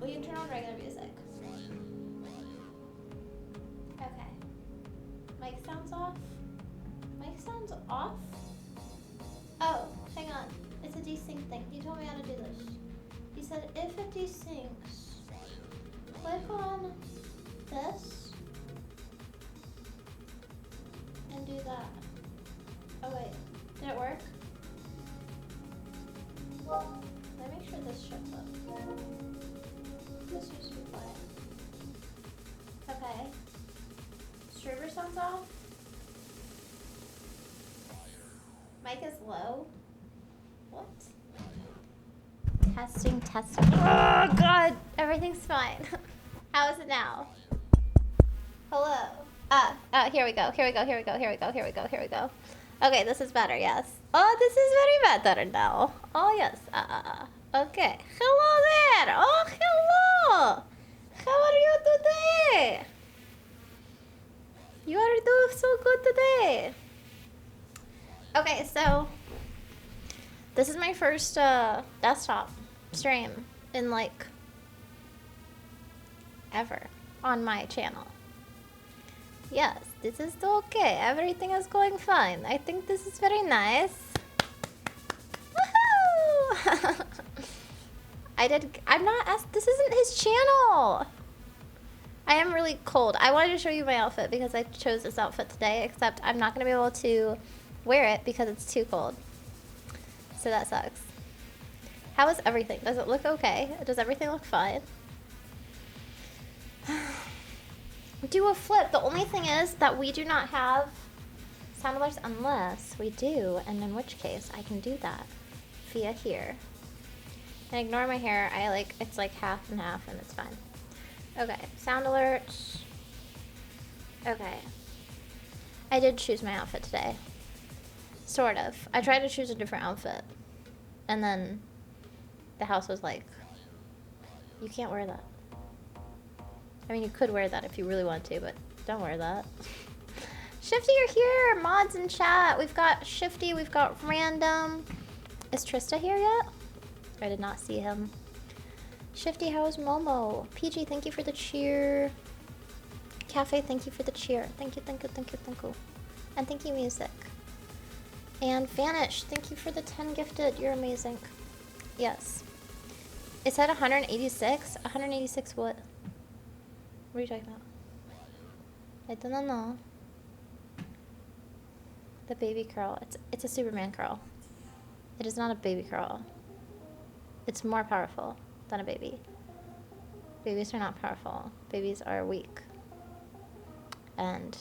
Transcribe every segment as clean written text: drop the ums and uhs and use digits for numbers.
We can turn on regular music. Okay. Mic sounds off. Mic sounds off? Oh, hang on. It's a desync thing. He told me how to do this. He said if it desyncs, click on this and do that. Oh wait, did it work? Let me make sure this shuts up. This used to be quiet. Okay. Streamer sounds off. Mic is low. What? Testing, testing. Oh god, everything's fine. How is it now? Hello. Here we go. Here we go. Here we go. Here we go. Here we go. Here we go. Okay, this is better. Yes. Oh, this is very better now. Oh yes. Okay. Hello there. Oh, hello. How are you today? You are doing so good today. Okay, so this is my first desktop stream in like ever on my channel. Yes, this is okay. Everything is going fine. I think this is very nice. Woohoo! This isn't his channel. I am really cold. I wanted to show you my outfit because I chose this outfit today, except I'm not gonna be able to wear it because it's too cold. So that sucks. How is everything? Does it look okay? Does everything look fine? Do a flip. The only thing is that we do not have sound alerts unless we do, and in which case I can do that via here. And ignore my hair. It's like half and half and it's fine. Okay, sound alerts. Okay. I did choose my outfit today. Sort of. I tried to choose a different outfit. And then the house was like, you can't wear that. I mean, you could wear that if you really want to, but don't wear that. Shifty, you're here! Mods in chat. We've got Shifty, we've got Random. Is Trista here yet? I did not see him. Shifty, how's Momo? PG, thank you for the cheer. Cafe, thank you for the cheer. Thank you, thank you, thank you, thank you. And thank you, Music. And Vanish, thank you for the 10 gifted. You're amazing. Yes. It said 186? 186 what? What are you talking about? I don't know. The baby curl. It's a Superman curl. It is not a baby curl. It's more powerful than a baby. Babies are not powerful. Babies are weak. And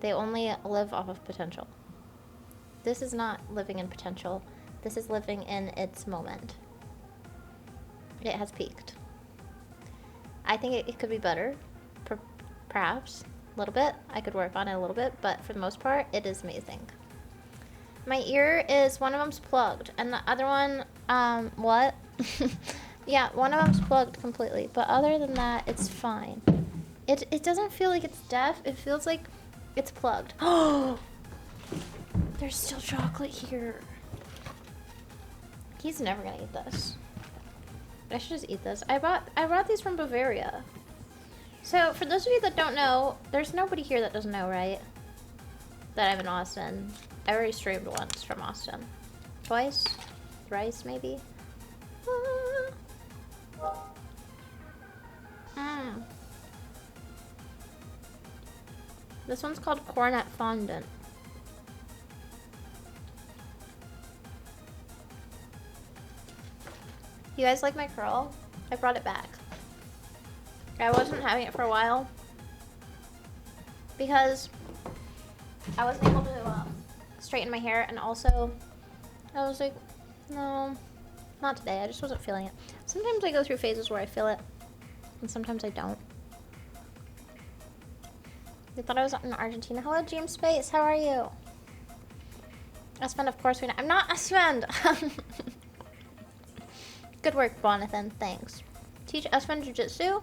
they only live off of potential. This is not living in potential. This is living in its moment. It has peaked. I think it could be better. Perhaps. A little bit. I could work on it a little bit, but for the most part, it is amazing. My ear is, one of them's plugged, and the other one, what? Yeah, one of them's plugged completely, but other than that, it's fine. It doesn't feel like it's deaf. It feels like it's plugged. Oh! There's still chocolate here. He's never gonna eat this. I should just eat this. I brought these from Bavaria. So for those of you that don't know, there's nobody here that doesn't know, right? That I'm in Austin. I already streamed once from Austin. Twice? Thrice, maybe? This one's called Cornet Fondant. You guys like my curl? I brought it back. I wasn't having it for a while because I wasn't able to straighten my hair, and also I was like, no, not today. I just wasn't feeling it. Sometimes I go through phases where I feel it, and sometimes I don't. They thought I was in Argentina. Hello, Dream Space. How are you? Esfand, of course we know. I'm not Esfand. Good work, Bonathan. Thanks. Teach Esfand Jiu-Jitsu?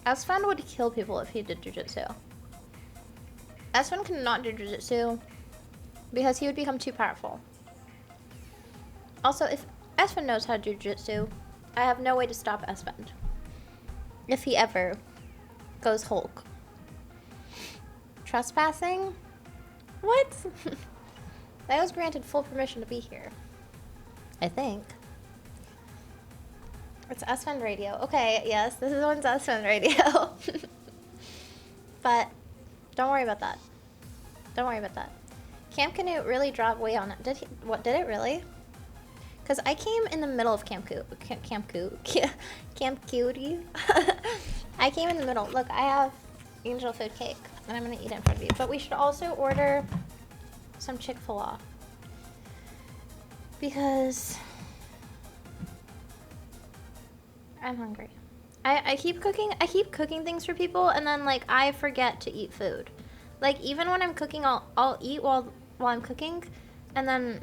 Esfand would kill people if he did Jiu-Jitsu. Esfand cannot do Jiu-Jitsu because he would become too powerful. Also, Esfand knows how to do jujitsu. I have no way to stop Esfand. If he ever goes Hulk. Trespassing? What? I was granted full permission to be here. I think. It's Esfand Radio. Okay, yes, this is one's Esfand Radio. But don't worry about that. Don't worry about that. Camp Canute really dropped weight on it. Did he? What, did it really? Because I came in the middle of Camp Cutie. I came in the middle. Look, I have angel food cake, and I'm gonna eat it in front of you. But we should also order some Chick-fil-A. Because I'm hungry. I keep cooking things for people, and then like I forget to eat food. Like even when I'm cooking, I'll eat while I'm cooking, and then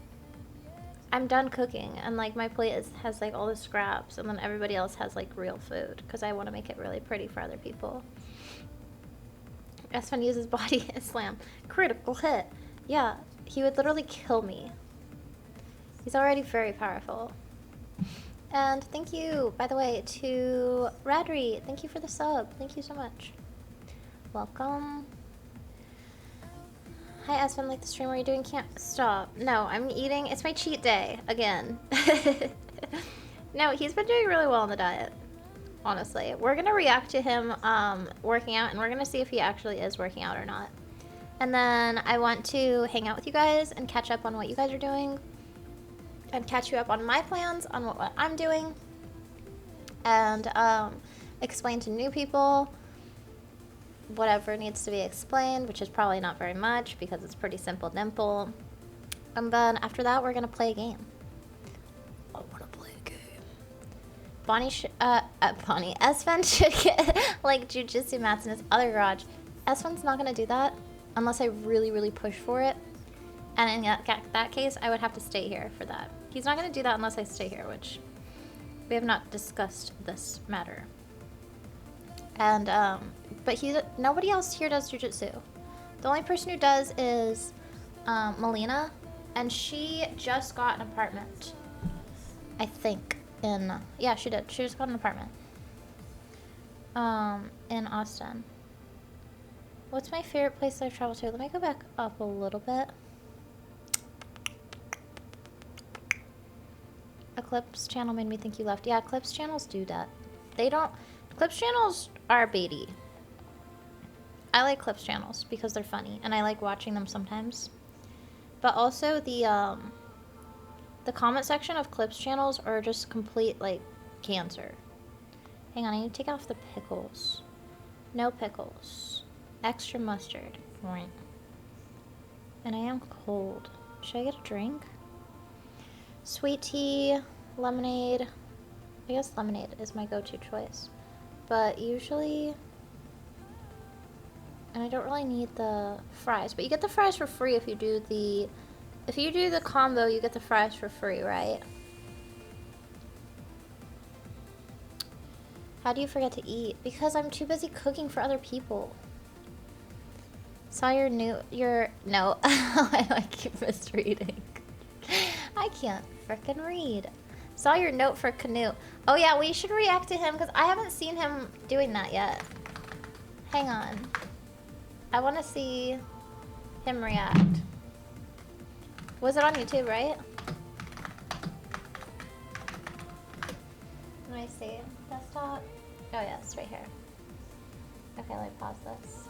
I'm done cooking, and like my plate has like all the scraps, and then everybody else has like real food because I want to make it really pretty for other people. Esfand uses body slam, critical hit. Yeah, he would literally kill me. He's already very powerful. And thank you, by the way, to Radri. Thank you for the sub. Thank you so much. Welcome. Hi, Esfand, like the stream where you're doing can't stop. No, I'm eating. It's my cheat day again. No, he's been doing really well on the diet. Honestly, we're gonna react to him working out, and we're gonna see if he actually is working out or not. And then I want to hang out with you guys and catch up on what you guys are doing, and catch you up on my plans on what I'm doing, and explain to new people whatever needs to be explained, which is probably not very much because it's pretty simple dimple. And then after that, we're gonna play a game. I wanna play a game. Bonnie, Esfand should get like jujitsu mats in his other garage. Esfand's not gonna do that unless I really, really push for it. And in that case, I would have to stay here for that. He's not going to do that unless I stay here, which we have not discussed this matter. And, but nobody else here does jujitsu. The only person who does is Melina, and she just got an apartment. I think yeah, she did. She just got an apartment in Austin. What's my favorite place I've traveled to? Let me go back up a little bit. Eclipse channel made me think you left. Yeah, Eclipse channels do that. They don't. Eclipse channels are baity. I like Eclipse channels because they're funny, and I like watching them sometimes. But also the comment section of Eclipse channels are just complete like cancer. Hang on, I need to take off the pickles. No pickles. Extra mustard. Right. And I am cold. Should I get a drink? Sweet tea, lemonade. I guess lemonade is my go-to choice. But usually, and I don't really need the fries, but you get the fries for free if you do the combo, you get the fries for free, right? How do you forget to eat? Because I'm too busy cooking for other people. Saw your no, I keep misreading. I can't frickin' read. Saw your note for Canute. Oh yeah, we should react to him because I haven't seen him doing that yet. Hang on. I want to see him react. Was it on YouTube, right? Let me see. Desktop. Oh yeah, it's right here. Okay, let me pause this.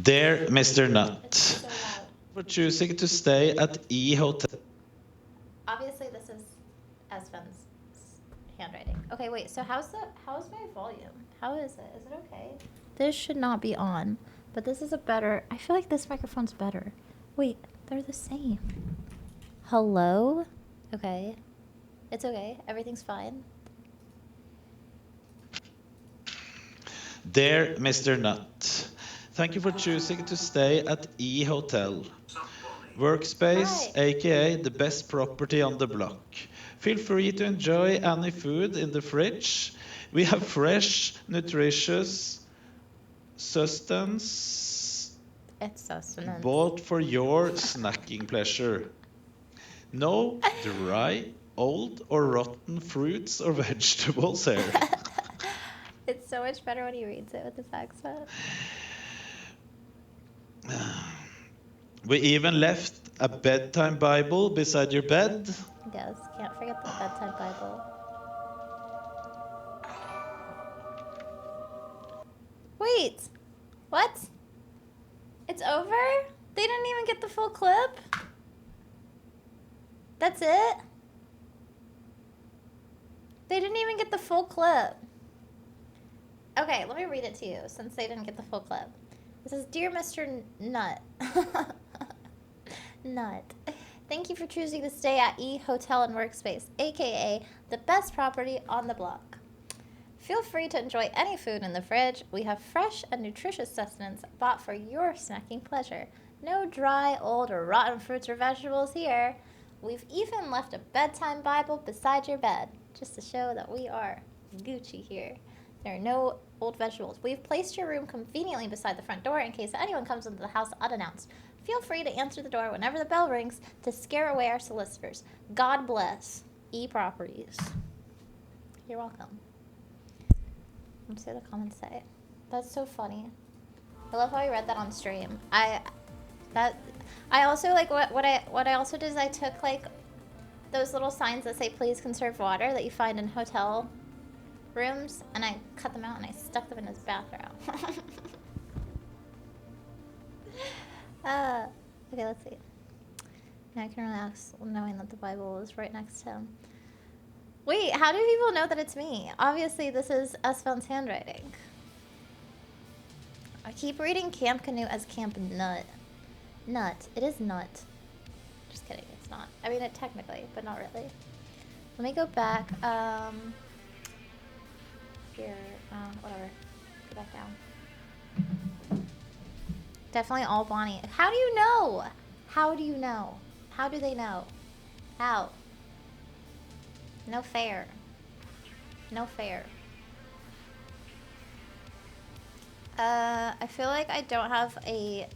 Dear Mr. Nut, for choosing to stay at E Hotel. Obviously, this is Esfand's handwriting. Okay, wait. So how's my volume? How is it? Is it okay? This should not be on, but this is a better. I feel like this microphone's better. Wait, they're the same. Hello? Okay. It's okay. Everything's fine. Dear Mr. Nut, thank you for choosing to stay at E Hotel. Workspace, Hi. aka the best property on the block. Feel free to enjoy any food in the fridge. We have fresh, nutritious sustenance It's sustenance. Bought for your snacking pleasure. No dry, old, or rotten fruits or vegetables here. It's so much better when he reads it with his accent. We even left a bedtime Bible beside your bed. Yes, can't forget the bedtime Bible. Wait, what? It's over? They didn't even get the full clip? That's it? They didn't even get the full clip. Okay, let me read it to you since they didn't get the full clip. This is Dear Mr. Nut. Nut. Thank you for choosing to stay at E Hotel and Workspace, aka the best property on the block. Feel free to enjoy any food in the fridge. We have fresh and nutritious sustenance bought for your snacking pleasure. No dry, old, or rotten fruits or vegetables here. We've even left a bedtime Bible beside your bed, just to show that we are Gucci here. There are no old vegetables. We've placed your room conveniently beside the front door in case anyone comes into the house unannounced. Feel free to answer the door whenever the bell rings to scare away our solicitors. God bless E Properties. You're welcome. Let's see what the comments say. That's so funny. I love how I read that on stream. I also like what I also did is I took like those little signs that say please conserve water that you find in hotel rooms, and I cut them out and I stuck them in his bathroom. Okay, let's see. Now I can relax knowing that the Bible is right next to him. Wait, how do people know that it's me? Obviously, this is Esfand's handwriting. I keep reading Camp Canoe as Camp Nut. Nut. It is Nut. Just kidding, it's not. I mean, it technically, but not really. Let me go back. Here, whatever. Go back down. Definitely all Bonnie. How do you know? How do you know? How do they know? How? No fair. No fair. I feel like I don't have a...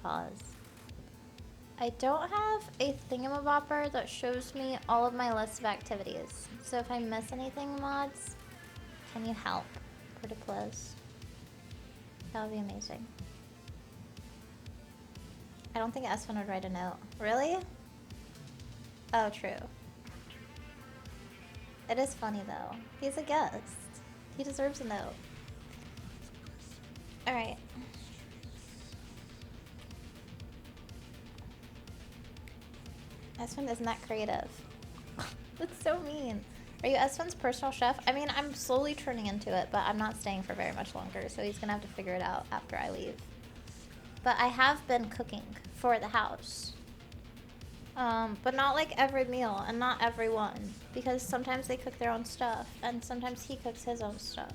Pause. I don't have a thingamabopper that shows me all of my list of activities. So if I miss anything, mods, can you help? Pretty close. That would be amazing. I don't think Esfand would write a note. Really? Oh, true. It is funny though. He's a guest. He deserves a note. Alright. Esfand isn't that creative. That's so mean. Are you Esfand's personal chef? I mean, I'm slowly turning into it, but I'm not staying for very much longer, so he's gonna have to figure it out after I leave. But I have been cooking for the house. But not like every meal and not every one, because sometimes they cook their own stuff and sometimes he cooks his own stuff.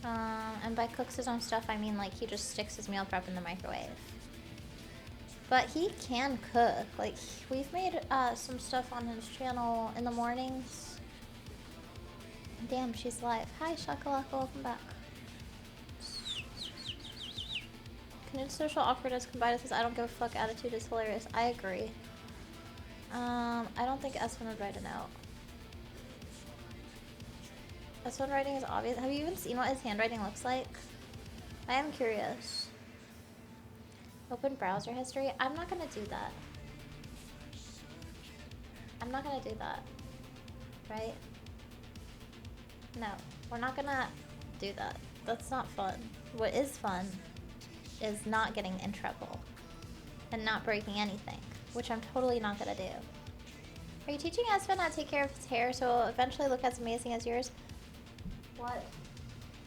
And by cooks his own stuff, I mean like he just sticks his meal prep in the microwave. But he can cook. Like, we've made some stuff on his channel in the mornings. Damn, she's live. Hi, Shakalaka, welcome back. Canute social awkwardness combined with his I don't give a fuck attitude is hilarious. I agree. I don't think Esfand would write a note. Esfand writing is obvious. Have you even seen what his handwriting looks like? I am curious. Open browser history? I'm not gonna do that. I'm not gonna do that. Right? No, we're not gonna do that. That's not fun. What is fun is not getting in trouble and not breaking anything, which I'm totally not gonna do. Are you teaching Esfand how to take care of his hair so it'll eventually look as amazing as yours? What?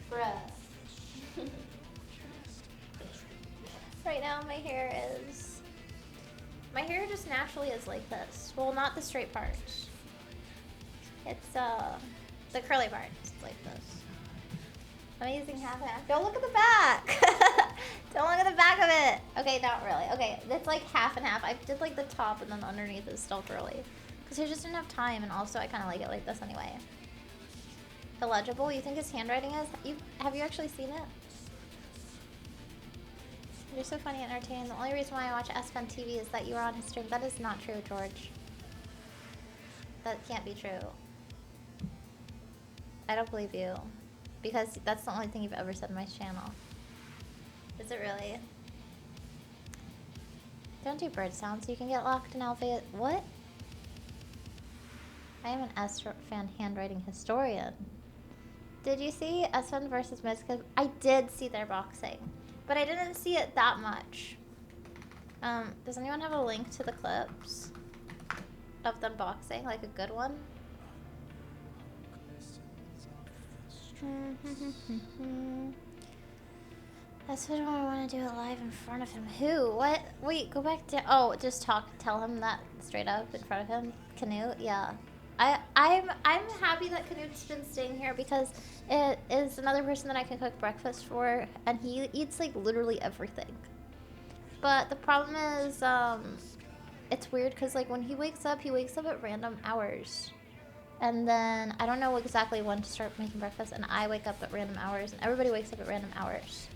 Bruh. Right now my hair just naturally is like this. Well, not the straight part. It's the curly part. It's like this. Amazing half and half. Don't look at the back. Don't look at the back of it. Okay, not really. Okay, it's like half and half. I did like the top and then underneath is still curly. Because I just didn't have time, and also I kind of like it like this anyway. illegible. You think his handwriting is? Have you actually seen it? You're so funny and entertaining. The only reason why I watch EsfandTV is that you were on his stream. That is not true, George. That can't be true. I don't believe you. Because that's the only thing you've ever said on my channel. Is it really? Don't do bird sounds. You can get locked in Alpha. What? I am an Esfand handwriting historian. Did you see Esfand versus mizkif? I did see their boxing. But I didn't see it that much. Does anyone have a link to the clips of them boxing? Like a good one? That's what I want to do it live in front of him. Who? What? Wait, go back to... Oh, just tell him that straight up in front of him. Canute? Yeah. I'm happy that Canute's been staying here because it is another person that I can cook breakfast for, and he eats like literally everything. But the problem is, it's weird because like when he wakes up at random hours, and then I don't know exactly when to start making breakfast, and I wake up at random hours, and everybody wakes up at random hours.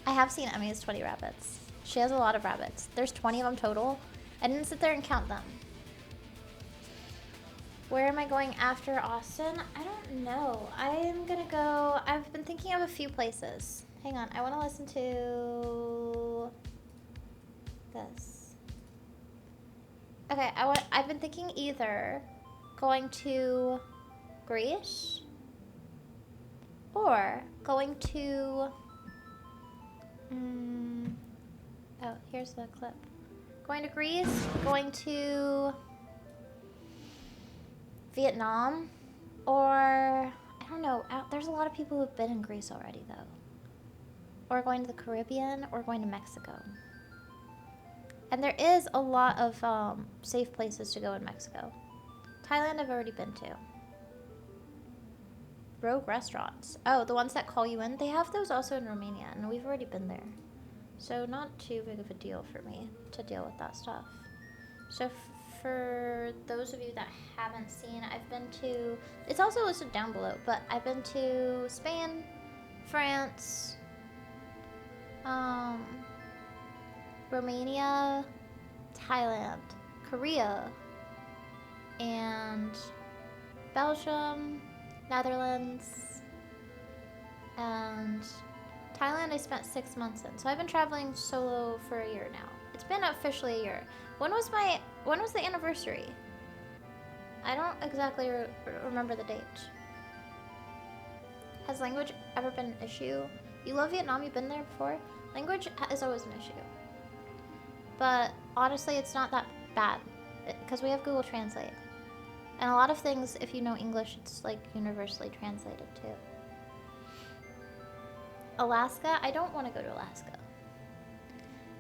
I have seen Emmy's 20 rabbits. She has a lot of rabbits. There's 20 of them total. I didn't sit there and count them. Where am I going after Austin? I don't know. I'm gonna go... I've been thinking of a few places. Hang on. I want to listen to... this. Okay, I've been thinking either going to Greece or going to... oh, here's the clip. Going to Greece, going to... Vietnam, or I don't know. There's a lot of people who've been in Greece already, though. Or going to the Caribbean, or going to Mexico. And there is a lot of safe places to go in Mexico. Thailand, I've already been to. Rogue restaurants. Oh, the ones that call you in. They have those also in Romania, and we've already been there. So not too big of a deal for me to deal with that stuff. So for those of you that haven't seen, I've been to, it's also listed down below, but I've been to Spain, France, Romania, Thailand, Korea, and Belgium, Netherlands, and Thailand I spent 6 months in. So I've been traveling solo for a year now. It's been officially a year. When was the anniversary? I don't exactly remember the date. Has language ever been an issue? You love Vietnam, you've been there before? Language is always an issue. But honestly, it's not that bad because we have Google Translate. And a lot of things, if you know English, it's like universally translated too. Alaska, I don't want to go to Alaska.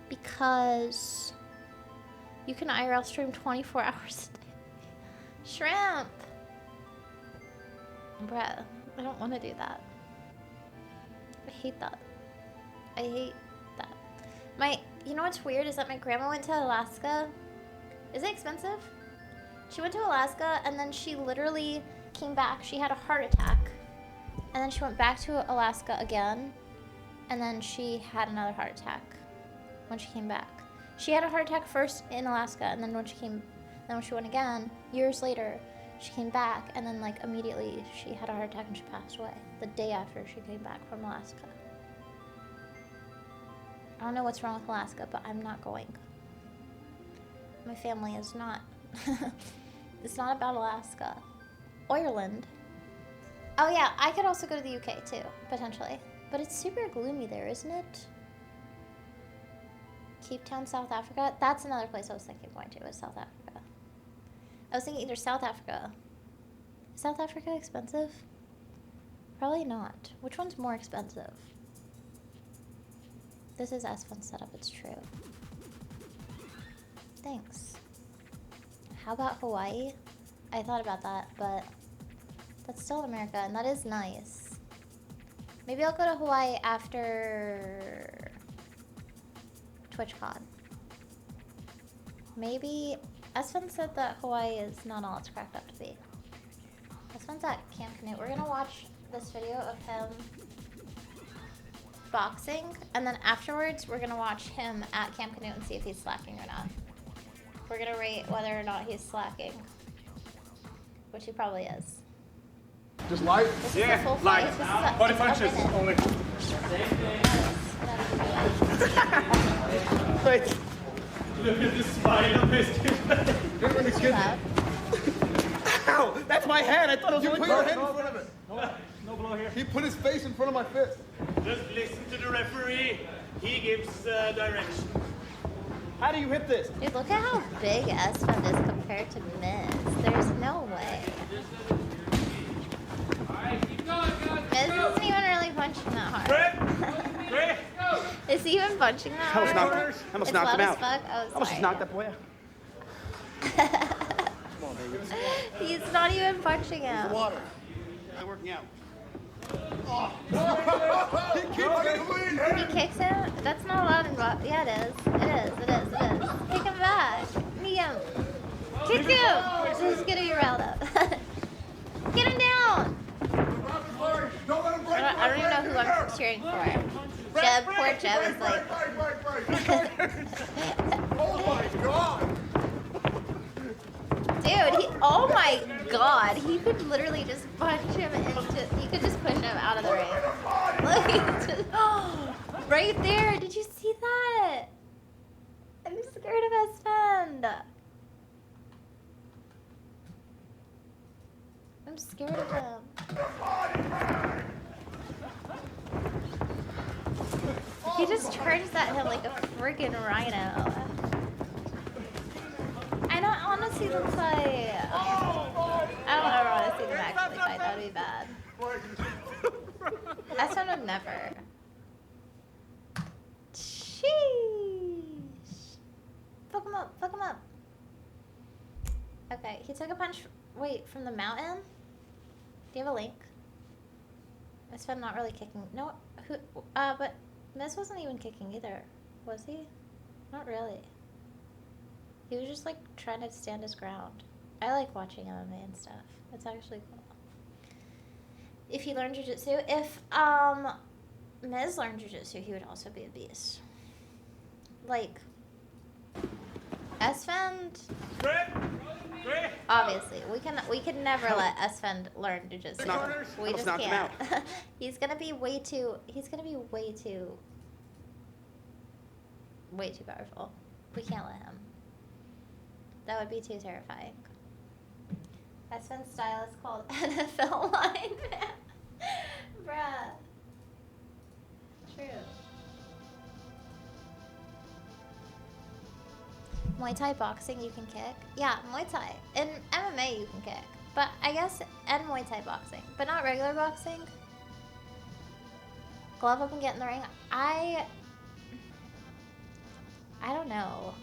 Because you can IRL stream 24 hours a day. Shrimp! Bruh, I don't want to do that. I hate that. I hate that. You know what's weird is that my grandma went to Alaska. Is it expensive? She went to Alaska and then she literally came back. She had a heart attack. And then she went back to Alaska again. And then she had another heart attack when she came back. She had a heart attack first in Alaska, and then when she went again, years later, she came back, and then like immediately she had a heart attack and she passed away the day after she came back from Alaska. I don't know what's wrong with Alaska, but I'm not going. My family is not. It's not about Alaska. Ireland. Oh yeah, I could also go to the UK too, potentially. But it's super gloomy there, isn't it? Cape Town, South Africa. That's another place I was thinking of going to, is South Africa. I was thinking either South Africa. Is South Africa expensive? Probably not. Which one's more expensive? This is Esfand setup, it's true. Thanks. How about Hawaii? I thought about that, but that's still in America, and that is nice. Maybe I'll go to Hawaii after TwitchCon. Maybe Esfand said that Hawaii is not all it's cracked up to be. Esfand's at Camp Canute. We're gonna watch this video of him boxing, and then afterwards we're gonna watch him at Camp Canute and see if he's slacking or not. We're gonna rate whether or not he's slacking, which he probably is. Just light? This is a full fight. This is a, 40 it's a punches minute. only. That Look at the smile on his is too loud. Ow! That's my hand! I thought it was You only put your hand in front of it. No blow here. He put his face in front of my fist. Just listen to the referee. He gives direction. How do you hit this? Dude, look at how big Esfand is compared to Miz. There's no way. Miz isn't even really punching that hard. Great. Is he even punching that hard? I almost It's knocked him loud out. as fuck? Oh, I almost just sorry. knocked that boy out. He's not even punching him. Water. Not working out. He keeps getting lead. He kicks him? That's not allowed in box. Yeah, it is. It is. Kick him back. Knee him. Kick him. This is getting you riled up. Get him down. Don't let him break. I don't even know who I'm cheering for. Jeb, poor Jeb is like. Oh my god. Dude, oh my god, he could literally just punch him he could just push him out of the ring. Look, he's just, right there, did you see that? I'm scared of Esfand. I'm scared of him. He just charges at him like a freaking rhino. I don't want to see them fight. I don't ever want to see them actually fight. That would be bad. Esfand would never. Sheesh. Fuck him up. Fuck him up. Okay, he took a punch. Wait, from the mountain? Do you have a link? Esfand not really kicking. No, who? But Miz wasn't even kicking either, was he? Not really. He was just like trying to stand his ground. I like watching MMA and stuff. It's actually cool. If he learned jiu-jitsu, if Miz learned jiu-jitsu, he would also be a beast. Like Esfand, obviously we can never let Esfand learn jiu-jitsu. We just can't. He's gonna be way too powerful. We can't let him. That would be too terrifying. Esfand's style is called NFL lineman. Bruh. True. Muay Thai boxing you can kick? Yeah, Muay Thai. In MMA you can kick. But I guess, and Muay Thai boxing. But not regular boxing. Glove up and get in the ring. I don't know.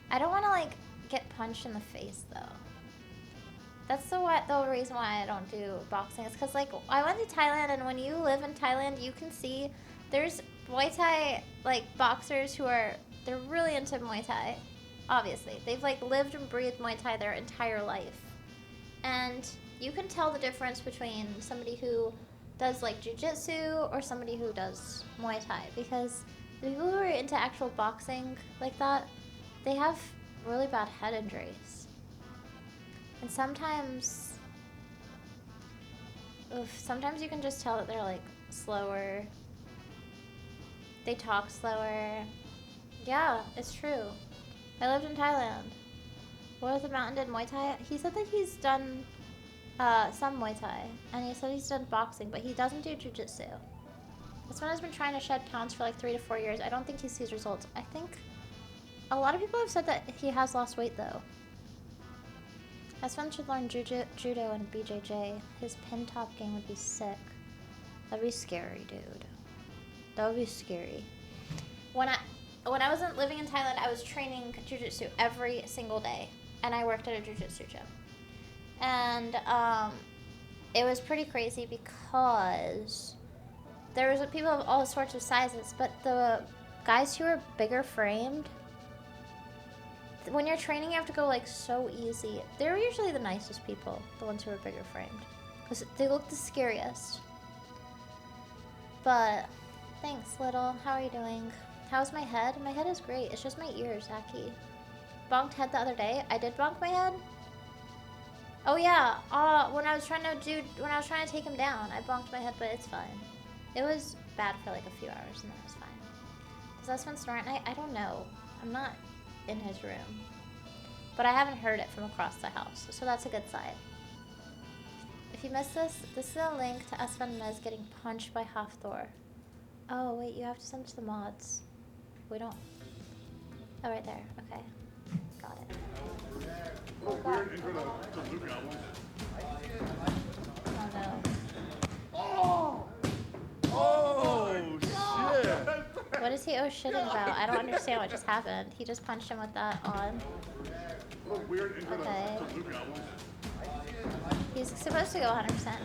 I don't want to like get punched in the face though. That's the reason why I don't do boxing. It's because like I went to Thailand, and when you live in Thailand, you can see there's Muay Thai like boxers who are they're really into Muay Thai. Obviously, they've like lived and breathed Muay Thai their entire life, and you can tell the difference between somebody who does like jiu-jitsu or somebody who does Muay Thai, because the people who are into actual boxing like that, they have really bad head injuries. And sometimes you can just tell that they're like slower. They talk slower. Yeah, it's true. I lived in Thailand. What if the mountain did Muay Thai? He said that he's done some Muay Thai, and he said he's done boxing, but he doesn't do jiu-jitsu. This one has been trying to shed pounds for like 3 to 4 years. I don't think he sees results. I think a lot of people have said that he has lost weight though. Esfand should learn judo and BJJ. His pin top game would be sick. That'd be scary, dude. That would be scary. When I wasn't living in Thailand, I was training jiu-jitsu every single day, and I worked at a jiu-jitsu gym. And it was pretty crazy because there was people of all sorts of sizes, but the guys who were bigger framed, when you're training, you have to go like so easy. They're usually the nicest people, the ones who are bigger framed, because they look the scariest. But thanks, little. How are you doing? How's my head? My head is great. It's just my ears, Aki. Bonked head the other day. I did bonk my head. Oh yeah. When I was trying to take him down, I bonked my head, but it's fine. It was bad for like a few hours, and then it was fine. Does Esfand snore at night? I don't know. I'm not in his room, but I haven't heard it from across the house, so that's a good sign. If you missed this, this is a link to Esfand Mez getting punched by Hafthor. Oh wait, you have to send it to the mods. We don't. Oh, right there. Okay, got it. Oh god. Oh no. Oh, shit. What is he oh shitting about? I don't understand what just happened. He just punched him with that on. Okay. He's supposed to go 100%.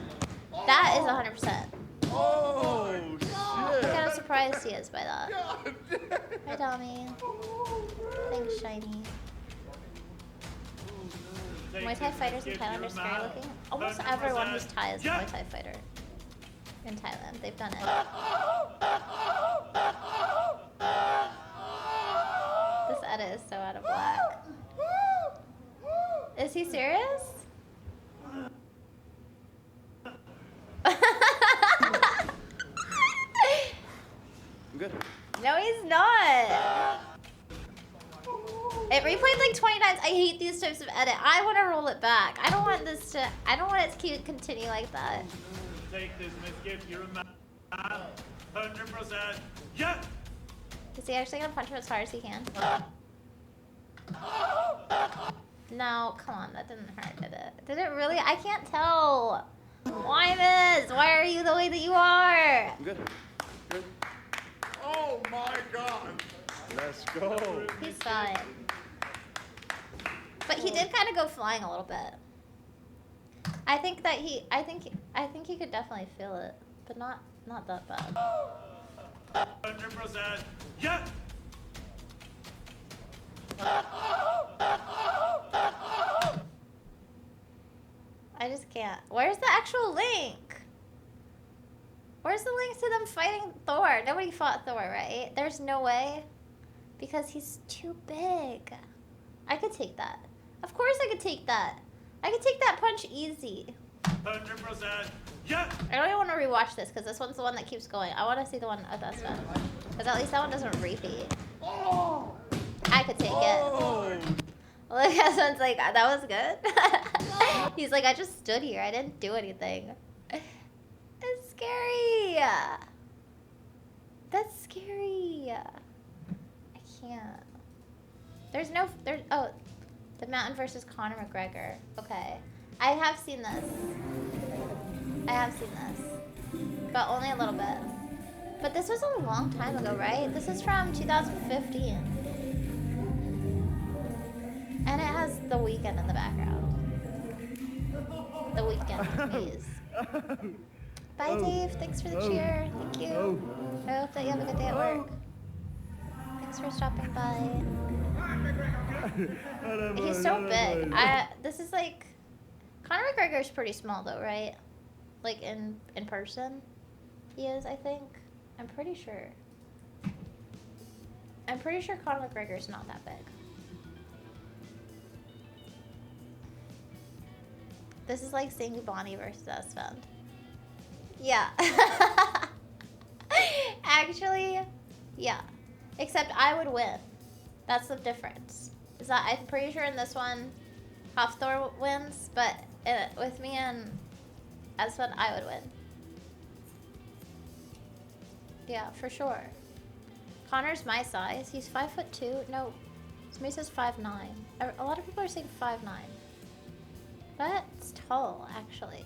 That is 100%. Oh, shit. Look how surprised he is by that. Hi, Tommy. Thanks, Shiny. Muay Thai fighters in Thailand are scary looking. Almost everyone who's Thai is a Muay Thai fighter. In Thailand, they've done it. This edit is so out of whack. Is he serious? I'm good. No, he's not. It replayed like 20 times. I hate these types of edit. I want to roll it back. I don't want this to. I don't want it to continue like that. Take this mizkif, you're a man. 100%. Yeah! Is he actually gonna punch him as hard as he can? No, come on, that didn't hurt, did it? Did it really? I can't tell. Why, Miz? Why are you the way that you are? I'm good. Good. Oh, my God. Let's go. He's fine. But he did kind of go flying a little bit. I think he could definitely feel it, but not that bad. 100%. Yeah! I just can't. Where's the actual link? Where's the link to them fighting Thor? Nobody fought Thor, right? There's no way. Because he's too big. I could take that. Of course I could take that. I could take that punch easy. 100%. Yeah! I don't even want to rewatch this because this one's the one that keeps going. I want to see the one with Esfand. Because at least that one doesn't repeat. I could take it. Look, Esfand's like, that was good. He's like, I just stood here. I didn't do anything. It's scary. That's scary. I can't. Oh, the Mountain versus Conor McGregor. Okay. I have seen this. But only a little bit. But this was a long time ago, right? This is from 2015. And it has The Weeknd in the background. The Weeknd, please. Bye, Dave. Thanks for the cheer. Thank you. I hope that you have a good day at work. Thanks for stopping by. He's so big. This is like... Conor McGregor's pretty small though, right? Like in person? He is, I think. I'm pretty sure. Conor McGregor's not that big. This is like seeing Bonnie versus Esfand. Yeah. Actually, yeah. Except I would win. That's the difference. Is that I'm pretty sure in this one, Hafthor wins, but with me and Esfand, I would win. Yeah, for sure. Connor's my size. He's 5'2". No, somebody says 5'9". A lot of people are saying 5'9". That's tall, actually.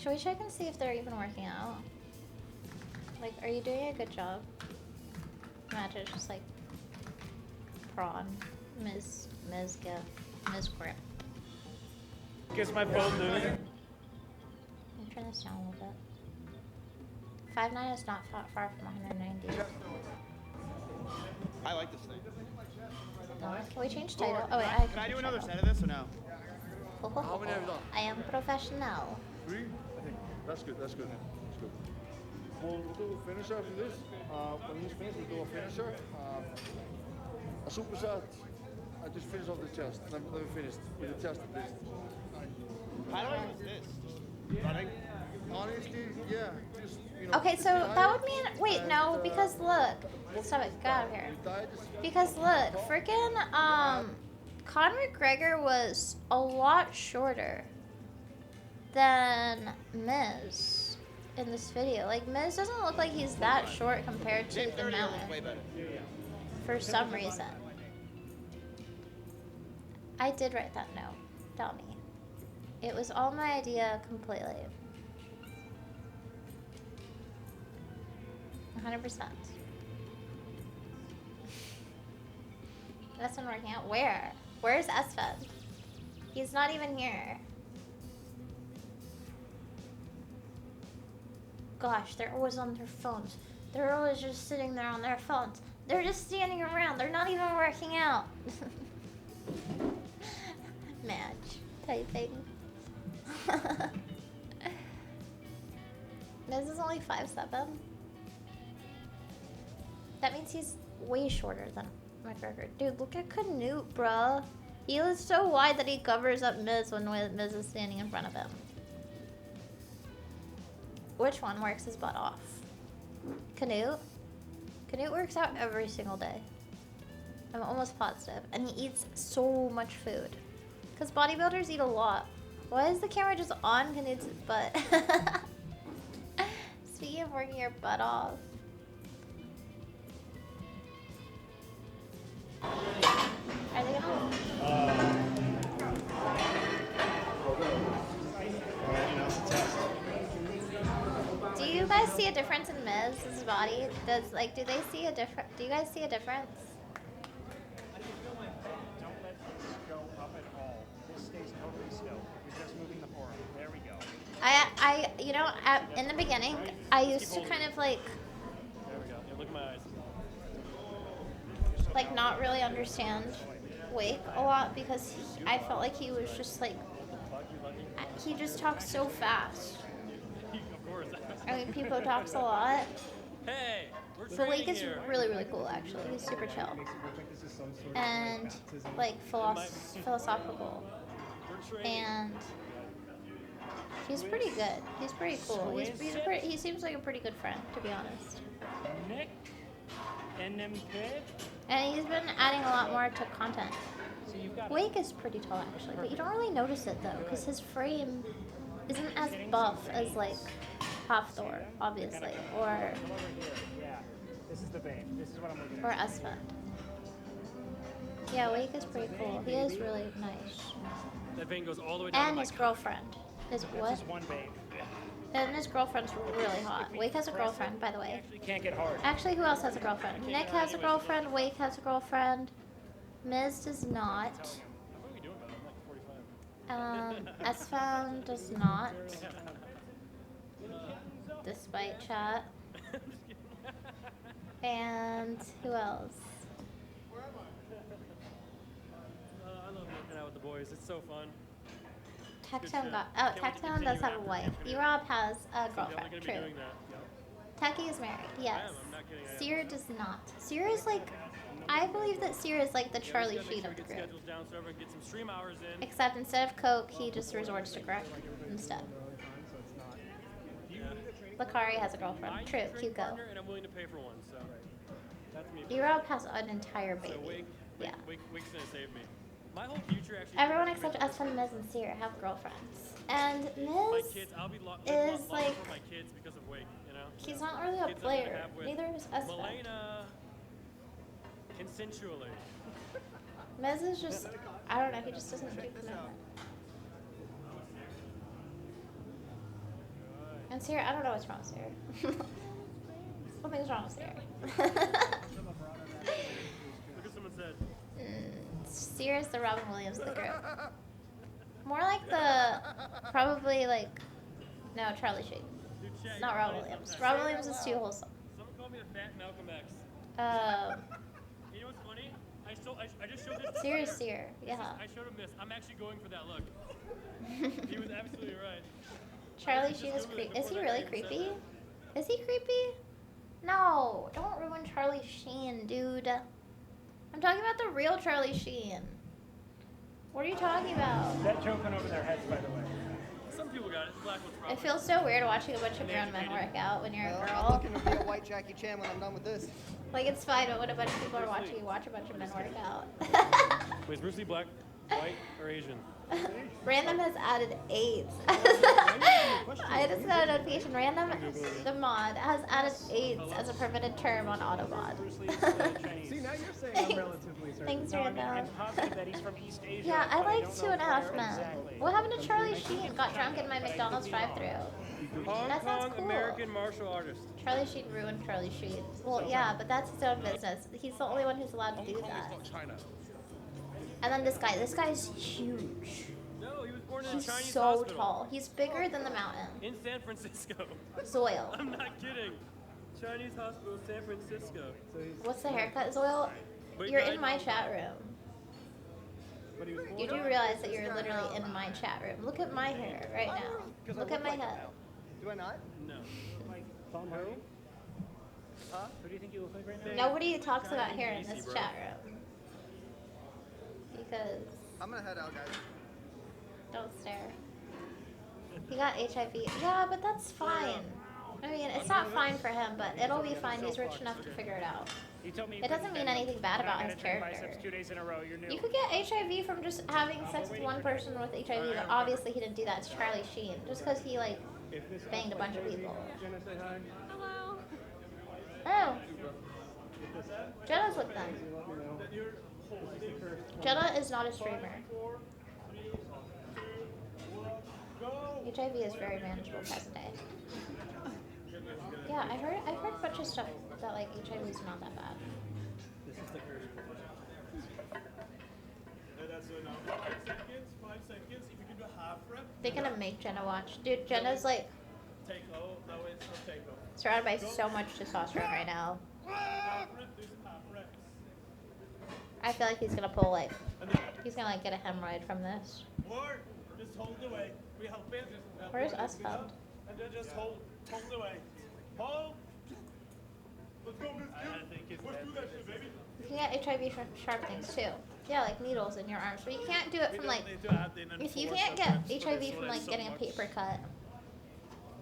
Should we check and see if they're even working out? Like, are you doing a good job? Imagine it's just like prawn, mizkif, grip. Guess my phone, dude. Let me turn this down a little bit. 5'9" is not far from 190. I like this thing. No, can we change title? Oh wait, Can I do another set of this or no? How many have you done? I am professional. 3? I think. That's good. That's good. That's good. We'll do a finisher after this. When he's finished, we'll do a finisher. A superset. I just finish off the chest. Then we finished with the chest at least. How do I use this? Just running? Honestly, yeah. Just, you know, Okay, if so you that die, would mean wait, no, and, because look, stop it, get out of here. you die, just Because look, freaking Conor McGregor was a lot shorter than Miz in this video. Like Miz doesn't look like he's that short compared to the mountain Way better. for some reason. I did write that note, dummy. It was all my idea completely. 100%. That's been working out. Where? Where's Esfand? He's not even here. Gosh, they're always on their phones. They're always just sitting there on their phones. They're just standing around. They're not even working out. Match typing. This is only 5'7". That means he's way shorter than McGregor. Dude, look at Canute, bruh. He is so wide that he covers up Miz when Miz is standing in front of him. Which one works his butt off? Canute? Canute works out every single day. I'm almost positive. And he eats so much food. Because bodybuilders eat a lot. Why is the camera just on Canute's butt? Speaking of working your butt off. Are they gonna... Do you guys see a difference in Miz's body? Do they see a different? Do you guys see a difference? Don't let this go up at all. This stays totally still. You're just moving the forearm. There we go. You know, in the beginning, I used to kind of like There we go. Yeah, look at my eyes. like not really understand Wake a lot because I felt like he was just like he just talks so fast. Of course. I mean, Pipo talks a lot. Hey, we're But Wake training is here. really, really cool, actually. He's super chill. And, like, philosophical. We're training. And he's pretty good. He's pretty cool. He seems like a pretty good friend, to be honest. Nick NMP. And he's been adding a lot more to content. So you've got Wake is pretty tall, actually. But you don't really notice it, though, because his frame isn't as buff as, like, Half Thor, obviously. Or come over here. Yeah. This is the vein. This is what I'm looking or at. Esfand. Yeah, Wake is pretty cool. He is really nice. That vein goes all the way down And to his my girlfriend. His what? This is one vein. And his girlfriend's really hot. Wake has a girlfriend, by the way. Actually can't get hard. Actually, who else has a girlfriend? Nick has a girlfriend. Wake has a girlfriend. Miz does not. What are we doing about it? I'm like 45. Esfand does not. Despite chat. And who else? I love working out with the boys. It's so fun. Tecton Tecton does have a wife. E-Rob has a girlfriend. I'm gonna be True. doing that. Techie is married. Yes. I'm not kidding. I am. Seer does not. Seer is like, I believe that Seer is like the Charlie Just gotta Sheen make of the sure we group. get schedules down so everyone can get some stream hours in. Except instead of Coke, he just resorts to crack instead. Lakari has a girlfriend. I need True, a training Cuco. partner, and I'm willing to pay for one. So that's me. E-Rob has an entire So baby. Yeah. Wake's gonna save me. My whole future actually. Everyone except Esfand, Miz, and Seer have girlfriends. And My Miz, kids, I'll be is lost like- for my kids because of Wake. You know. he's not really a Kids I'm gonna player. have with Neither is Esfand. Milena. Consensually. Miz is just, I don't know, he just doesn't keep commitment. And Seer, I don't know what's wrong with Seer. Something's wrong with Seer. Look what someone said. Seer is the Robin Williams of the group. More like the, probably like, no, Charlie Sheen. Dude, chat, Not you Robin guys- Williams. Robin Williams is too wholesome. Someone called me the fat Malcolm X. Uh, I just showed this. Serious seer, yeah. I showed him this. I'm actually going for that look. He was absolutely right. Charlie Sheen is creepy. Is he really creepy? Is he creepy? No, don't ruin Charlie Sheen, dude. I'm talking about the real Charlie Sheen. What are you talking about? That joke went over their heads, by the way. Some people got it. Black one's probably. It feels so weird watching a bunch of grown men work out when you're a I'm girl. looking to be a white Jackie Chan when I'm done with this. Like, it's fine, but when a bunch of people are watching you watch a bunch of men work out. Wait, is Bruce Lee black, white, or Asian? Random has added AIDS. I just got a notification. Random, the mod, has added AIDS as a permitted term on Autobot. See, now you're saying I'm relatively certain. Thanks, No, I mean, Random. I'm positive that he's from East Asia. Yeah, I but like don't 2.5 know Men. exactly. What happened to Charlie Sheen? Got drunk in my McDonald's drive-thru. Hong That sounds Kong cool. American martial artist. Charlie Sheen ruined Charlie Sheen. Well, yeah, but that's his own business. He's the only one who's allowed to do that. And then this guy's huge. No, he was born in a He's Chinese so hospital. tall. He's bigger than the mountain. In San Francisco. Zoil. I'm not kidding. Chinese hospital, San Francisco. What's the haircut, Zoil? Wait, You're no, in my chat room. But he was born You do realize that you're literally in my chat room. Look at my hair right now. Look at my head. Do I not? No. like Tom Hardy. Who do you think you look like right now? Nobody talks about hair in this chat room. Because, I'm gonna head out, guys. don't stare. He got HIV. Yeah, but that's fine. I mean, it's not fine for him, but it'll be fine. He's rich enough to figure it out. He told me It doesn't mean anything bad about his character. Biceps 2 days in a row. You're new. You could get HIV from just having sex with one person with HIV, but obviously he didn't do that to Charlie Sheen. Just because he, like, banged a bunch of people. Hello. Oh. Jenna's with them. Jenna is not a streamer. HIV is very manageable present day. Yeah, I heard a bunch of stuff that like HIV is not that bad. This is the curse. That's enough. 5 seconds. 5 seconds. If you can do a half rep, They're gonna make Jenna watch. Dude, Jenna's like take off. No, it's not take off. surrounded by so much testosterone right now. Half rep. Do some half reps. I feel like he's gonna pull like he's gonna like get a hemorrhoid from this. More. Just hold the weight. We help it. Where's Esfand? And then just hold the weight. Hold. Let's go, I think it's let's do that shit, baby. You can get HIV from sharp things too. Yeah, like needles in your arms. But you can't do it from like if you can't get HIV from like getting a paper cut,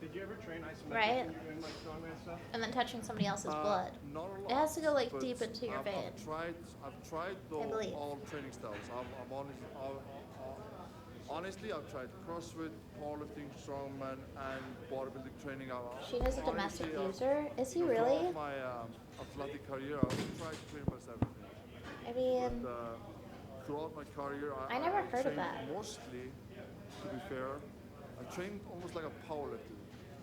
Did you ever train isometrics right? when you're doing like strongman stuff? And then touching somebody else's blood. Not a lot, It has to go like but deep into your vein. I've tried I believe. all training styles. I'm honest, honestly, I've tried CrossFit, powerlifting, strongman, and bodybuilding training. Sheen is a domestic Honestly, user. Is he really? Throughout my athletic career, I've tried pretty much everything. I mean, And throughout my career, I never heard of trained that. Mostly, to be fair, I trained almost like a powerlifter,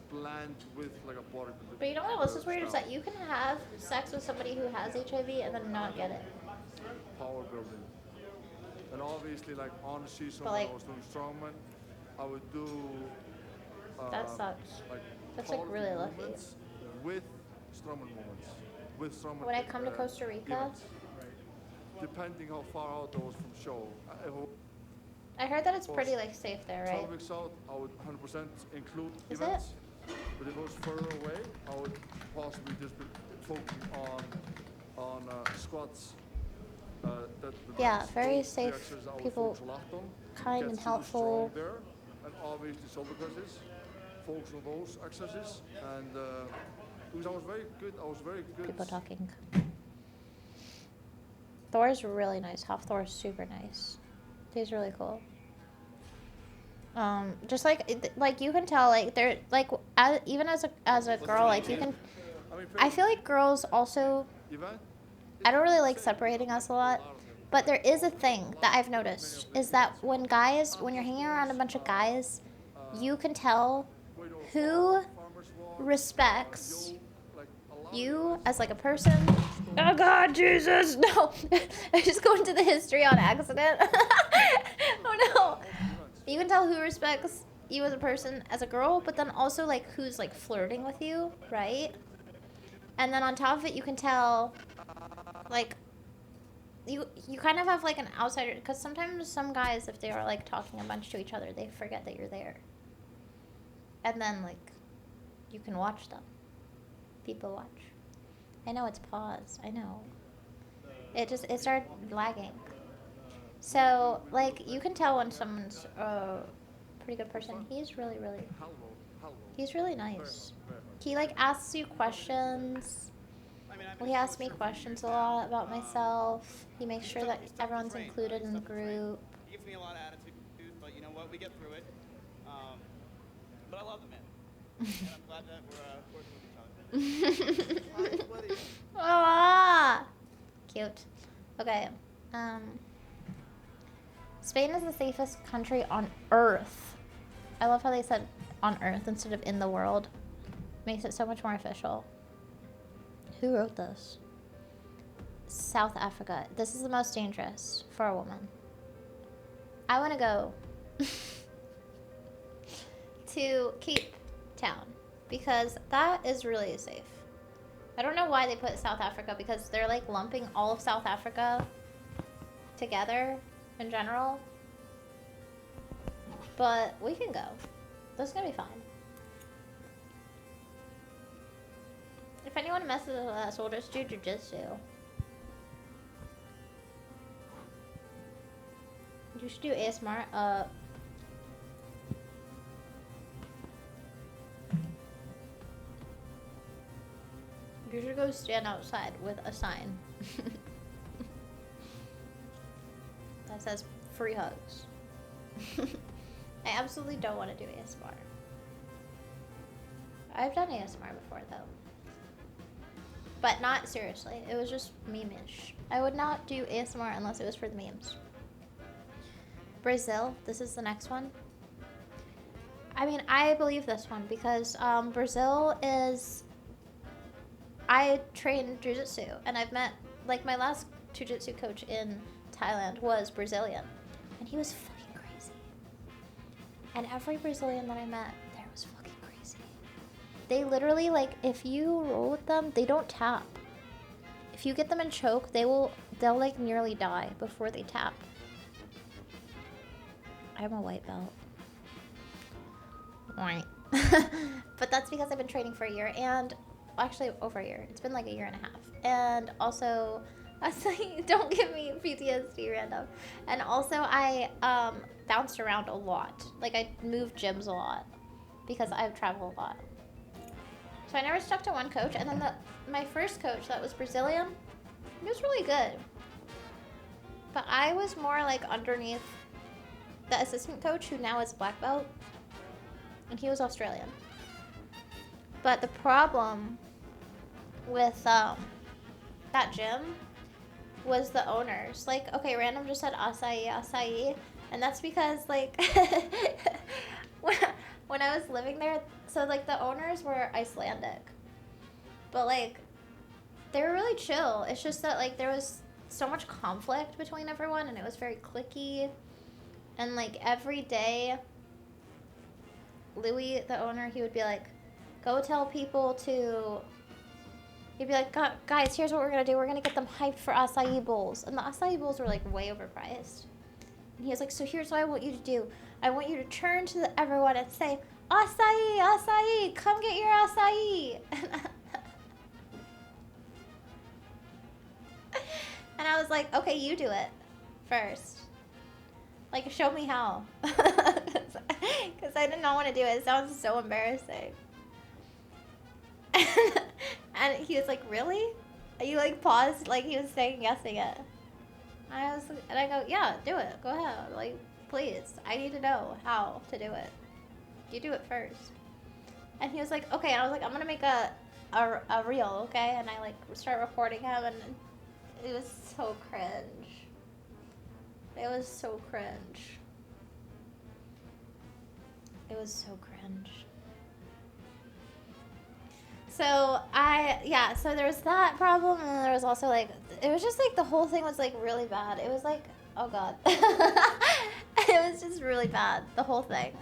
blend with like a bodybuilder. but you know what else is weird is that you can have sex with somebody who has HIV and then not get it. Power building. And obviously, like on season But, when like- I was doing strongman, I would do That sucks. like That's, like, really powerlifting lucky. movements with strongman movements. With strongman. When I come to Costa Rica, events. Depending how far out I was from show. If I I heard that it's pretty like safe there, right? 12 weeks out, I would 100% include Is events. But if it was further away, I would possibly just be focusing on squats. Yeah, those very three safe exercises I would people, focus a lot on. kind Get and super helpful. strong there, and obviously shoulder presses. Focus on those exercises, and because I was very good. People talking. Thor's really nice. Half Thor's super nice. He's really cool. Just like you can tell, like they're like even as a girl, like you can. I feel like girls also. Event, I don't really like separating us a lot, but there is a thing that I've noticed is that when you're hanging around a bunch of guys, you can tell who respects you as like a person. Oh God, Jesus, no! I just go into the history on accident. Oh no! You can tell who respects you as a person, as a girl, but then also like who's like flirting with you, right? And then on top of it, you can tell like you kind of have like an outsider, because sometimes some guys, if they are like talking a bunch to each other, they forget that you're there. And then like you can watch them. People watch. I know it's paused. I know. It started lagging. So like you can tell when someone's a pretty good person. He's really he's really nice. He like asks you questions. Well, he asks me questions a lot about myself. He makes sure that everyone's included in the group. He gives me a lot of attitude, but you know what? We get through it. But I love the man. And I'm glad that we're working with each other. Ah, cute. Okay. Spain is the safest country on Earth. I love how they said on Earth instead of in the world. Makes it so much more official. Who wrote this? South Africa. This is the most dangerous for a woman. I want to go to Cape Town because that is really safe. I don't know why they put South Africa, because they're like lumping all of South Africa together in general. But we can go. That's gonna be fine. If anyone messes with us, we'll just do jujitsu. You should do ASMR. You should go stand outside with a sign that says free hugs. I absolutely don't want to do ASMR. I've done ASMR before though. But not seriously. It was just meme-ish. I would not do ASMR unless it was for the memes. Brazil. This is the next one. I mean, I believe this one because Brazil is... I train jiu-jitsu, and I've met... Like, my last jiu-jitsu coach in Thailand was Brazilian. And he was fucking crazy. And every Brazilian that I met there was fucking crazy. They literally, like, if you roll with them, they don't tap. If you get them in choke, they'll like nearly die before they tap. I'm a white belt. Right. But that's because I've been training for a year, and actually over a year. It's been like a year and a half. And also, I was like, don't give me PTSD random. And also I bounced around a lot. Like I moved gyms a lot because I've traveled a lot. So I never stuck to one coach. And then my first coach that was Brazilian, he was really good. But I was more like underneath the assistant coach who now is black belt. And he was Australian. But the problem with that gym was the owners. Like, okay, random just said acai. And that's because, like, when I was living there, so, like, the owners were Icelandic. But, like, they were really chill. It's just that, like, there was so much conflict between everyone, and it was very cliquey. And, like, every day, Louis, the owner, he would be like, go tell people to... He'd be like, guys, here's what we're going to do. We're going to get them hyped for acai bowls. And the acai bowls were, like, way overpriced. And he was like, so here's what I want you to do. I want you to turn to everyone and say, acai, acai, come get your acai. And I was like, okay, you do it first. Like, show me how. Because I did not want to do it. It sounds so embarrassing. And he was like, really? You like paused, like he was second guessing it. And I go, yeah, do it. Go ahead. Like, please. I need to know how to do it. You do it first. And he was like, okay. And I was like, I'm gonna make a reel, okay? And I like start recording him, and it was so cringe. It was so cringe. It was so cringe. So so there was that problem, and then there was also like, it was just like the whole thing was like really bad. It was like, oh god. It was just really bad, the whole thing.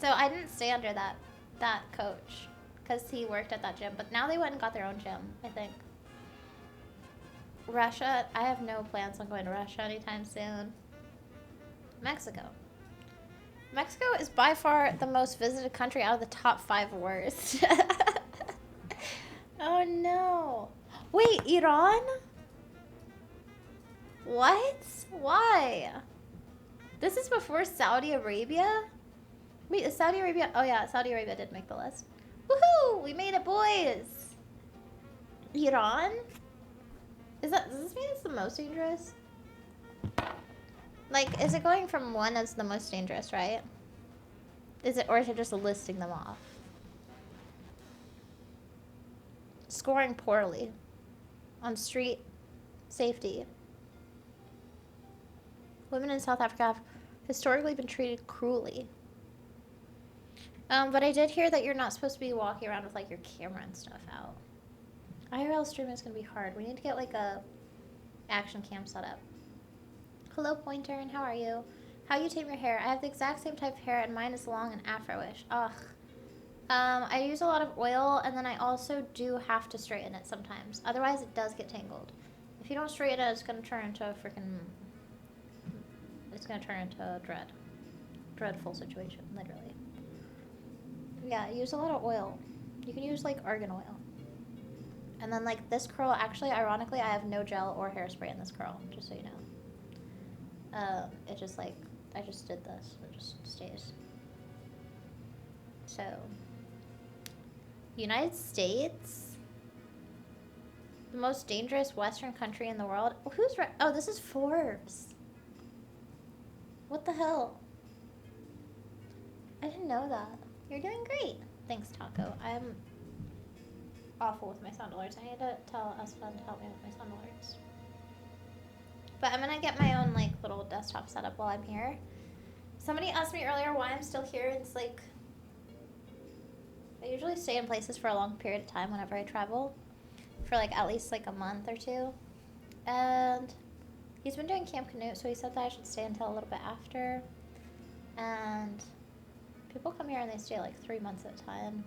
So I didn't stay under that coach because he worked at that gym, but now they went and got their own gym, I think. Russia, I have no plans on going to Russia anytime soon. Mexico. Mexico is by far the most visited country out of the top 5 worst. Oh no. Wait, Iran? What? Why? This is before Saudi Arabia? Wait, is Saudi Arabia? Oh yeah, Saudi Arabia did make the list. Woohoo! We made it, boys! Iran? Does this mean it's the most dangerous? Like, is it going from 1 as the most dangerous, right? Is it, or is it just listing them off? Scoring poorly on street safety. Women in South Africa have historically been treated cruelly. But I did hear that you're not supposed to be walking around with like your camera and stuff out. IRL streaming is gonna be hard. We need to get like a action cam set up. Hello, Pointer, and how are you? How you tame your hair? I have the exact same type of hair, and mine is long and afro-ish. Ugh. I use a lot of oil, and then I also do have to straighten it sometimes. Otherwise, it does get tangled. If you don't straighten it, it's gonna turn into a freaking... It's gonna turn into a dreadful situation, literally. Yeah, use a lot of oil. You can use, like, argan oil. And then, like, this curl, actually, ironically, I have no gel or hairspray in this curl, just so you know. It just, like, I just did this. It just stays. So... United States? The most dangerous Western country in the world? Who's oh, this is Forbes. What the hell? I didn't know that. You're doing great. Thanks, Taco. I'm awful with my sound alerts. I need to tell Esfand to help me with my sound alerts. But I'm gonna get my own, like, little desktop setup while I'm here. Somebody asked me earlier why I'm still here. It's like... I usually stay in places for a long period of time whenever I travel. For, like, at least, like, a month or 2. And he's been doing Camp Canute, so he said that I should stay until a little bit after. And people come here and they stay, like, 3 months at a time.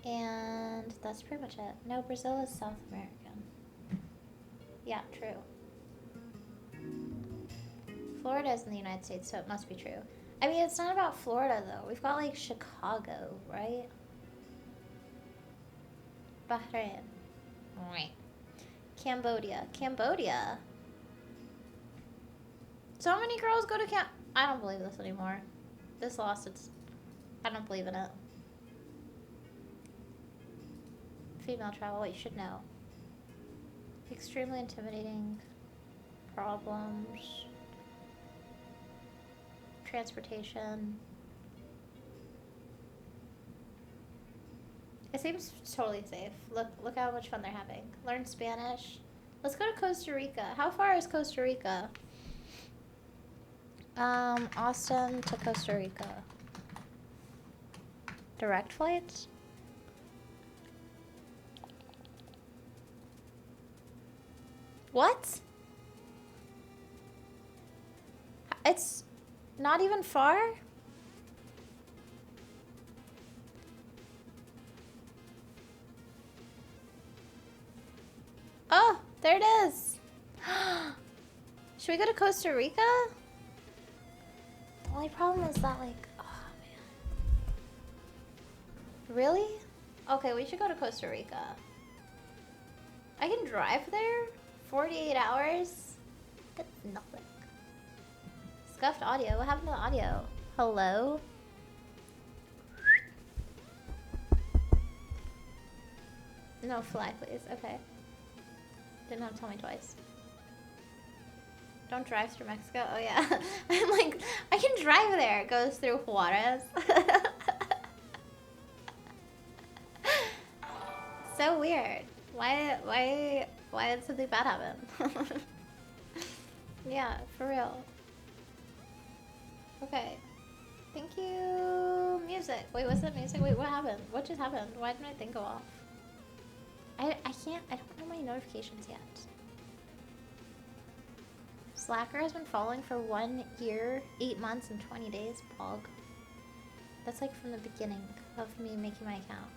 And that's pretty much it. No, Brazil is South American. Yeah, true. Florida is in the United States, so it must be true. I mean, it's not about Florida, though. We've got, like, Chicago, right? Bahrain. Right. Cambodia. Cambodia? So many girls go to camp... I don't believe this anymore. This lost its... I don't believe in it. Female travel, what you should know. Extremely intimidating. Problems. Transportation. It seems totally safe. Look how much fun they're having. Learn Spanish. Let's go to Costa Rica. How far is Costa Rica? Austin to Costa Rica. Direct flights? What? It's not even far? Oh, there it is. Should we go to Costa Rica? The only problem is that, like, oh man. Really? Okay, we should go to Costa Rica. I can drive there? 48 hours? That's nothing. Scuffed audio? What happened to the audio? Hello? No, fly, please. Okay. Didn't have to tell me twice. Don't drive through Mexico? Oh, yeah. I'm like, I can drive there. It goes through Juarez. So weird. Why did something bad happen? Yeah, for real. Okay. Thank you. Music. Wait, what's that music? Wait, what happened? What just happened? Why didn't my thing go off? I don't know my notifications yet. Slacker has been following for 1 year, 8 months, and 20 days. Pog. That's like from the beginning of me making my account.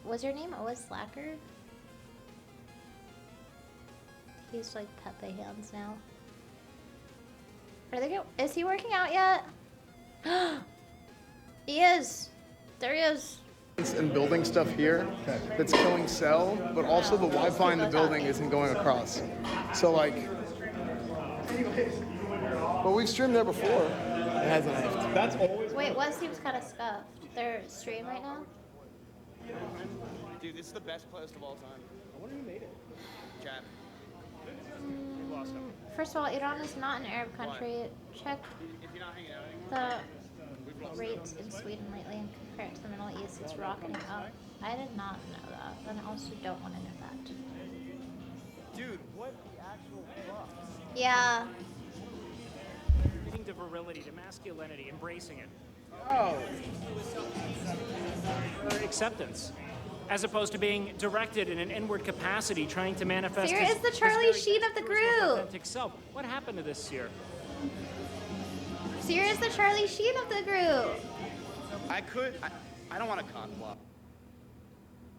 Was your name always Slacker? He's like Pepe hands now. Are they is he working out yet? He is. There he is. And building stuff here that's killing cell, but also the Wi-Fi in the building isn't going across. So like, but we've streamed there before. It hasn't. That's always. Wait, what seems kind of scuffed? They're stream right now? Dude, this is the best playlist of all time. I wonder who made it. Chat. We lost him. First of all, Iran is not an Arab country. Check If you're not hanging out anymore, the rates in Sweden lately and compare it to the Middle East. It's rocketing up. I did not know that, and I also don't want to know that. dude, what the actual fuck? Yeah. To virility, to masculinity, embracing it. Oh. Or acceptance. As opposed to being directed in an inward capacity, trying to manifest Seer his, is the his Charlie very Sheen of the truest, most group. authentic self. What happened to this Seer? Seer is the Charlie Sheen of the group. I don't want to cock block.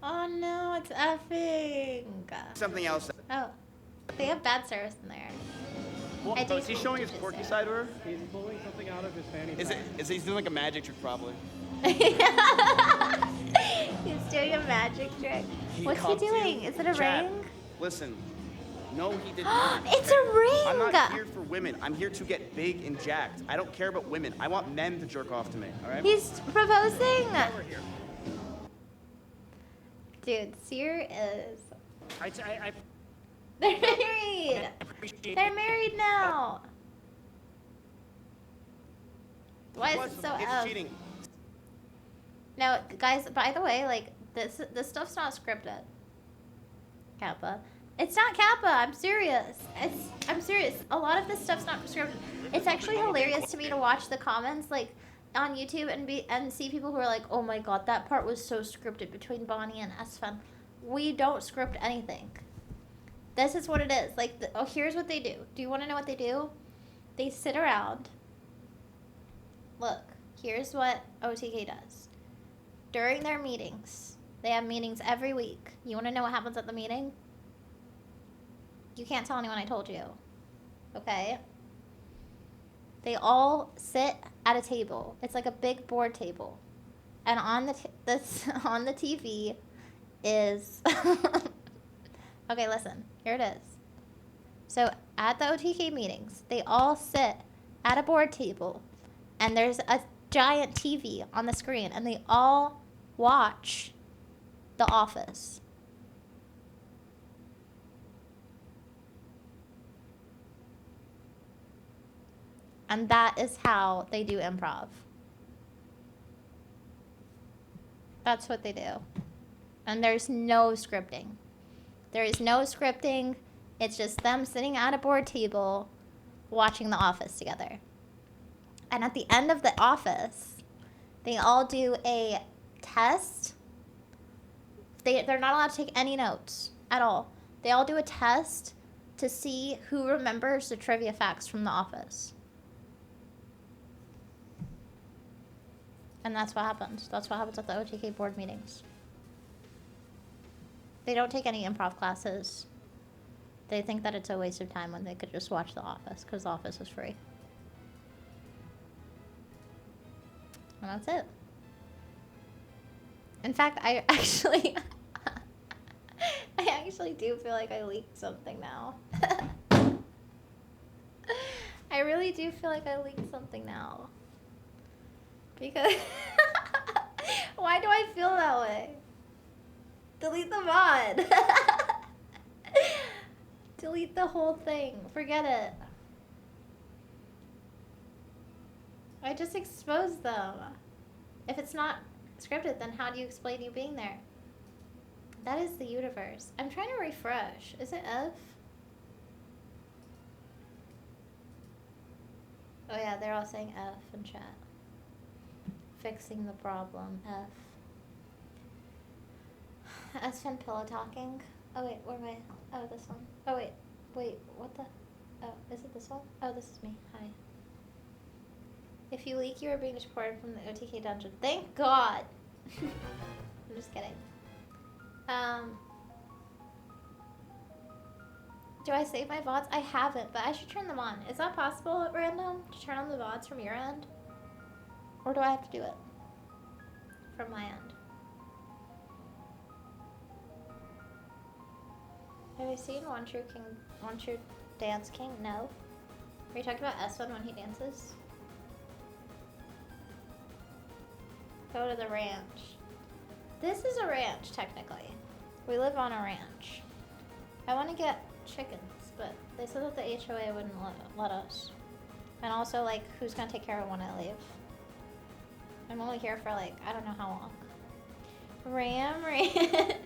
Oh no, it's effing. Something else. Oh, they have bad service in there. I do Is he showing his quirky side to her? He's pulling something out of his fanny Is pack. he doing like a magic trick probably? He's doing a magic trick. What's he cuffed you. doing? Is it a Chat, ring? Listen. No, he did not. It's a ring! I'm not here for women. I'm here to get big and jacked. I don't care about women. I want men to jerk off to me, all right? He's proposing. Dude, Seer is. They're married. They're married now. Why is it so It's cheating. No, guys, by the way, like, this stuff's not scripted. Kappa. It's not Kappa, I'm serious. I'm serious. A lot of this stuff's not scripted. It's actually hilarious to me to watch the comments, like, on YouTube and see people who are like, oh my god, that part was so scripted between Bonnie and Esfand. We don't script anything. This is what it is. Like, here's what they do. Do you want to know what they do? They sit around. Look, here's what OTK does. During their meetings, they have meetings every week. You want to know what happens at the meeting? You can't tell anyone I told you. Okay? They all sit at a table. It's like a big board table. And on on the TV is... Okay, listen. Here it is. So at the OTK meetings, they all sit at a board table, and there's a giant TV on the screen, and they all watch The Office. And that is how they do improv. That's what they do. And there's no scripting. There is no scripting. It's just them sitting at a board table watching The Office together. And at the end of The Office, they all do a test. They're not allowed to take any notes at all. They all do a test to see who remembers the trivia facts from The Office. And that's what happens. That's what happens at the OTK board meetings. They don't take any improv classes. They think that it's a waste of time when they could just watch The Office, because The Office is free. And that's it. In fact, I actually do feel like I leaked something now. I really do feel like I leaked something now. Because why do I feel that way? Delete the mod. Delete the whole thing. Forget it. I just exposed them. If it's not scripted, then how do you explain you being there? That is the universe. I'm trying to refresh. Is it F? Oh yeah, they're all saying F in chat. Fixing the problem. F. Esfand pillow talking. Oh wait, where am I? Oh, this one. Oh wait, what the? Oh, is it this one? Oh, this is me. Hi. If you leak, you are being deported from the OTK dungeon. Thank God. I'm just kidding. Do I save my VODs? I haven't, but I should turn them on. Is that possible, Random, to turn on the VODs from your end? Or do I have to do it from my end? Have you seen One True Dance King? No. Are you talking about Esfand when he dances? Go to the ranch. This is a ranch, technically. We live on a ranch. I want to get chickens, but they said that the HOA wouldn't let us. And also, like, who's gonna take care of it when I leave? I'm only here for, like, I don't know how long. Ram Ranch.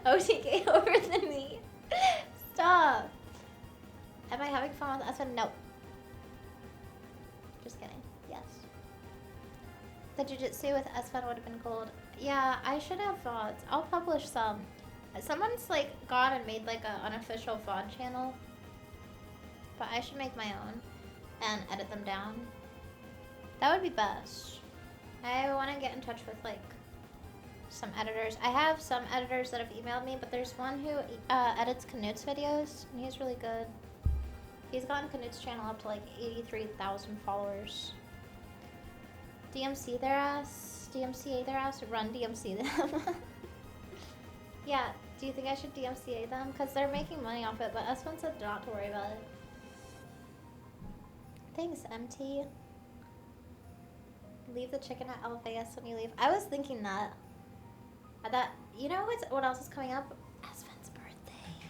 OTK over the knee. Stop. Am I having fun with Esfand? No. Just kidding. Yes. The jiu-jitsu with Esfand would have been gold. Yeah, I should have VODs. I'll publish some. Someone's like gone and made like an unofficial VOD channel. But I should make my own and edit them down. That would be best. I want to get in touch with like some editors. I have some editors that have emailed me, but there's one who edits Knut's videos, and he's really good. He's gotten Knut's channel up to like 83,000 followers. DMC their ass. DMCA their ass. Run DMC them. Yeah, do you think I should DMCA them? Because they're making money off it, but Esfand said not to worry about it. Thanks, MT. Leave the chicken at El Vegas when you leave. I was thinking that. You know what else is coming up? Esfand's birthday.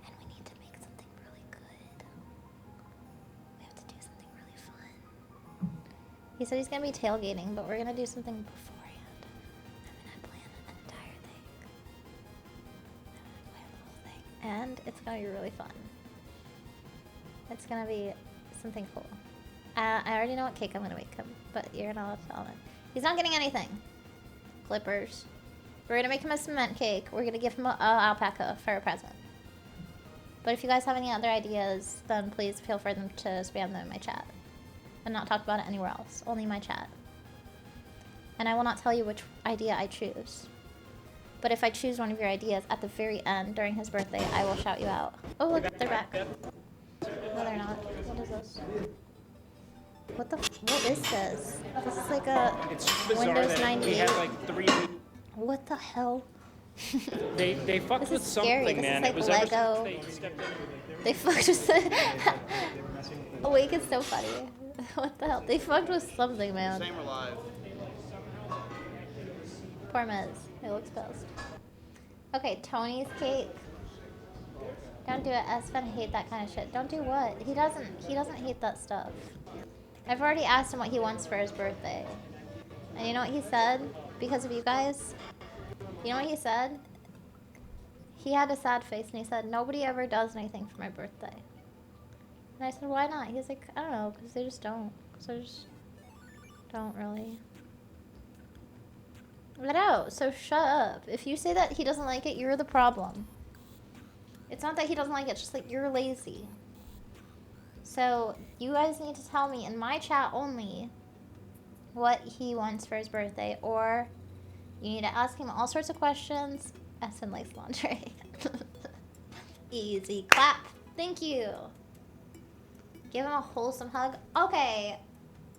And we need to make something really good. We have to do something really fun. He said he's going to be tailgating, but we're going to do something beforehand. I'm going to plan an entire thing. I'm going to plan the whole thing. And it's going to be really fun. It's going to be something cool. I already know what cake I'm going to make him, but you're not allowed to tell him. He's not getting anything. Clippers. We're going to make him a cement cake. We're going to give him an alpaca for a present. But if you guys have any other ideas, then please feel free to spam them in my chat. And not talk about it anywhere else. Only my chat. And I will not tell you which idea I choose. But if I choose one of your ideas at the very end during his birthday, I will shout you out. Oh look, they're back. No, they're not. What is this? What is this? This is like a Windows 98. We had like 3. What the hell? They fucked with something, man. This is like Lego. They fucked with Awake is so funny. What the hell? They fucked with something, man. Same or live. Poor Mez. It looks best. Okay, Tony's cake. Don't do it. Esfand hate that kind of shit. Don't do what? He doesn't hate that stuff. I've already asked him what he wants for his birthday. And you know what he said? Because of you guys? You know what he said? He had a sad face and he said, nobody ever does anything for my birthday. And I said, why not? He's like, I don't know, because they just don't. So just don't really. I know, so shut up. If you say that he doesn't like it, you're the problem. It's not that he doesn't like it, it's just like you're lazy. So you guys need to tell me in my chat only what he wants for his birthday, or you need to ask him all sorts of questions. Esfand likes laundry. Easy clap. Thank you. Give him a wholesome hug. Okay,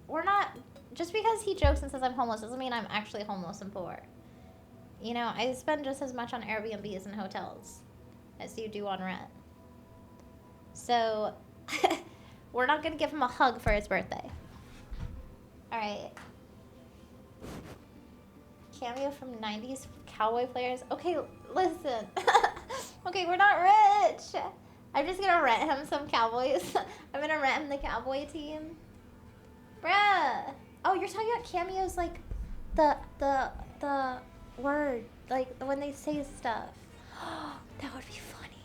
we're not, just because he jokes and says I'm homeless doesn't mean I'm actually homeless and poor. You know, I spend just as much on Airbnbs and hotels as you do on rent. So we're not gonna give him a hug for his birthday. Alright. Cameo from 90s cowboy players. Okay, listen. Okay, we're not rich. I'm just gonna rent him some cowboys. I'm gonna rent him the cowboy team. Bruh. Oh, you're talking about cameos like the word. Like when they say stuff. That would be funny.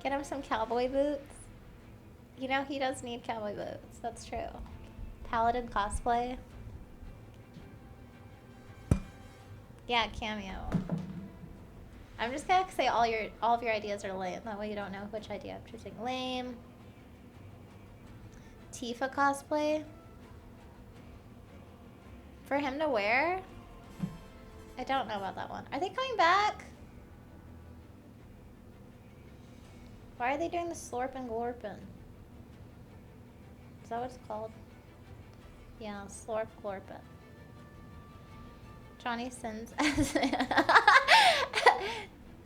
Get him some cowboy boots. You know, he does need cowboy boots. That's true. Paladin cosplay. Yeah, cameo. I'm just gonna say all of your ideas are lame. That way you don't know which idea I'm choosing. Lame. Tifa cosplay. For him to wear? I don't know about that one. Are they coming back? Why are they doing the slorp and glorpin? Is that what it's called? Yeah, slorp glorpin. Johnny sins as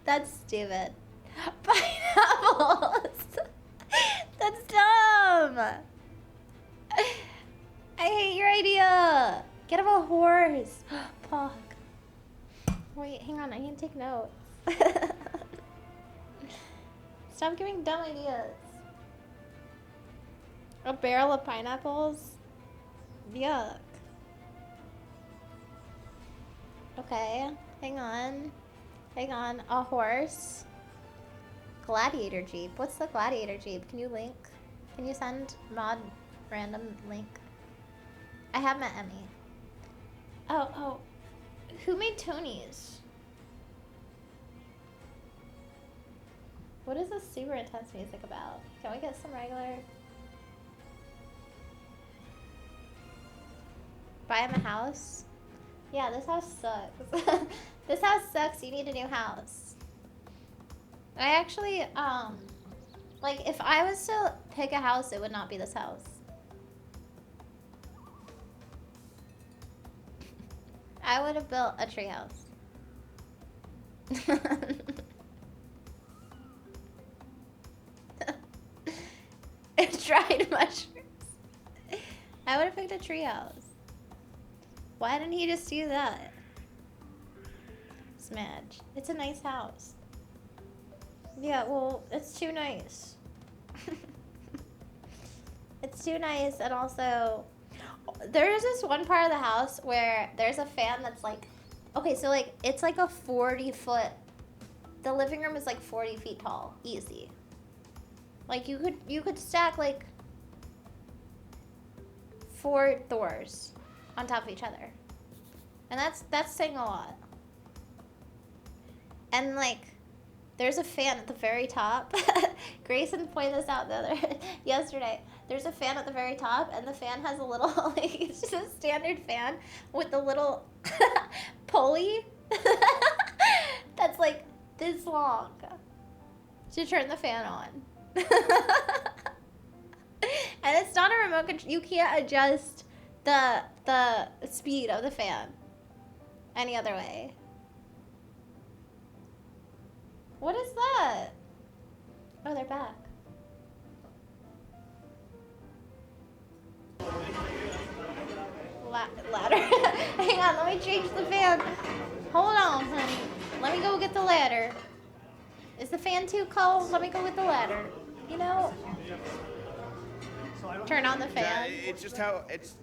That's stupid. Pineapples! That's dumb! I hate your idea! Get him a horse! Pog. Wait, hang on, I need to take notes. Stop giving dumb ideas. A barrel of pineapples? Yuck. Okay, hang on. Hang on. A horse. Gladiator Jeep. What's the Gladiator Jeep? Can you link? Can you send mod random link? I have met Emmy. Oh. Who made Tony's? What is this super intense music about? Can we get some regular? Buy him a house? Yeah, this house sucks. This house sucks. You need a new house. I actually, like, if I was to pick a house, it would not be this house. I would have built a treehouse. Dried mushrooms. I would have picked a treehouse. Why didn't he just do that? Smedge. It's a nice house. Yeah, well, it's too nice. It's too nice, and also, there's this one part of the house where there's a fan that's like, okay, so like, it's like a 40-foot, the living room is like 40 feet tall, easy. Like, you could stack like 4 Thors on top of each other. And that's saying a lot. And like, there's a fan at the very top. Grayson pointed this out yesterday. There's a fan at the very top, and the fan has a little, like, it's just a standard fan with a little pulley that's like this long to turn the fan on. And it's not a remote control. You can't adjust the speed of the fan any other way. What is that? Oh, they're back. Ladder. Hang on, let me change the fan. Hold on, honey. Let me go get the ladder. Is the fan too cold? Let me go get the ladder. You know? Turn on the fan. Yeah, it's just how it's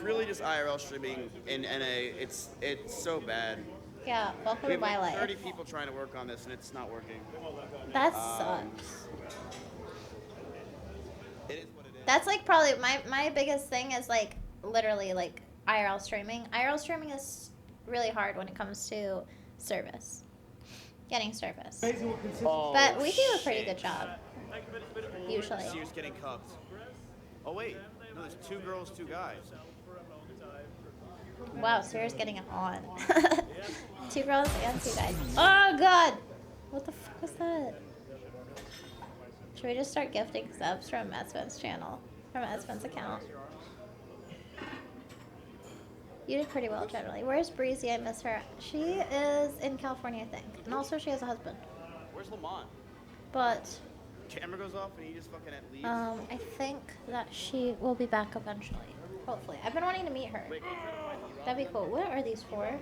really just IRL streaming in NA. It's so bad. Yeah, welcome We to my have like life. 30 people trying to work on this, and it's not working. That sucks. It is what it is. That's like probably my biggest thing is like literally like IRL streaming. IRL streaming is really hard when it comes to service. Getting service. Oh, But we do a pretty good job. Usually. Sears getting cupped. Oh wait, no, there's 2 girls, 2 guys. Wow, Sarah's getting it on. 2 girls and 2 guys. Oh god! What the fuck was that? Should we just start gifting subs from Esfand's channel? From Esfand's account? You did pretty well generally. Where's Breezy? I miss her. She is in California, I think. And also she has a husband. Where's Lamont? But Camera goes off and he just fucking leaves. I think that she will be back eventually. Hopefully. I've been wanting to meet her. That'd be cool. What are these for?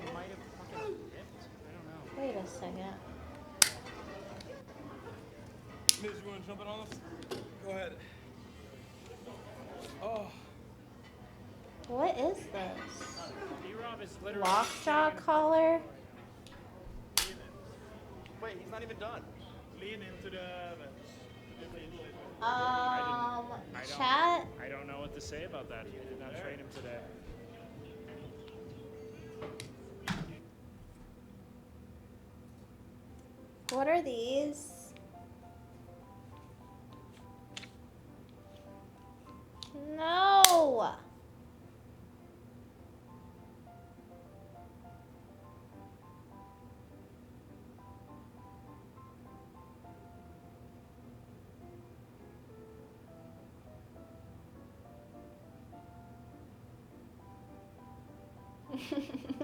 Wait a second. Miz, you want to jump in on this? Go ahead. Oh. What is this? D-Rob is literally Lockjaw collar? Wait, he's not even done. Lean into the Chat? I don't know what to say about that. I did not train him today. What are these? No!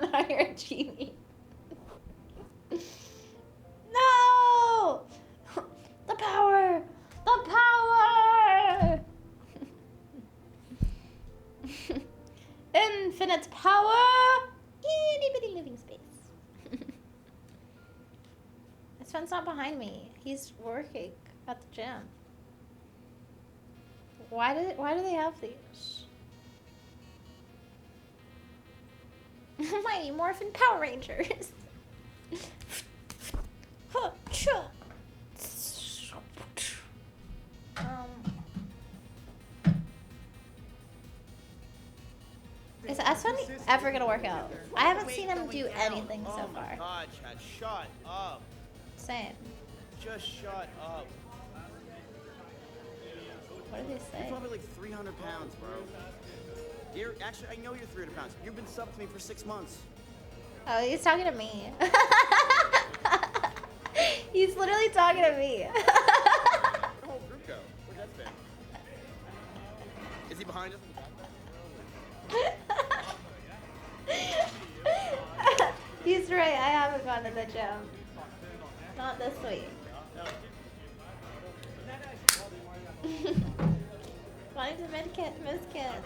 Now you're a genie. No! The power! The power! Infinite power! Itty bitty living space. Esfand's not behind me. He's working at the gym. Why do they have these? Mighty Morphin Power Rangers. Is Esfand ever gonna work out? I haven't seen him do anything so Oh my far. God, Chad, shut up. Same. Just shut up. What did they say? You're probably like 300 pounds, bro. You're actually, I know you're 300 pounds. You've been subbed to me for 6 months. Oh, he's talking to me. He's literally talking to me. Where'd the whole group go? Where'd that fit? Is he behind us? He's right, I haven't gone to the gym. Not this week. Going to mizkif.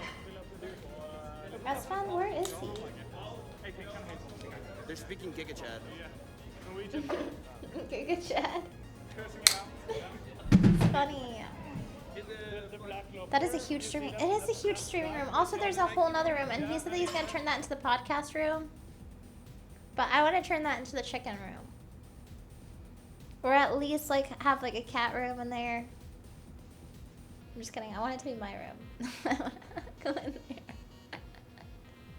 Esfand, where is he? They're speaking Giga Chad. Giga Chad. It's funny. That is a huge streaming. It is a huge streaming room. Also, there's a whole nother room, and he said that he's gonna turn that into the podcast room. But I want to turn that into the chicken room, or at least like have like a cat room in there. I'm just kidding. I want it to be my room. I want to go in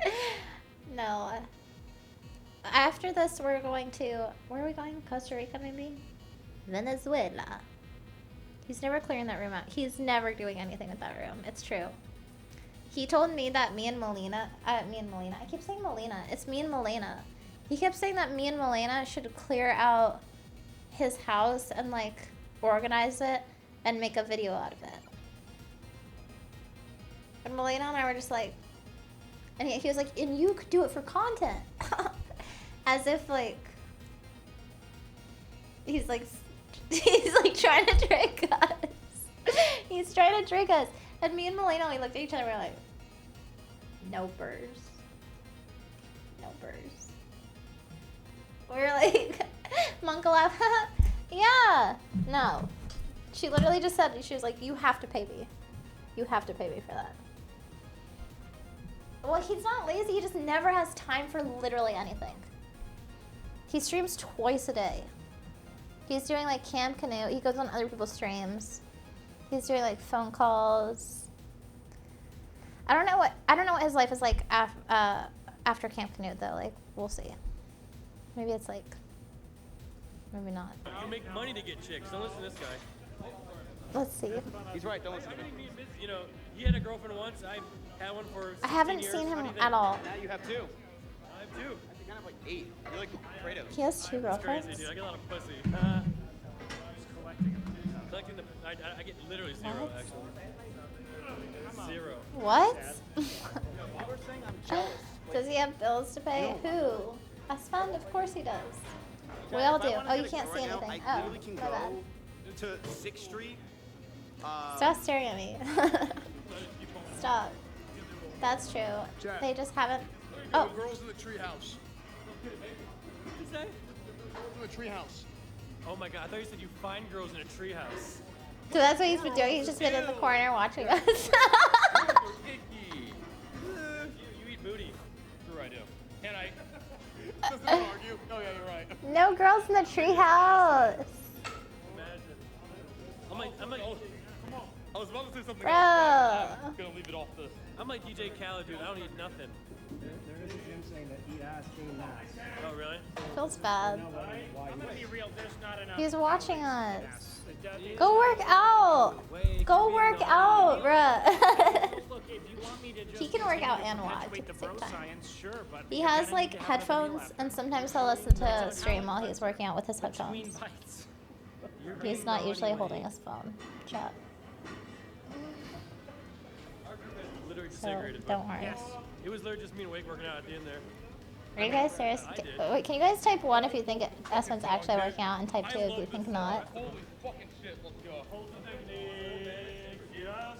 there. No. After this, we're going to... Where are we going? Costa Rica, maybe? Venezuela. He's never clearing that room out. He's never doing anything with that room. It's true. He told me that me and Melina... I keep saying Melina. It's me and Melina. He kept saying that me and Melina should clear out his house and, like, organize it and make a video out of it. And Melina and I were just like... And he was like, and you could do it for content. As if, like... He's like trying to trick us. He's trying to trick us. And me and Melina, we looked at each other and we were like, no burrs. No burrs. We were like, Monka laugh, yeah. No. She literally just said, she was like, you have to pay me. You have to pay me for that. Well, he's not lazy. He just never has time for literally anything. He streams twice a day. He's doing like Camp Canoe. He goes on other people's streams. He's doing like phone calls. I don't know what his life is like after Camp Canoe though. Like we'll see. Maybe it's like, maybe not. You make money to get chicks. Don't listen to this guy. Let's see. He's right, don't listen to him. You know, he had a girlfriend once. I had one for 16 I haven't years. seen How him do you think? at all. Now you have 2. I have 2. I think I have like 8. You're like Kratos. He has 2 That's girlfriends. crazy, dude. I get a lot of pussy. Collecting the. I get literally 0 What? actually. 0. What? You were saying I'm jealous. Does he have bills to pay? Who? Esfand? Of course he does. We all do. Oh, you can't see anything. I Oh, literally can my bad. go to 6th Street. Stop staring at me. Stop. That's true. Jack. They just haven't. No Oh, girls in the treehouse. What did you say? Girls in the treehouse. Oh my god, I thought you said you find girls in a treehouse. so that's what he's been doing. He's just been in the corner watching us. Icky. You eat booty. Sure I do. And I. Doesn't argue. Oh yeah, you're right. No girls in the treehouse. Imagine. I'm like, I was about to say something Bro. else. I'm gonna leave it off the. I'm like DJ Khaled, dude. I don't eat nothing. There is a gym saying that eat ass, clean ass. Oh really? Feels bad. I'm gonna be real, there's not enough. He's watching us. Go work out. Go work out, bruh. Look, if you want me to just He can work out and watch perpetuate at the the same bro time. science, sure, but He you're has gonna like need to have a headphones, relapse. and sometimes he'll listen to stream while he's working out with his Between headphones. bites. He's not usually holding his phone. Chat. Literally So disintegrated. don't worry. Yes. It was literally just me and Wake working out at the end there. Are you guys serious? Wait, can you guys type 1 if you think Esfand's actually working out, and type 2 if you think not? Holy fucking shit, let's go. Hold the technique. Yes.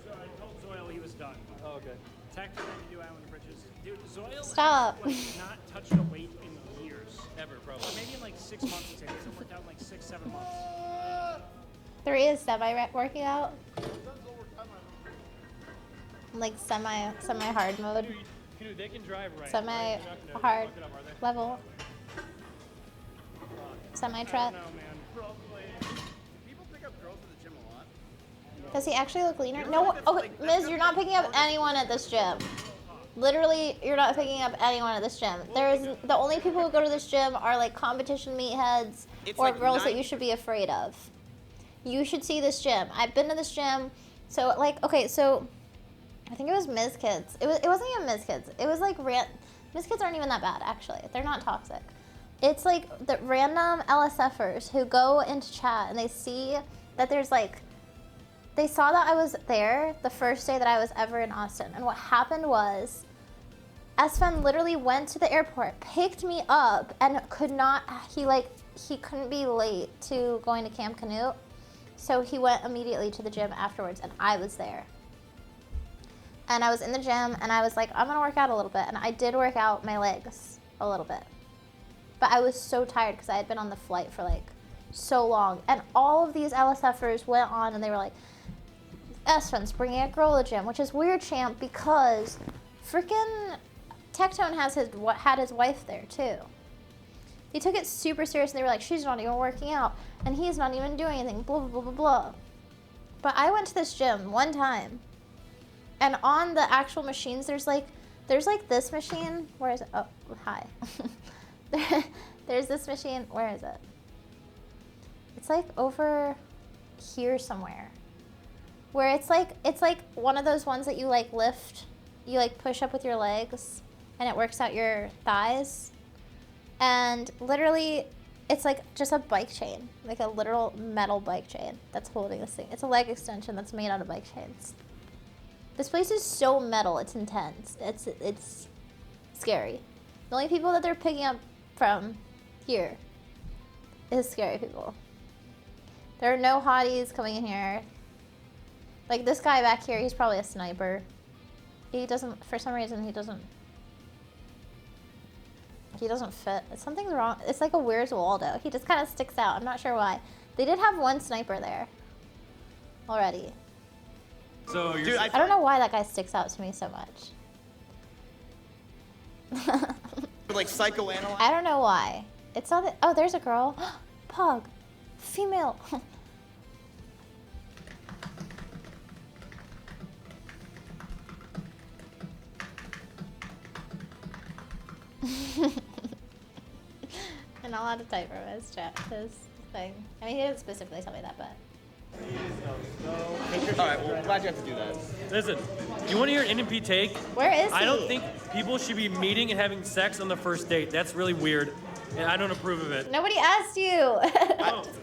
So I told Zoil he was done. Oh, okay. Tactic to do Island Bridges. Dude, Zoil Stop. has not touched a weight in years. Ever, probably. Or maybe in like 6 months. He hasn't worked out in like 6, 7 months. 3 is semi-working out. Like semi-hard mode. Dude, they can drive right. Semi-hard level. Semi-trot. No, man. People pick up girls at the gym a lot. Does he actually look leaner? No, okay, Miz, you're not picking up anyone at this gym. Literally, you're not picking up anyone at this gym. The only people who go to this gym are like competition meatheads or like girls that you should be afraid of. You should see this gym. I've been to this gym. So like, okay, so I think it was Miz Kids. It wasn't even Miz Kids. It was like Miz Kids aren't even that bad actually. They're not toxic. It's like the random LSFers who go into chat and they see that there's like, they saw that I was there the first day that I was ever in Austin. And what happened was Esfand literally went to the airport, picked me up, and he couldn't be late to going to Camp Canute. So he went immediately to the gym afterwards, and I was there. And I was in the gym, and I was like, I'm gonna work out a little bit. And I did work out my legs a little bit. But I was so tired because I had been on the flight for like so long. And all of these LSFers went on, and they were like, Esfand's bringing a girl to the gym, which is weird, champ, because freaking Tectone had his wife there too. They took it super serious, and they were like, she's not even working out, and he's not even doing anything, blah, blah, blah, blah, blah. But I went to this gym one time, and on the actual machines, there's like this machine. Where is it? Oh, hi. There's this machine. Where is it? It's like over here somewhere. Where it's like one of those ones that you like lift, you like push up with your legs, and it works out your thighs. And literally, it's like just a bike chain, like a literal metal bike chain that's holding this thing. It's a leg extension that's made out of bike chains. This place is so metal, it's intense. It's scary. The only people that they're picking up from here is scary people. There are no hotties coming in here. Like this guy back here, he's probably a sniper. He doesn't, for some reason, he doesn't fit. Something's wrong. It's like a Where's Waldo. He just kind of sticks out. I'm not sure why. They did have one sniper there already. So you're Dude, I don't know why that guy sticks out to me so much. like psychoanalyze. I don't know why. It's not that. Oh, there's a girl. Pug. Female. I'm not allowed to type from his chat, his thing. I mean, he didn't specifically tell me that, but. Alright, well, glad you have to do that. Listen, you want to hear an NMP take? Where is he? I don't think people should be meeting and having sex on the first date. That's really weird, and I don't approve of it. Nobody asked you.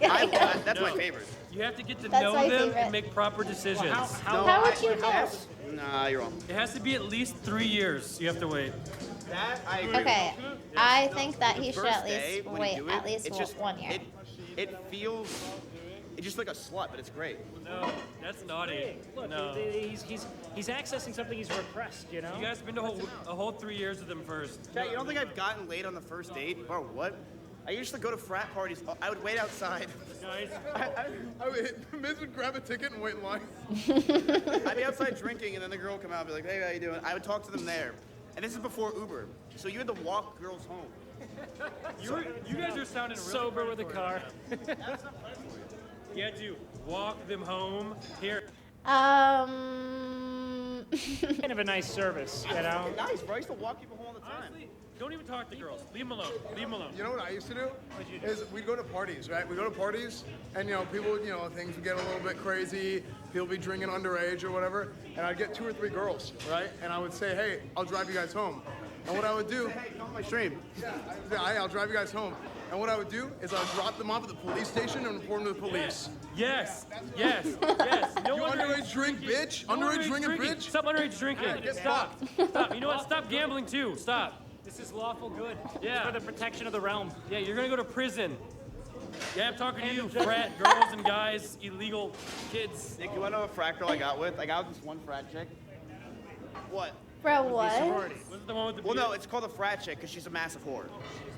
That's my favorite. You have to get to That's know my them favorite. and make proper decisions. How would you know? Nah, you're wrong. It has to be at least 3 years. You have to wait. That I agree. Okay, I think that he The should first at day, least when you wait do it, at least it's just- 1 year. It feels. It's just like a slut, but it's great. No, that's naughty. Look, No. he's accessing something he's repressed, you know? You guys spend a whole 3 years with them first. Chat, you don't think I've gotten laid on the first date? Or what? I used to go to frat parties. I would wait outside. Guys, Miz would grab a ticket and wait in line. I'd be outside drinking, and then the girl would come out and be like, hey, how you doing? I would talk to them there. And this is before Uber. So you had to walk girls home. you guys are sounding really Sober with a hardcore car. right now. You had to walk them home. Here. Kind of a nice service, you know? Nice, bro. I used to walk people home all the time. Honestly, don't even talk to girls. Leave them alone. Leave them alone. You know what I used to do? Is we'd go to parties, right? We'd go to parties, and people, things would get a little bit crazy. People would be drinking underage or whatever, and I'd get 2 or 3 girls, right? And I would say, hey, I'll drive you guys home. And what I would do, Hey, come on my stream. I'll drive you guys home. And what I would do is I would drop them off at the police station and report them to the police. Yes. Yes. Yes. No You underage drink, bitch. No Underage drinking, bitch. Stop underage drinking. Get Stop. Stop. You know what? Stop gambling too. Stop. This is lawful good. Yeah. For the protection of the realm. Yeah, you're gonna go to prison. Yeah, I'm talking to you, frat girls and guys, illegal kids. Nick, you wanna know what frat girl I got with? I got with this one frat chick. What? Bro, what? Was it the one with the Well, no, it's called a frat chick because she's a massive whore.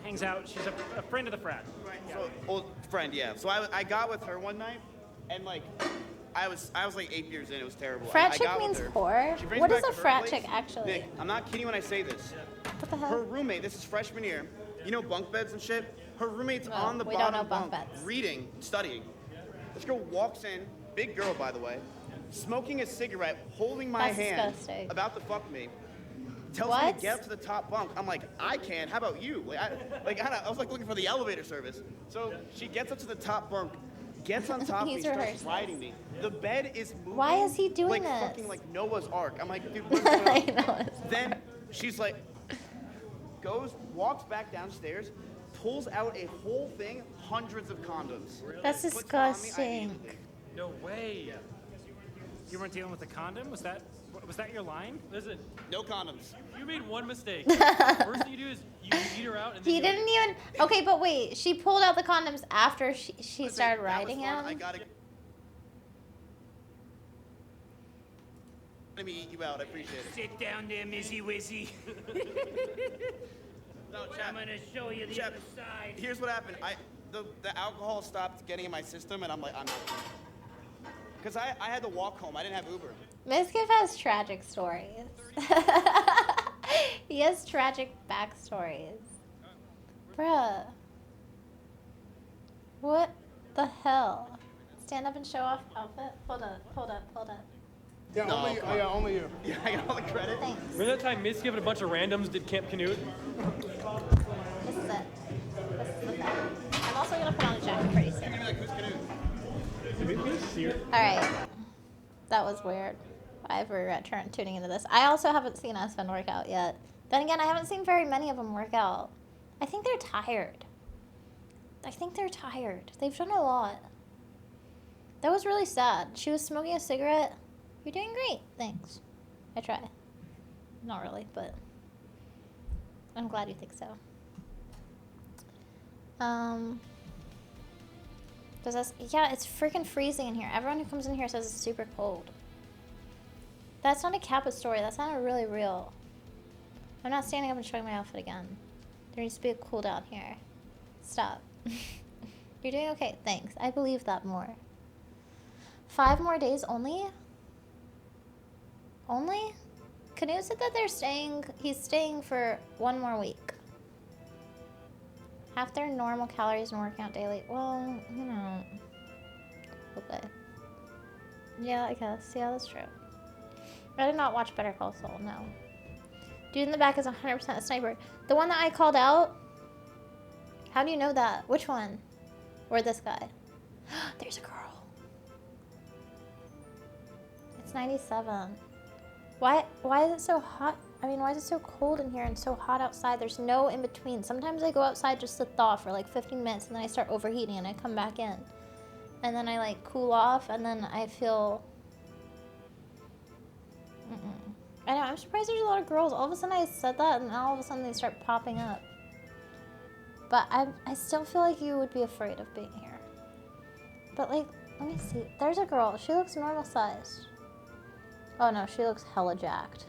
Hangs out. She's a friend of the frat. So, old friend, yeah. So I got with her one night, and like, I was like 8 years in. It was terrible. Frat I chick got with means her. whore? She brings What me is back a to her frat place. chick actually? Nick, I'm not kidding when I say this. What the hell? Her roommate, this is freshman year, you know bunk beds and shit? Her roommate's No, on the we don't bottom know bunk bunk, beds. reading, studying. This girl walks in, big girl by the way, smoking a cigarette, holding my That's hand, disgusting. about to fuck me. Tells me What? to get up to the top bunk. I'm like, I can't. How about you? I was like looking for the elevator service. So she gets up to the top bunk, gets on top of me, He's starts rehearsing. riding me. The bed is moving. Why is he doing like this? fucking like Noah's Ark. I'm like, dude, what's going on? I know. Then she's like, walks back downstairs, pulls out a whole thing, hundreds of condoms. That's Puts it on me, I disgusting. immediately- No way. You weren't dealing with a condom? Was that your line? Listen, No condoms. you made one mistake. First thing you do is you eat her out and then He you didn't even. Okay, but wait. She pulled out the condoms after she Listen, started that was riding fun. him. I gotta. Let me eat you out. I appreciate it. Sit down there, Mizzy Wizzy. No, chat. show you Chat. Here's what happened. The alcohol stopped getting in my system, and I'm like, I'm not. Because I had to walk home. I didn't have Uber. Mizkif has tragic stories. He has tragic backstories. Bruh. What the hell? Stand up and show off outfit? Hold up. Yeah, No, only you. come on. Yeah, only you. Yeah, I got all the credit. Thanks. Remember that time Mizkif and a bunch of randoms did Camp Canute? This is it. This is the thing. I'm also gonna put on a jacket pretty soon. You're like, who's canoe? Alright. That was weird. I regret tuning into this. I also haven't seen Esfand work out yet. Then again, I haven't seen very many of them work out. I think they're tired. They've done a lot. That was really sad. She was smoking a cigarette. You're doing great. Thanks. I try. Not really, but I'm glad you think so. Does this? Yeah, it's freaking freezing in here. Everyone who comes in here says it's super cold. That's not a Kappa story. That sounded really real. I'm not standing up and showing my outfit again. There needs to be a cool down here. Stop. You're doing okay. Thanks. I believe that more. 5 more days only? Only? Canute said that he's staying for 1 more week. Half their normal calories and working out daily. Well, you know. Okay. Yeah, I guess. Yeah, that's true. I did not watch Better Call Saul, no. Dude in the back is 100% a sniper. The one that I called out? How do you know that? Which one? Or this guy? There's a girl. It's 97. Why is it so hot? I mean, why is it so cold in here and so hot outside? There's no in between. Sometimes I go outside just to thaw for like 15 minutes and then I start overheating and I come back in. And then I like cool off and then I feel... I know, I'm surprised there's a lot of girls. All of a sudden I said that and all of a sudden they start popping up. But I still feel like you would be afraid of being here. But like, let me see. There's a girl. She looks normal sized. Oh no, she looks hella jacked.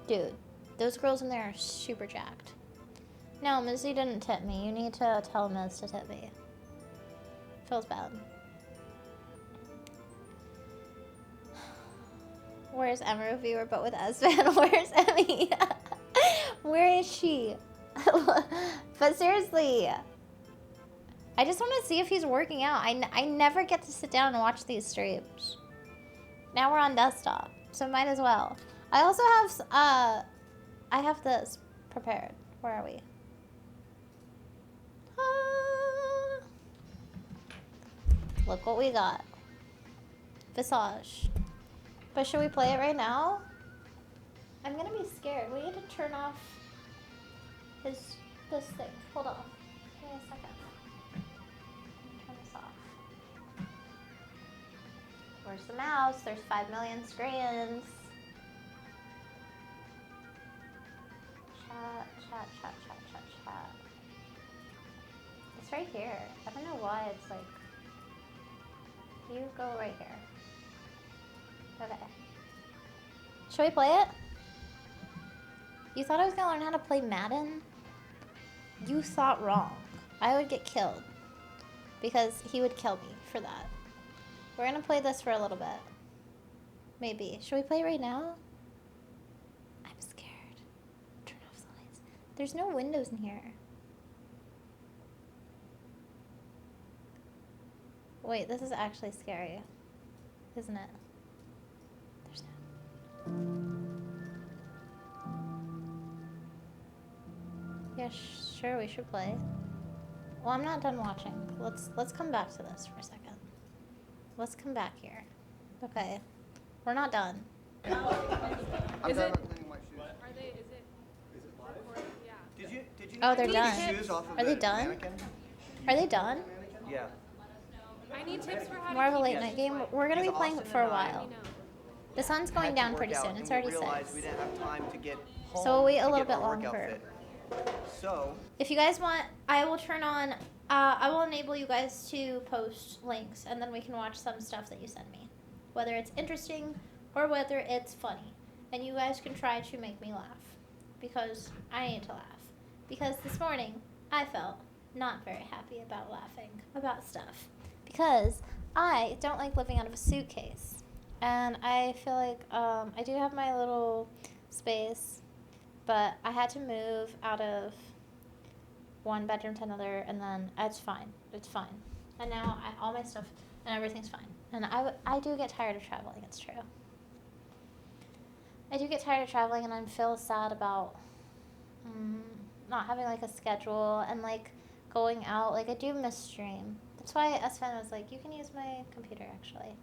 Dude, those girls in there are super jacked. No, Mizzy didn't tip me. You need to tell Miz to tip me. Feels bad. Where's Emma reviewer but with Esfand? Where's Emmy? Where is she? But seriously, I just want to see if he's working out. I never get to sit down and watch these streams. Now we're on desktop, so might as well. I also have, I have this prepared. Where are we? Look what we got. Visage. But should we play it right now? I'm gonna be scared. We need to turn off this thing. Hold on. Give me a second. Where's the mouse? There's 5 million screens. Chat, chat, chat, chat, chat, chat. It's right here. I don't know why it's like... You go right here. Okay. Should we play it? You thought I was gonna learn how to play Madden? You thought wrong. I would get killed. Because he would kill me for that. We're gonna play this for a little bit. Maybe. Should we play right now? I'm scared. Turn off the lights. There's no windows in here. Wait, this is actually scary. Isn't it? There's no... Yeah, sure, we should play. Well, I'm not done watching. Let's come back to this for a second. Let's come back here. Okay. We're not done. I'm done cleaning my shoes. Are they, is it recording? Yeah. Did you Oh, they're take done. the shoes off of Are they the done? mannequin? Are they done? Yeah. I need tips for how More of to a keep late night game. We're gonna be Because playing Austin for a and I- while. The sun's going Had to down work pretty out, soon. and It's we already realized 6. we didn't have time to get home So we'll wait a to little get bit our workout longer. fit. So If you guys want, I will turn on, I will enable you guys to post links, and then we can watch some stuff that you send me. Whether it's interesting or whether it's funny. And you guys can try to make me laugh. Because I need to laugh. Because this morning, I felt not very happy about laughing about stuff. Because I don't like living out of a suitcase. And I feel like I do have my little space, but I had to move out of one bedroom to another, and then it's fine. It's fine. And now all my stuff and everything's fine. And I do get tired of traveling. It's true. I do get tired of traveling, and I feel sad about not having like a schedule and like going out. Like I do miss stream. That's why Esfand was like, you can use my computer actually.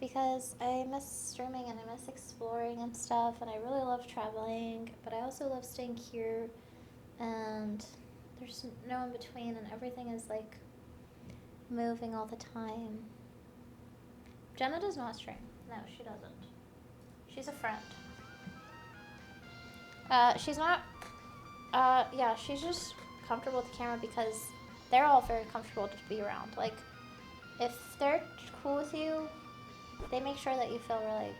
Because I miss streaming and I miss exploring and stuff, and I really love traveling, but I also love staying here, and there's no in between, and everything is like moving all the time. Jenna does not stream. No, she doesn't. She's a friend. She's not, yeah, she's just comfortable with the camera because they're all very comfortable to be around. Like, if they're cool with you, they make sure that you feel really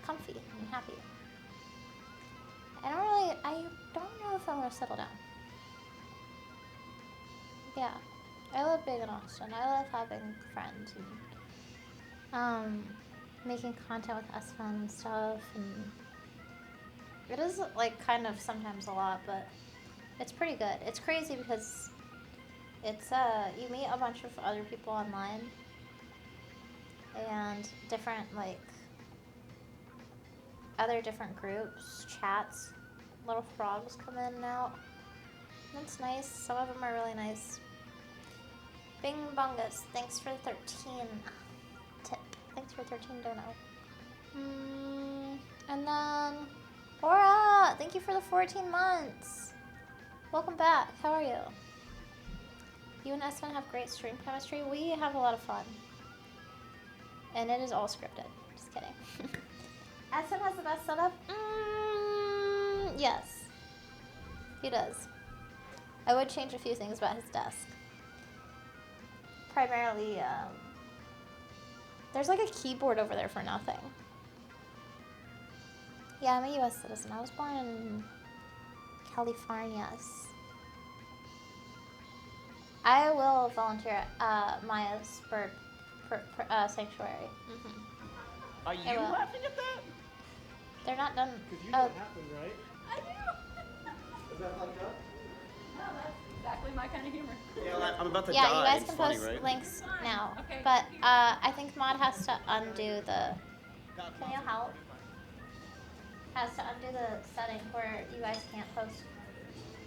comfy and happy. I don't know if I want to settle down. Yeah, I live big in Austin. I love having friends and making content with Esfand and stuff. And it is like kind of sometimes a lot, but it's pretty good. It's crazy because it's you meet a bunch of other people online. And different, like, other different groups, chats, little frogs come in and out. That's nice. Some of them are really nice. Bing Bongus, thanks for the 13 tip. Thanks for 13 dono. And then, Laura, thank you for the 14 months. Welcome back. How are you? You and Esfand have great stream chemistry. We have a lot of fun. And it is all scripted. Just kidding. Esfand has the best setup? Yes. He does. I would change a few things about his desk. Primarily, there's like a keyboard over there for nothing. Yeah, I'm a U.S. citizen. I was born in California. I will volunteer at Maya's bird sanctuary. Are you I will. laughing at that? They're not done. Because you know what happened, right? I do. Is that fucked up? No, that's exactly my kind of humor. Yeah, I'm about to Yeah, die. you guys It's can funny, post right? links now. Okay, But thank you. I think Mod has to undo the. Can you help? Has to undo the setting where you guys can't post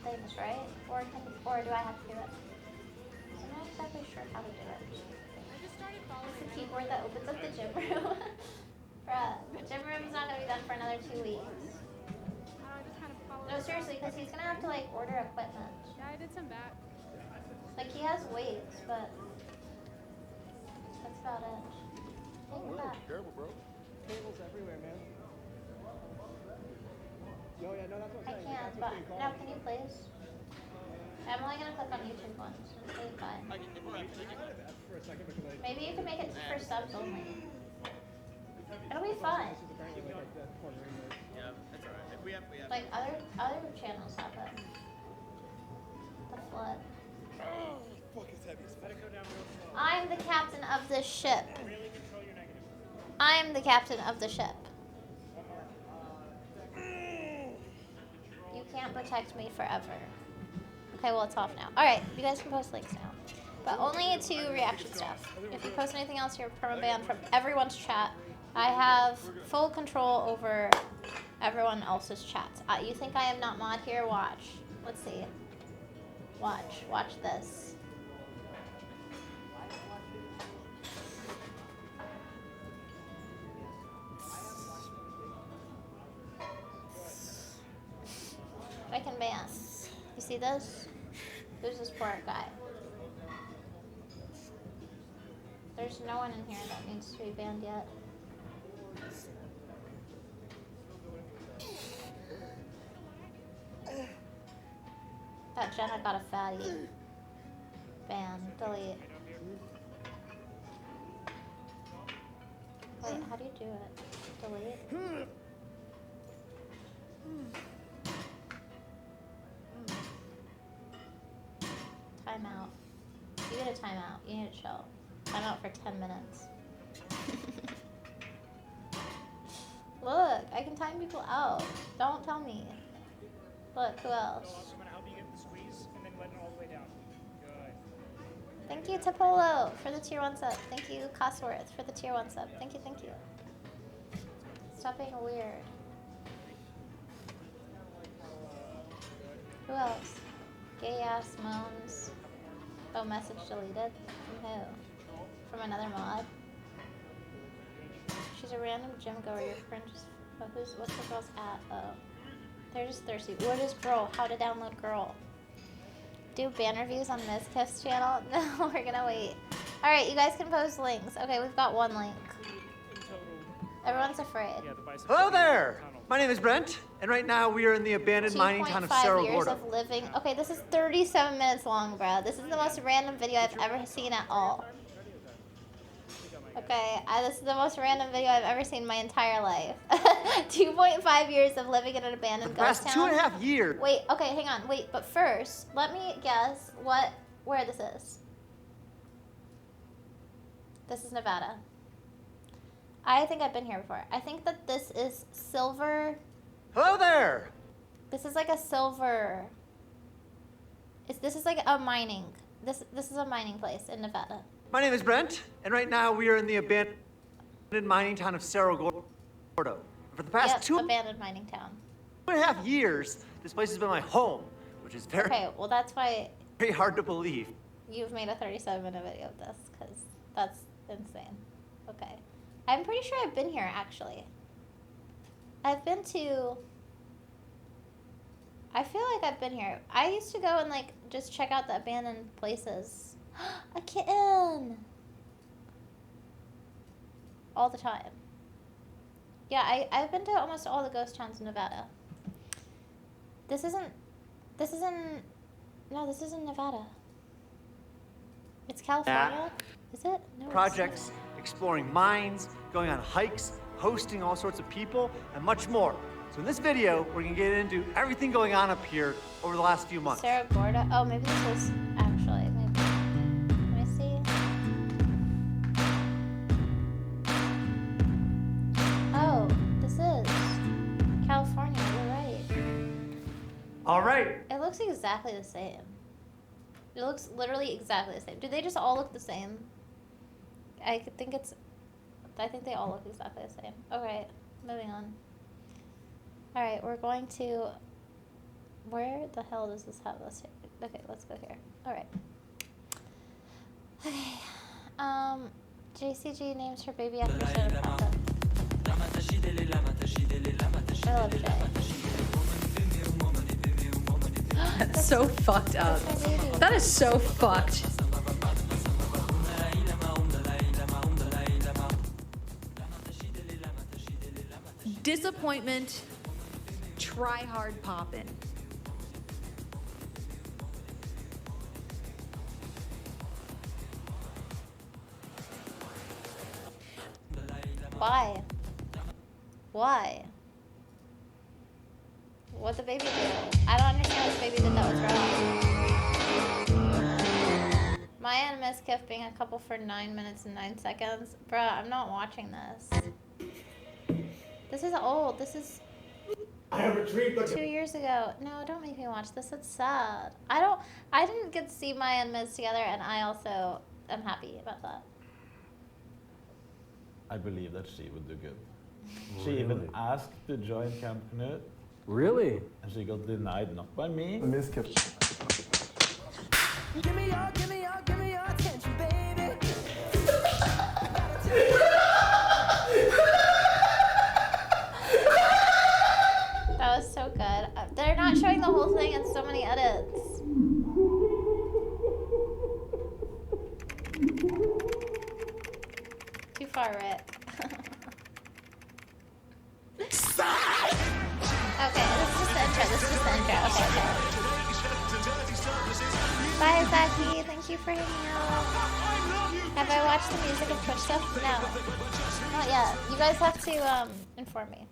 things, right? Or do I have to do it? I'm not exactly sure how to do it. I just started following It's the keyboard that opens up the gym room. Bruh, the gym room's not gonna be done for another 2 weeks. I just kind of followed. No, seriously, because he's gonna have to like order equipment. Yeah, I did some back. Like he has weights, but that's about it. you're back. Careful, bro. Cables everywhere, man. Yo, yeah, no, that's what I I'm saying. can't, That's but what's being no, called. can you please? I'm only gonna click on YouTube once. It's fine. For a second because I... Maybe you can make it for subs only. It'll be fun. This is apparently like a death corner anyway. Yeah, that's alright. If we have, we have. Like other channels have it. The flood. Oh, fuck, it's heavy as fuck. Let it go down real slow. I'm the captain of this ship. Really control your negative. I'm the captain of the ship. You can't protect me forever. Okay, well it's off now. Alright, you guys can post links now. But only to reaction stuff. If you post anything else, you're permabanned from everyone's chat. I have full control over everyone else's chats. You think I am not mod here? Watch. Let's see. Watch this. I can ban. You see this? Who's this poor guy? There's no one in here that needs to be banned yet. That Jenna got a fatty. Ban. Delete. Wait, how do you do it? Delete? Timeout. You get a timeout. You need to chill. Timeout for 10 minutes. Look, I can time people out. Don't tell me. Look, who else? So I'm gonna help you get the squeeze and then let it all the way down. Good. Thank you, Tapolo, for the tier 1 sub. Thank you, Cosworth, for the tier 1 sub. Thank you, thank you. Stop being weird. Who else? Gay ass moans. Oh, message deleted? From who? From another mod? She's a random gym goer. Your friend just. Oh, what's the girl's at? Oh. They're just thirsty. What is Girl? How to download Girl? Do ban reviews on mizkif's channel? No, we're gonna wait. Alright, you guys can post links. Okay, we've got one link. Everyone's afraid. Yeah, the bicycle. Hello there! My name is Brent, and right now we are in the abandoned mining town of 2.5 Cerro years Gordo. of living. Okay, this is 37 minutes long, bro. This is the most random video I've ever seen at all. Okay, this is the most random video I've ever seen in my entire life. 2.5 years of living in an abandoned The ghost past town. 2.5 years. Wait, okay, hang on. Wait, but first, let me guess where this is. This is Nevada. I think I've been here before. I think that this is silver. Hello there! This is like a silver. This is like a mining. This is a mining place in Nevada. My name is Brent, and right now we are in the abandoned mining town of Cerro Gordo. For the past Yep, abandoned mining town. 2.5 years, this place has been my home, which is very, Okay, well that's why very hard to believe. you've made a 37-minute video of this, because that's insane. Okay. I'm pretty sure I've been here, actually. I've been to... I feel like I've been here. I used to go and, like, just check out the abandoned places. A kitten! All the time. Yeah, I've been to almost all the ghost towns in Nevada. This is in Nevada. It's California? Is it? No, Projects, exploring mines, going on hikes, hosting all sorts of people, and much more. So in this video, we're gonna get into everything going on up here over the last few months. Cerro Gordo. Oh, maybe this was actually. Maybe. Let me see. Oh, this is California. You're right. All right. It looks exactly the same. It looks literally exactly the same. Do they just all look the same? I think they all look exactly the same. Okay, moving on. Alright, we're going to... Where the hell does this have us? Okay, let's go here. Alright. Okay. JCG names her baby after Soda Papa. I love Jay. That's so fucked up. That is so fucked. Disappointment. Try hard poppin'. Why? Why? What'd the baby do? I don't understand what the baby did that was wrong. Maya and mizkif being a couple for 9 minutes and 9 seconds. Bruh, I'm not watching this. This is old. This is I have retrieved the 2 years ago. No, don't make me watch this. It's sad. I didn't get to see Maya and Miz together, and I also am happy about that. I believe that she would do good. She even asked to join Camp Knut. Really? And she got denied, not by me. mizkif. Give me your attention, baby. That was so good. They're not showing the whole thing in so many edits. Too far, Rick. Okay, this is just the intro. This is just the intro. Okay, okay. Bye, Zaki. Thank you for hanging out. Have I watched the music of Twitch stuff? No. Not yet. You guys have to inform me.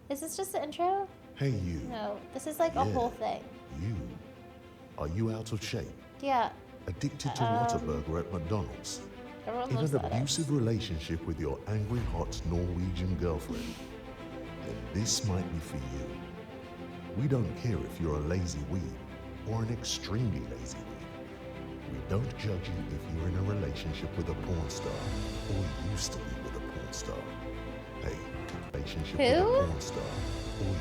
Is this just the intro? Hey, you. No. This is like a whole thing. You. Are you out of shape? Yeah. Addicted to Whataburger at McDonald's? Everyone In loves an that. abusive relationship with your angry, hot Norwegian girlfriend? Then this might be for you. We don't care if you're a lazy weeb or an extremely lazy weeb. We don't judge you if you're in a relationship with a porn star or used to be with a porn star. Hey, relationship with a Who? porn star or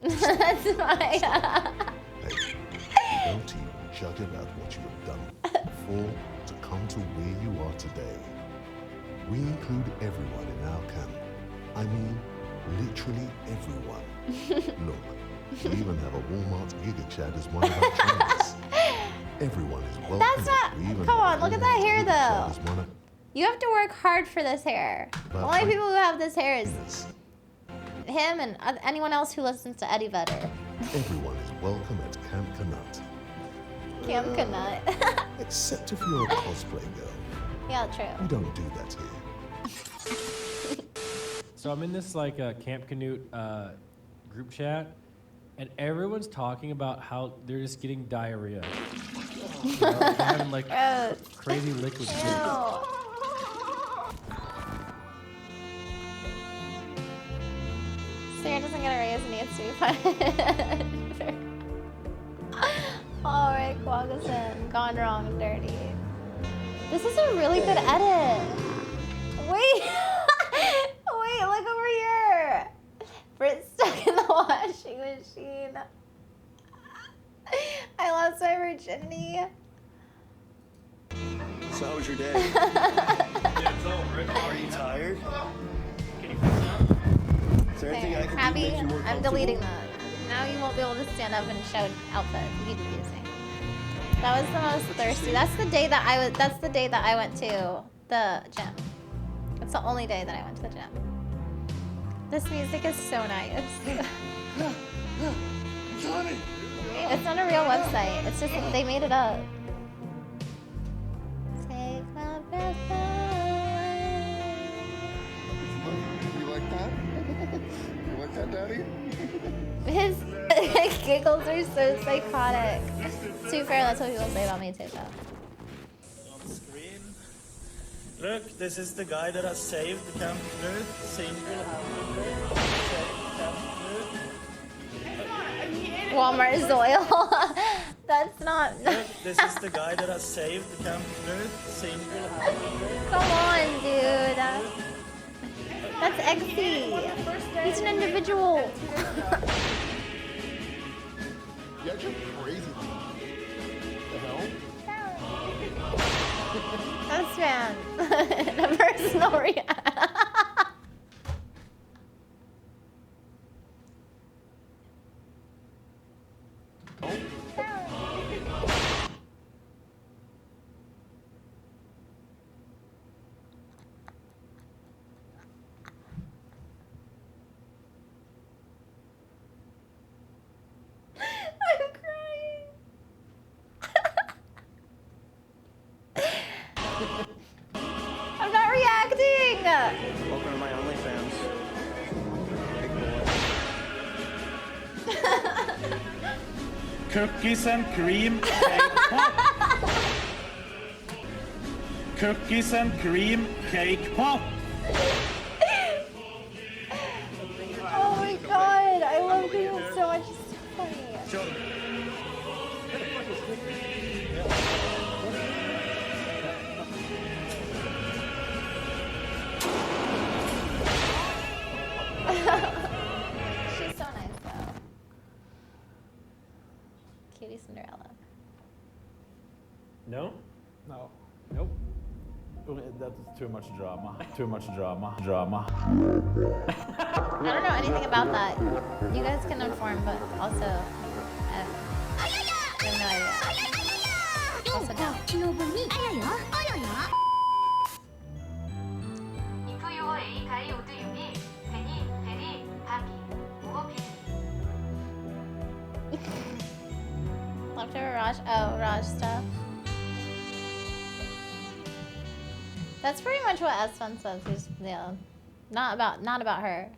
That's my. Hey, we don't even judge about what you have done before to come to where you are today. We include everyone in our camp. I mean, literally everyone. Look, we even have a Walmart Giga Chat as one of our trainers. Everyone is welcome. That's not. We even Come have on, a look at that Walmart hair Giga Chat though. as one of- You have to work hard for this hair. The But only I- people who have this hair is him and anyone else who listens to Eddie Vedder. Everyone is welcome at Camp Canut. Camp Canut. Except if you're a cosplay girl. Yeah, true. We don't do that here. So I'm in this like Camp Canute group chat, and everyone's talking about how they're just getting diarrhea. You know, they're having like crazy liquid shit. Sarah doesn't get a raise and needs to be punished. Alright, Quaggason. Gone wrong and dirty. This is a really good edit. Wait. Wait, look over here. Brit's stuck in the washing machine. I lost my virginity. So how was your day? Are you tired? Is there anything I can do to Abby, make you more I'm comfortable? deleting that. Now you won't be able to stand up and show outfit. You keep using. That was the most thirsty. That's the day that I was. That's the day that I went to the gym. That's the only day that I went to the gym. This music is so nice. It's not a real website. It's just they made it up. Take my breath away. You like that? You like that, Daddy? His giggles are so psychotic. To be fair, that's what people say about me too, though. On screen. Look, this is the guy that has saved Camp Knut single-handedly. Saved Camp Knut. Walmart is oil. That's not. Look, this is the guy that has saved Camp Knut single-handedly. Come on, dude. That's XP. He's an individual. Yeah, you're crazy. The hell? That's man. A personal reaction. I'm not reacting! Welcome to my OnlyFans. Cookies and cream cake pop. Cookies and cream cake pop. Oh my god, I love this so much. It's so funny. She's so nice though. Cutie Cinderella. No? No. Nope. That's too much drama. Too much drama. Drama. I don't know anything about that. You guys can inform, but also I have no idea. Also no. Leftover Raj. Oh, Raj stuff. That's pretty much what Esfand says. He's, not about her.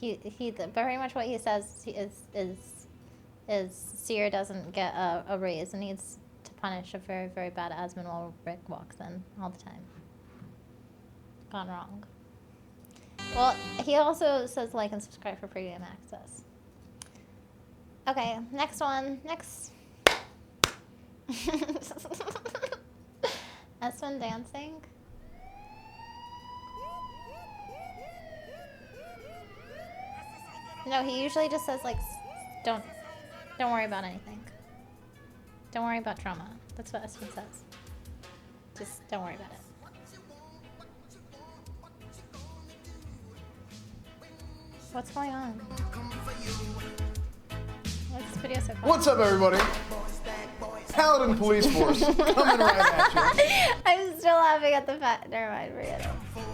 But pretty much what he says is Seer doesn't get a raise and needs to punish a very, very bad admin while Rick walks in all the time. Gone wrong. Well, he also says like and subscribe for premium access. Okay, next one. Next. Esfand dancing. No, he usually just says like, don't worry about anything. Don't worry about trauma. That's what Esfand says. Just don't worry about it. What's going on? What's this video so far? What's up, everybody? Paladin Police Force coming right at you. I'm still laughing at the fact. Never mind, forget it.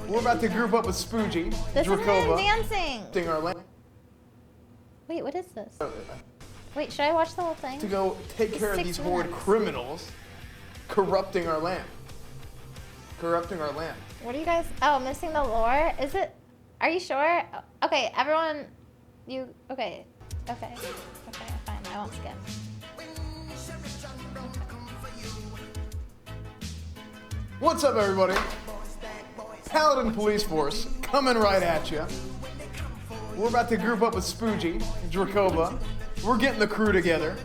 We're about to group up with Spoogie, This is him Drakova, dancing. our land Wait, what is this? Wait, should I watch the whole thing? to go take care of 6 these horrid minutes. criminals corrupting our land. Corrupting our land. What are you guys? Oh, missing the lore? Is it? Are you sure? Okay, everyone. Okay, fine. I won't skip. What's up, everybody? Paladin Police Force coming right at you. We're about to group up with Spoogie, Drakova. We're getting the crew together.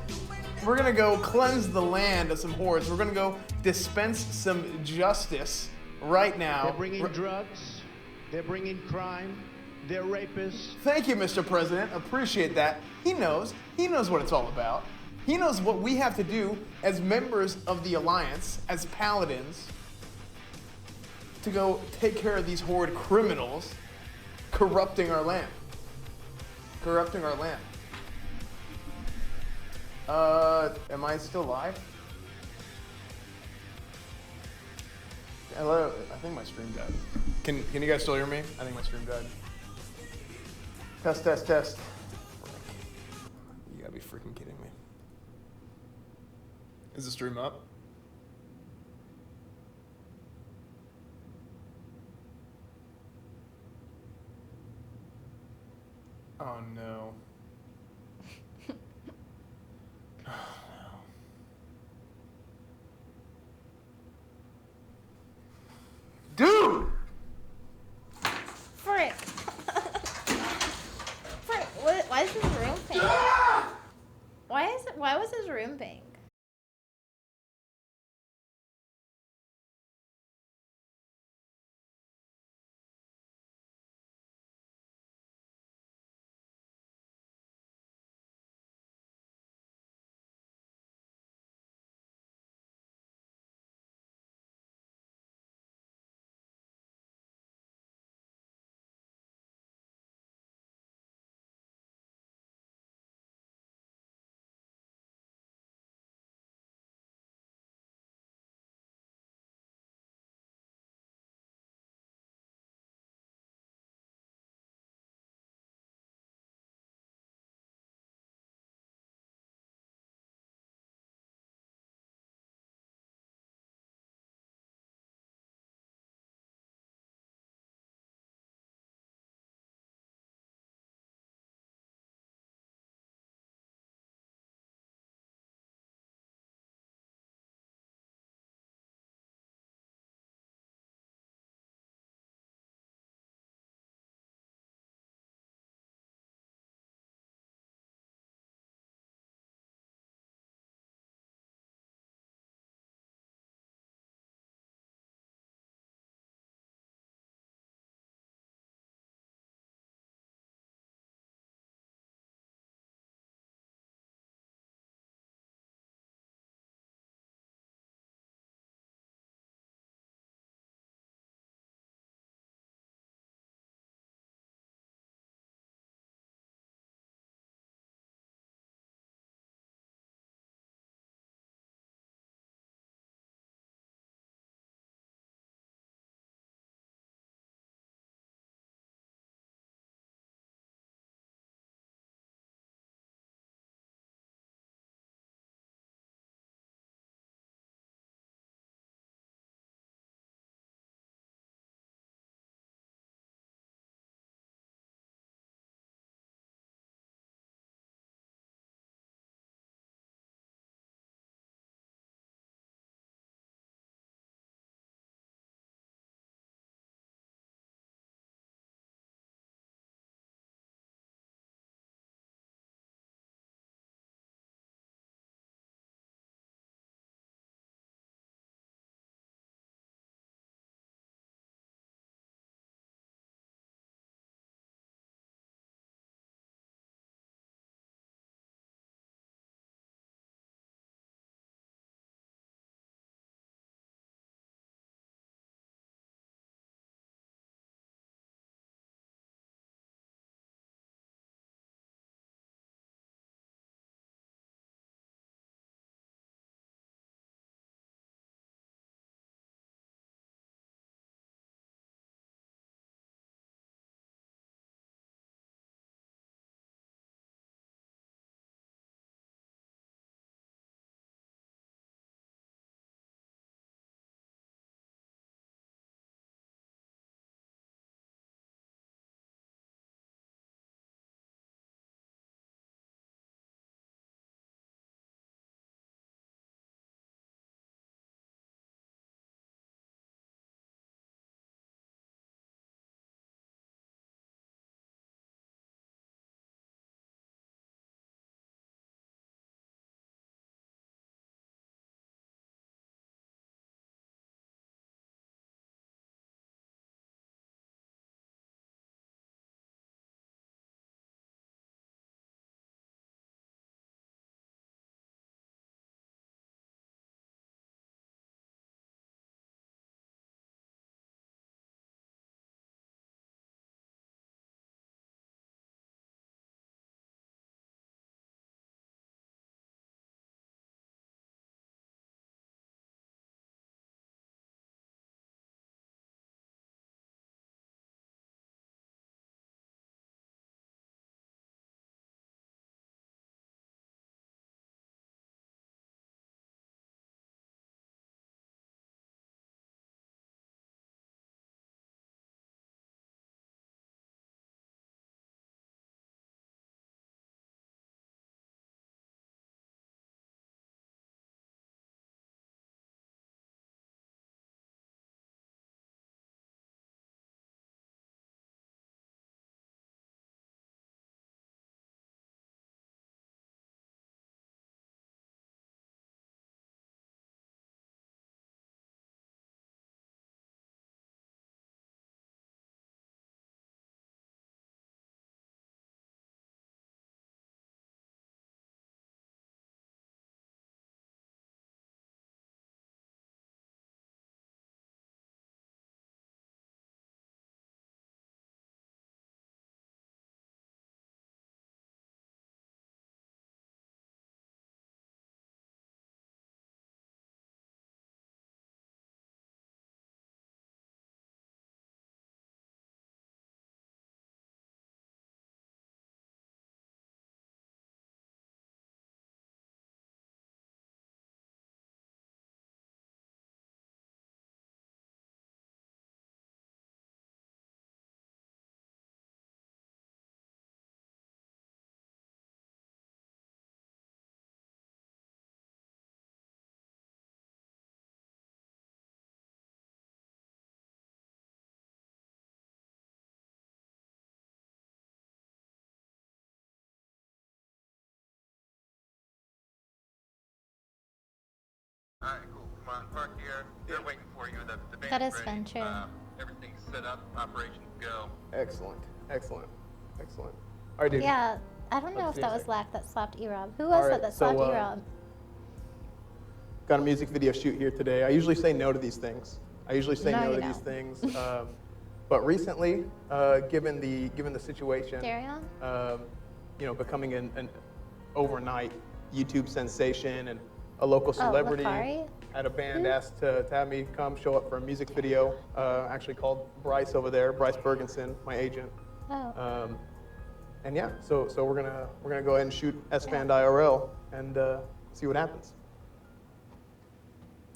We're gonna go cleanse the land of some hordes. We're gonna go dispense some justice right now. They're bringing drugs. They're bringing crime. They're rapists. Thank you, Mr. President. Appreciate that. He knows. He knows what it's all about. He knows what we have to do as members of the Alliance, as paladins, to go take care of these horrid criminals corrupting our land. Corrupting our land. Am I still live? Hello? I think my stream died. Can you guys still hear me? I think my stream died. Test, test, test. You gotta be freaking kidding me. Is the stream up? Oh no. Dude! Frick. Frick. Why is his room pink? Why was his room pink? Alright, cool. Come on, park here. They're waiting for you. The That band's is ready. fun, true. Everything's set up. Operations go. Excellent, excellent, excellent. All right, dude. Yeah, I don't know Let's if that see. was Lack that slapped E-Rob. Who All was right, it that so, slapped E-Rob? Got a music video shoot here today. I usually say no to these things. I usually say No, no you to these don't. things. But recently, given the situation, Darion? you know, becoming an overnight YouTube sensation and a local celebrity, Lakari? had a band asked to have me come show up for a music video. Actually called Bryce over there, Bryce Bergenson, my agent. Oh. And yeah, so we're gonna go ahead and shoot Esfand IRL and see what happens.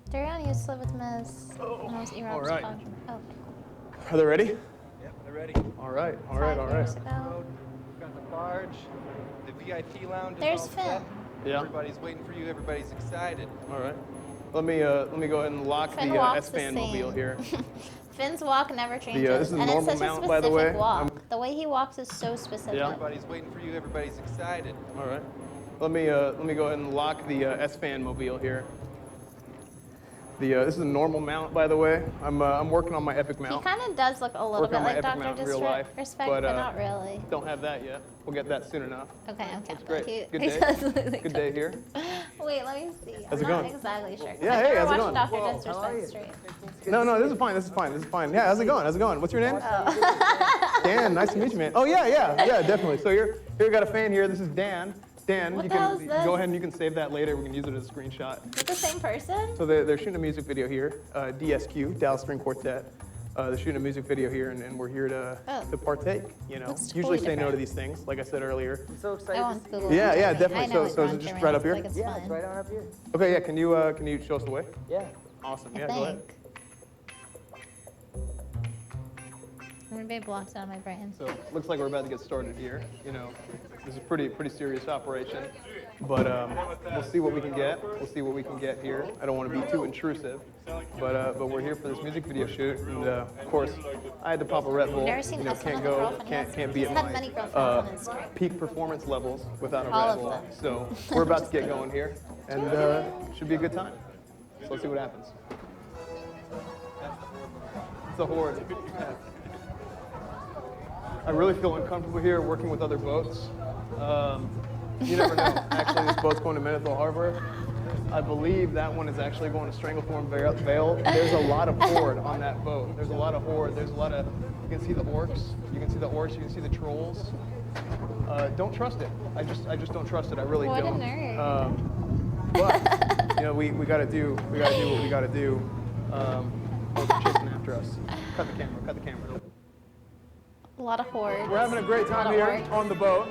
Darion used to live with Miz. When I was E-Rob's All right. phone. Oh. Are they ready? Yep, they're ready. All right, all 5 right, all right. years ago. We've got the barge, the VIP lounge. There's is all set. Finn. Yeah. Everybody's waiting for you. Everybody's excited. All right. Let me go ahead and lock Finn the walks the Esfand mobile same. here. Finn's walk never changes. this is and normal it's such mount, a by the specific way. walk. The way he walks is so specific. Yeah. Everybody's waiting for you. Everybody's excited. All right. Let me go ahead and lock the Esfand mobile here. This is a normal mount, by the way. I'm working on my epic He mount. kind of does look a little Working bit on my like epic Dr. mount in real life, Disrespect, but, but, not really. Don't have that yet. We'll get that soon enough. Okay, I'm That's counting. great. Good He day. does look like Good day here. Wait, let me see. How's it I'm not going? exactly sure. 'cause Yeah, I've hey, never how's it watched going? Dr. Disrespect straight. No, this is fine. This is fine. This is fine. Yeah, how's it going? How's it going? What's your name? Oh. Dan. Nice to meet you, man. Oh yeah, definitely. So here, got a fan here. This is Dan. Dan, What you the hell can is this? go ahead and you can save that later. We can use it as a screenshot. Is it the same person? So they're shooting a music video here, DSQ, Dallas String Quartet. They're shooting a music video here, and we're here to partake. You know, Looks usually totally say no to different. these things, like I said earlier. I'm so excited I to want see Google. you. Yeah, Images. definitely. I know So it's is it Ron just Jermaine. right up here? Like it's Yeah, fun. it's right on up here. Okay, yeah. Can you show us the way? Yeah. Awesome. I Yeah, go ahead. think. Everybody blocked out of my brain. So looks like we're about to get started here. You know, this is pretty serious operation, but we'll see what we can get. We'll see what we can get here. I don't want to be too intrusive, but we're here for this music video shoot, and of course, I had to pop a Red Bull. Never seen You know, Esfand can't have a go, girlfriend. can't be He's at had many girlfriends on his stream. peak performance levels without a All Red of Bull. them. So we're about to get going here, and should be a good time. So let's see what happens. It's a horde. I really feel uncomfortable here working with other boats. You never know. Actually, this boat's going to Menethil Harbor. I believe that one is actually going to Strangleform Vale. There's a lot of horde on that boat. There's a lot of horde. There's a lot of, you can see the orcs. You can see the orcs. You can see the trolls. Don't trust it. I just don't trust it. I really What a don't. nerd. But you know, we gotta do what we gotta do. Orcs are chasing after us. Cut the camera. Cut the camera. A lot of hordes. We're having a great time here on the boat.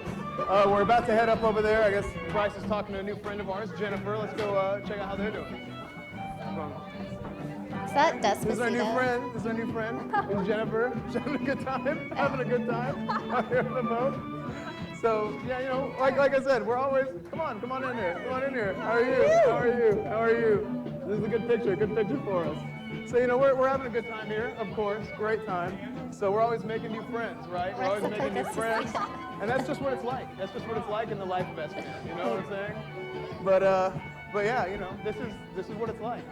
We're about to head up over there. I guess Bryce is talking to a new friend of ours, Jennifer. Let's go check out how they're doing. Is that Despacito? This is our new friend. This is our new friend, Jennifer. She's having a good time. Having a good time out here on the boat. So yeah, you know, like I said, we're always come on in here. Come on in here. How are you? How are you? How are you? This is a good picture for us. So you know, we're having a good time here, of course, great time. So we're always making new friends, right? We're always making new friends, and that's just what it's like. That's just what it's like in the life of Esfand. You know what I'm saying? But yeah, you know, this is what it's like.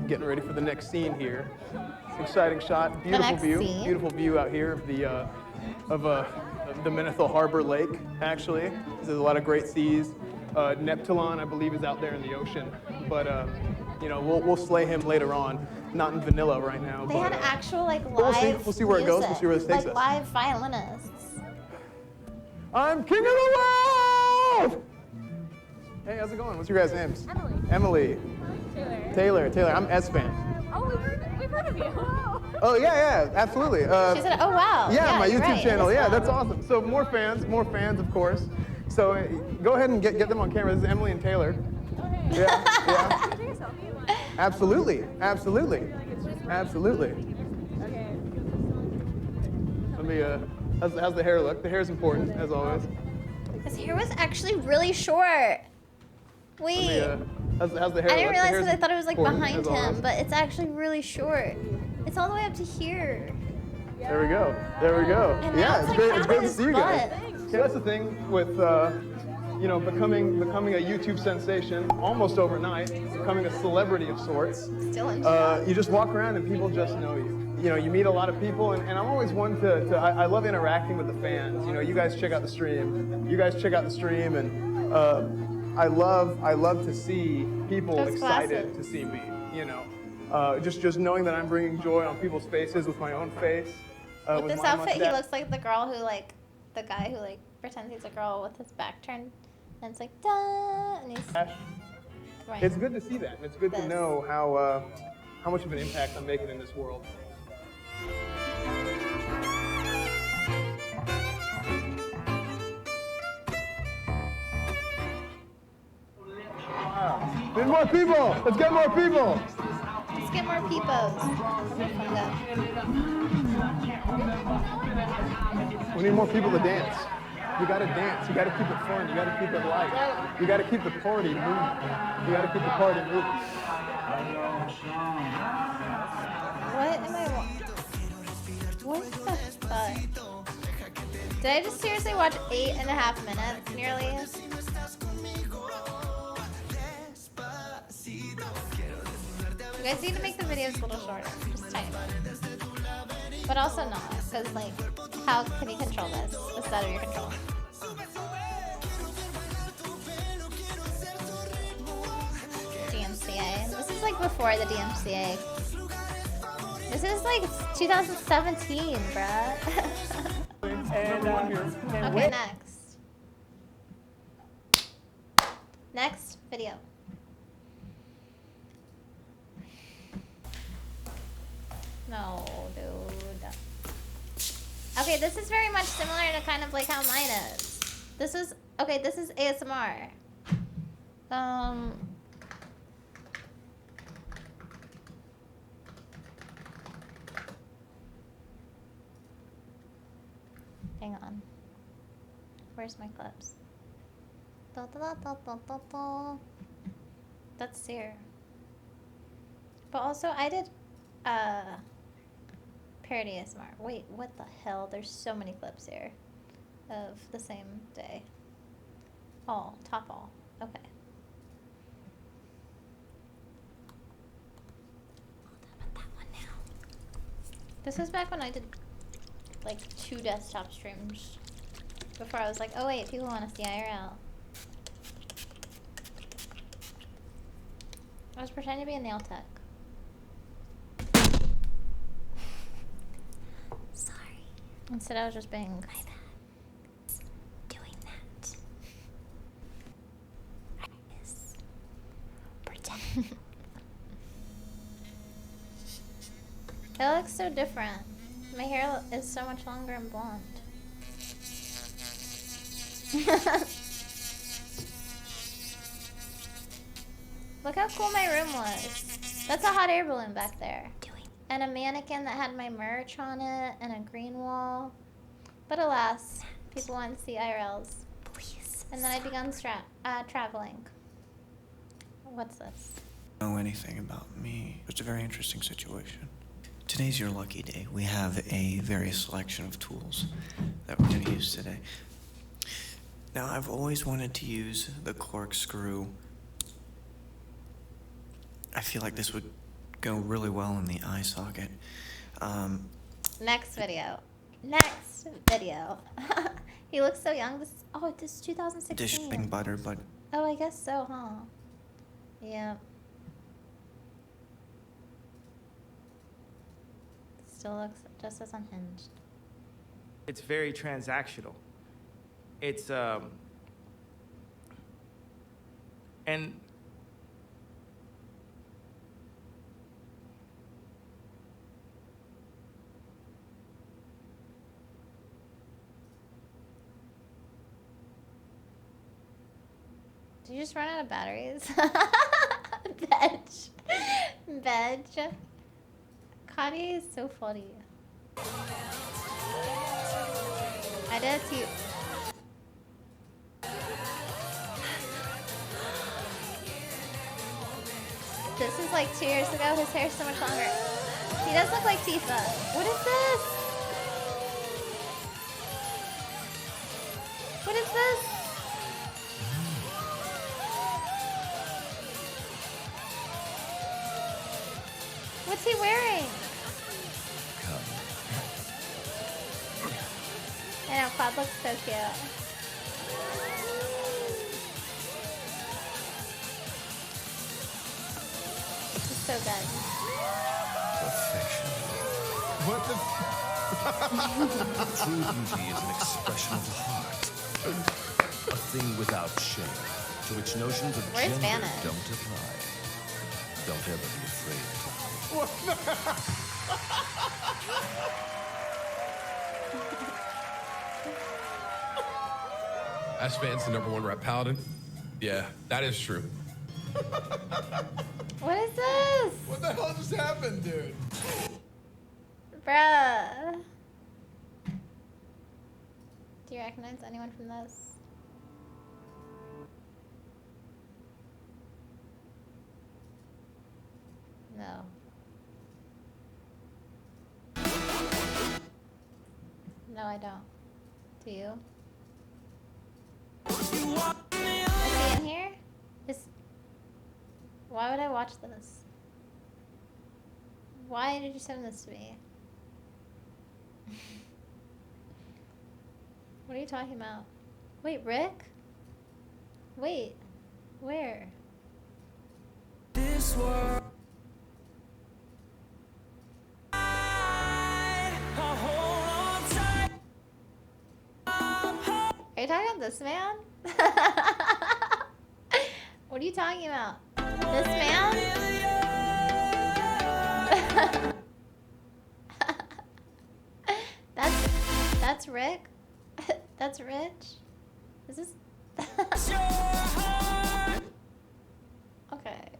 Getting ready for the next scene here. Exciting shot, beautiful view out here of the Menethil Harbor Lake. Actually, there's a lot of great seas. Neptulon, I believe, is out there in the ocean, but you know, we'll slay him later on. Not in vanilla right now. They but, had actual like we'll live. see where it goes. We'll see where this takes like us. live violinists. I'm king of the world! Hey, how's it going? What's your guys' names? Emily. Taylor. I'm Esfand. Oh, we've heard of you. Oh yeah, absolutely. She said, "Oh wow." Yeah, my you're YouTube right, channel. it is Yeah, fun. that's awesome. So more fans, of course. So go ahead and get them on camera. This is Emily and Taylor. Okay. Yeah. Can you take a selfie? Absolutely. Okay. Let me. How's the hair look? The hair is important, as always. His hair was actually really short. Wait. How's the hair I look? didn't realize The because I thought it was like important, behind as always. him, but it's actually really short. It's all the way up to here. There we go. There we go. And Yeah, now it's it's great. like It's great to his see you guys. butt. See, that's the thing with you know, becoming a YouTube sensation almost overnight, becoming a celebrity of sorts. Still in You just walk around and people just know you. You know, you meet a lot of people, and I'm always one I love interacting with the fans. You know, you guys check out the stream. You guys check out the stream, and I love to see people That's excited classic. to see me. You know, just knowing that I'm bringing joy on people's faces with my own face. With this my outfit, he mustache. looks like the girl who the guy who pretends he's a girl with his back turned, and it's like da, and he's. Right. It's good to see that, and it's good to know how much of an impact I'm making in this world. Need more people! Let's get more people! Let's get more peepos. We need more people to dance. You gotta dance. You gotta keep it fun. You gotta keep it light. You gotta keep the party moving. You gotta keep the party moving. What am I watching? What the fuck? Did I just seriously watch 8.5 minutes nearly? You guys need to make the videos a little shorter, just tiny bit. But also not, because how can you control this? It's out of your control. DMCA. This is before the DMCA. This is 2017, bruh. Okay, next. Next video. No, dude. Okay, this is very much similar to kind of how mine is. This is ASMR. Hang on. Where's my clips? Da, da, da, da, da, da. That's Sear. But also, I did parody ASMR. Wait, what the hell? There's so many clips here of the same day. All, top all. Okay. I'll that one now. This was back when I did 2 desktop streams. Before I was like, oh wait, people want to see IRL. I was pretending to be a nail tech. Sorry. Instead I was just being doing that. I was pretending. It looks so different. My hair is so much longer and blonde. Look how cool my room was. That's a hot air balloon back there. And a mannequin that had my merch on it and a green wall. But alas, people wanted to see IRLs. Please. And then I began traveling. What's this? Know anything about me. It's a very interesting situation. Today's your lucky day. We have a various selection of tools that we're going to use today. Now, I've always wanted to use the corkscrew. I feel like this would go really well in the eye socket. Next video. Next video. He looks so young. This is 2016. Dishing butter, but Oh, I guess so, huh? Yeah. Still looks just as unhinged. It's very transactional. It's and Did you just run out of batteries? Veg. Kanye is so funny. I did it to you. This is 2 years ago. His hair's so much longer. He does look like Tifa. What is this? What is this? What's he wearing? I know, Cloud looks so cute. He's so good. Perfection. What the? True beauty is an expression of the heart. A thing without shame, to which notions of Where's gender Vanna? don't apply. Don't ever be afraid to What the? Esfand's the #1 rep paladin. Yeah, that is true. What is this? What the hell just happened, dude? Bruh. Do you recognize anyone from this? No. No, I don't. Do you? Is he in here? Why would I watch this? Why did you send this to me? What are you talking about? Wait, Rick? Wait, where? This world. Are you talking about this man? What are you talking about? This man? That's Rick? That's Rich? Is this? Okay.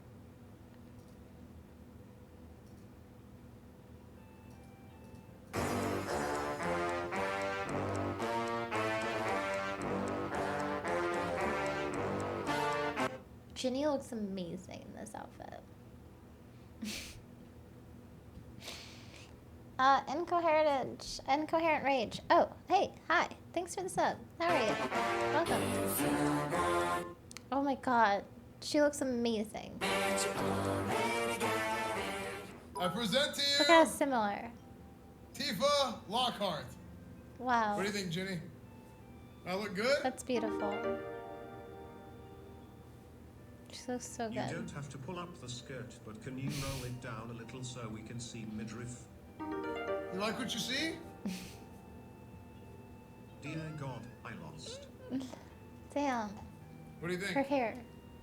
Ginny looks amazing in this outfit. Incoherent Rage. Oh, hey, hi. Thanks for the sub. How are you? Welcome. Oh my god. She looks amazing. I present to you Look how similar. Tifa Lockhart. Wow. What do you think, Jenny? I look good? That's beautiful. She looks so You good. don't have to pull up the skirt, but can you roll it down a little so we can see midriff? You like what you see? Dear God, I lost. Damn. What do you think? Her hair.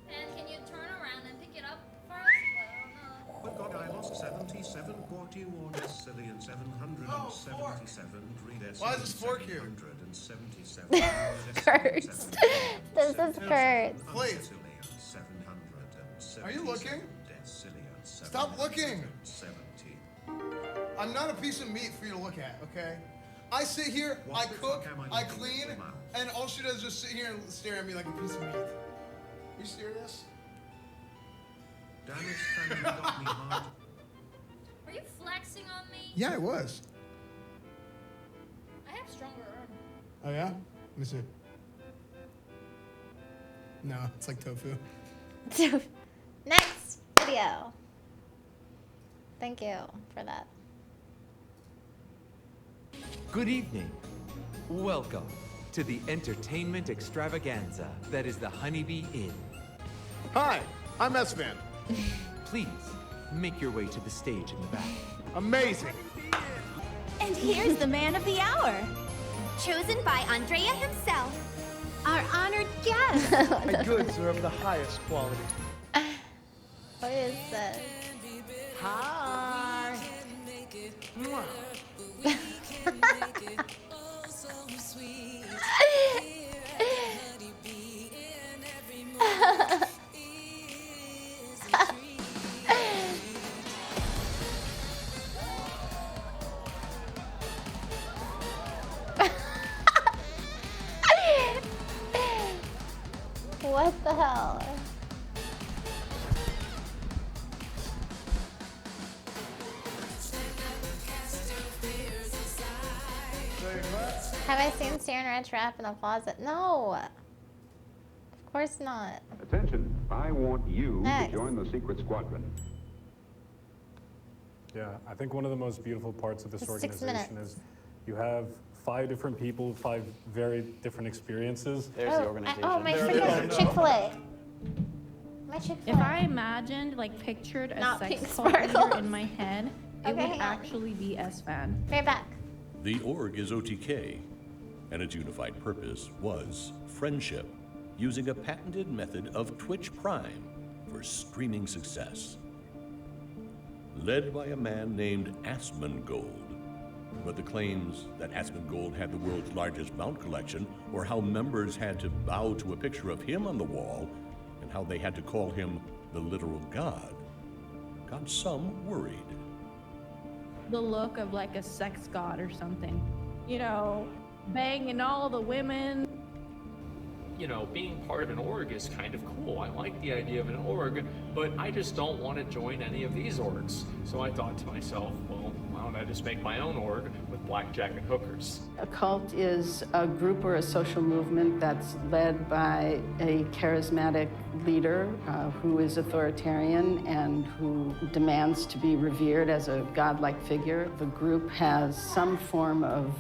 And can you turn around and pick it up for us? But God, I lost 77 41 decillion 777 Why is this fork here? 777 Curse. This is curse. Please. Are you looking? Stop looking. I'm not a piece of meat for you to look at, okay? I sit here, I cook, I clean, and all she does is just sit here and stare at me like a piece of meat. You serious? Damn it, Sam, you got me hard. Are you flexing on me? Yeah, it was. I have stronger arms. Oh yeah? Let me see. No, it's like tofu. Next video. Thank you for that. Good evening. Welcome to the entertainment extravaganza that is the Honeybee Inn. Hi, I'm Esfand. Please make your way to the stage in the back. Amazing. And here's the man of the hour, chosen by Andrea himself, our honored guest. My goods are of the highest quality. What is this? Hi. What the hell? Have I seen staring at a trap in a closet? No. Of course not. Attention, I want you Next. to join the secret squadron. Yeah, I think one of the most beautiful parts of this It's 6 organization minutes. is you have 5 different people, 5 very different experiences. There's the organization. Oh, my freaking Chick-fil-A. My Chick-fil-A. If I imagined, like, pictured a Not pink sex cult leader sparkles. in my head, it Okay, would hang on. actually be Esfand. Right back. The org is OTK, and its unified purpose was friendship, using a patented method of Twitch Prime for streaming success. Led by a man named Asmongold. But the claims that Asmongold had the world's largest mount collection, or how members had to bow to a picture of him on the wall, and how they had to call him the literal god, got some worried. The look of like a sex god or something. You know, banging all the women. You know, being part of an org is kind of cool. I like the idea of an org, but I just don't want to join any of these orgs. So I thought to myself, well, why don't I just make my own org with blackjack and hookers? A cult is a group or a social movement that's led by a charismatic leader who is authoritarian and who demands to be revered as a godlike figure. The group has some form of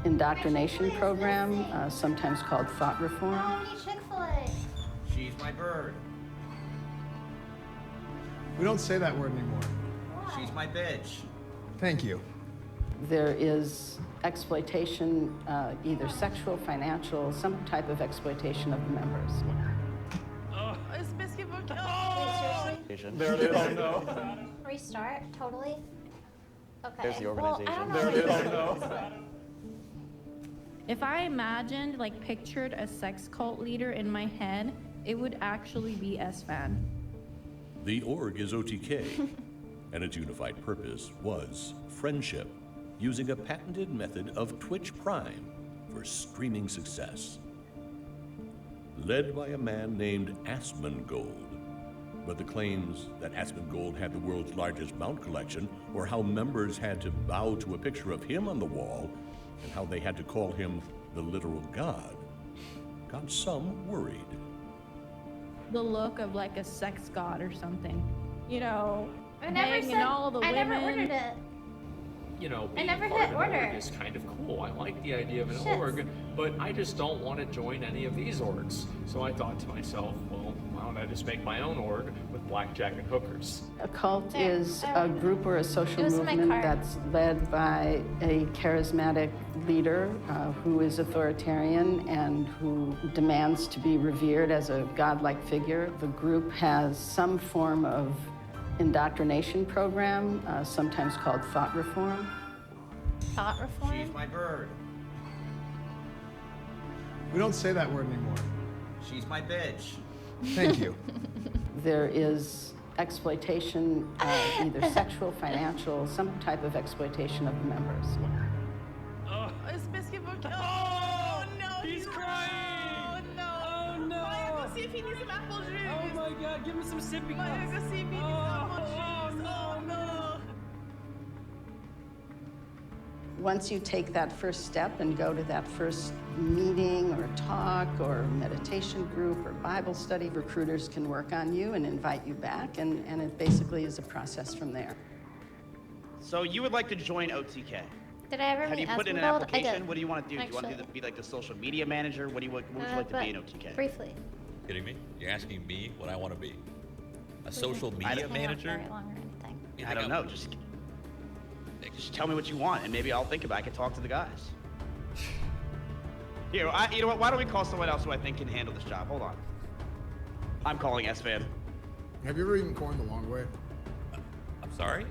indoctrination program, sometimes called thought reform. Chick-fil-A. She's my bird. We don't say that word anymore. She's my bitch. Thank you. There is exploitation, either sexual, financial, some type of exploitation of the members. Is biscuit book? There it is. Oh no. Restart, totally. Okay. There's the Well, organization. I don't know. There it is. what Oh no. If I imagined, like, pictured a sex cult leader in my head, it would actually be Esfand. The org is OTK, and its unified purpose was friendship, using a patented method of Twitch Prime for streaming success. Led by a man named Asmongold. But the claims that Asmongold had the world's largest mount collection, or how members had to bow to a picture of him on the wall, and how they had to call him the literal god, got some worried. The look of like a sex god or something. You know, I never banging said. all the I women. never ordered it. You know, I being never part hit of an order. org is kind of cool. I like the idea of an Shit. org, but I just don't want to join any of these orgs. So I thought to myself, well, why don't I just make my own org with blackjack and hookers? A cult There, is I a read group or a social It was in my movement cart. that's led by a charismatic leader who is authoritarian and who demands to be revered as a godlike figure. The group has some form of indoctrination program, sometimes called thought reform. Thought reform. She's my bird. We don't say that word anymore. She's my bitch. Thank you. There is exploitation, either sexual, financial, some type of exploitation of the members. Is biscuit book? Oh no! He's crying! Oh no! Oh no! Maya, go see if he needs some apple juice. Oh my god, give me some sippy Maya, cups. go see if he needs apple juice. Oh no! Once you take that first step and go to that first meeting or talk or meditation group or Bible study, recruiters can work on you and invite you back, and it basically is a process from there. So you would like to join OTK? Did I ever Have meet you put in an Esfand? I application? did. What do you want to do? Do you want Actually. to be like the social media manager? What would you like to be in OTK? Briefly. Kidding me? You're asking me what I want to be? A social I media don't- manager? Very long or anything. You I think don't I'm- know. Just tell me what you want, and maybe I'll think about it. I can talk to the guys. Here, you know what? Why don't we call someone else who I think can handle this job? Hold on. I'm calling Esfand. Have you ever eaten corn the long way? I'm sorry?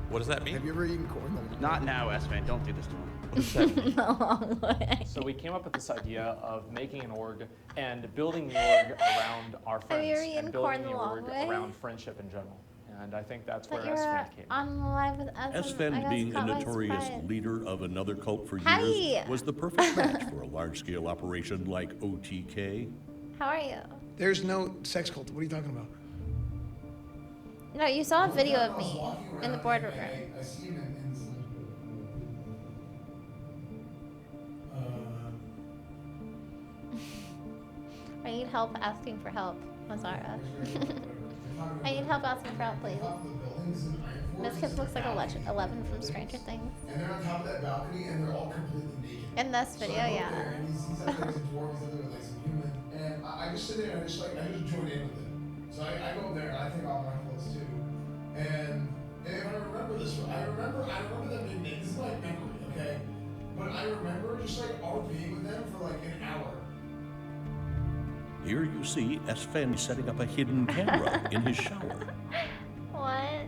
What does that mean? Have you ever eaten corn the long way? Not now, Esfand. Don't do this to him. What does that mean? The long way. So we came up with this idea of making an org and building the org around our Have you friends ever eaten and corn building the the long org way? around friendship in general. And I think that's But where you're Esfand came. on live with Esfand. I Esfand, got being a caught by notorious surprise. leader of another cult for Hi. years, was the perfect match for a large-scale operation like OTK. How are you? There's no sex cult. What are you talking about? No, you saw a video of me in the boardroom. I see him in help asking for help, Mazara. I need help asking for help, please. Mizkif looks like a legend. 11 from Stranger Things. And they're on top of that balcony, and they're all completely naked. In this video, so I go yeah. Up there, and he's up there as a dwarf, he's up there with like some human, and I just sit there and I just join in with it. So I go up there and I take off my clothes too. And if I remember this, I remember them being naked. This is my memory, okay? But I remember just like our being with them for like an hour. Here you see Esfand setting up a hidden camera in his shower. What?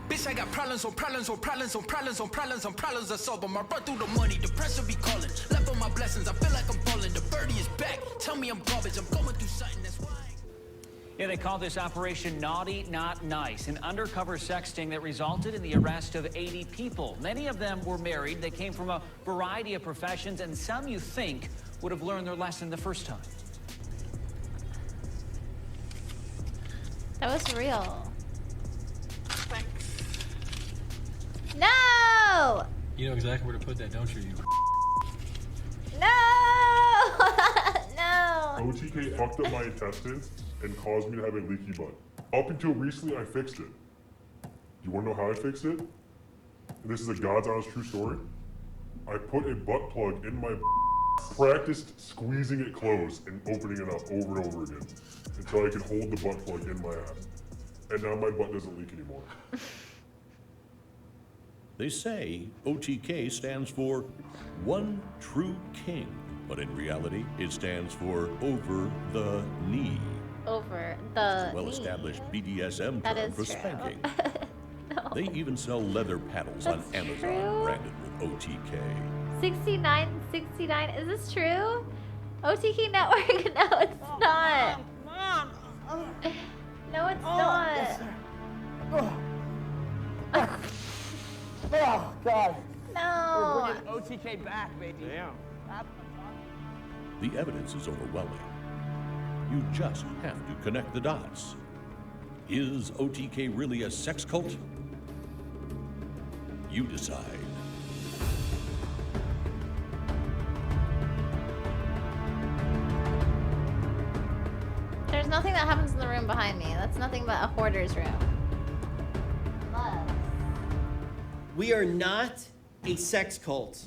Bitch, I got problems on problems on problems on problems on problems on problems I solve them. I run through the money, the pressure be calling. Left on my blessings, I feel like I'm falling. The birdie is back. Tell me I'm garbage, I'm going through something, that's why. Yeah, they call this Operation Naughty Not Nice, an undercover sexting that resulted in the arrest of 80 people. Many of them were married. They came from a variety of professions, and some you think would have learned their lesson the first time. That was real. No! You know exactly where to put that, don't you? No! No! OTK fucked up my intestines and caused me to have a leaky butt. Up until recently, I fixed it. You wanna know how I fixed it? And this is a God's honest true story. I put a butt plug in my practiced squeezing it closed and opening it up over and over again until I could hold the butt plug in my ass. And now my butt doesn't leak anymore. They say OTK stands for One True King, but in reality, it stands for Over the Knee. Over the Well-established BDSM That term is for true. spanking. No. They even sell leather paddles on Amazon true? branded with OTK. 6969. Is this true? OTK Network? No, it's not. Mom! No, it's not. Oh, God. No. We're bringing OTK back, baby. Damn. The evidence is overwhelming. You just have to connect the dots. Is OTK really a sex cult? You decide. There's nothing that happens in the room behind me. That's nothing but a hoarder's room. Love. We are not a sex cult.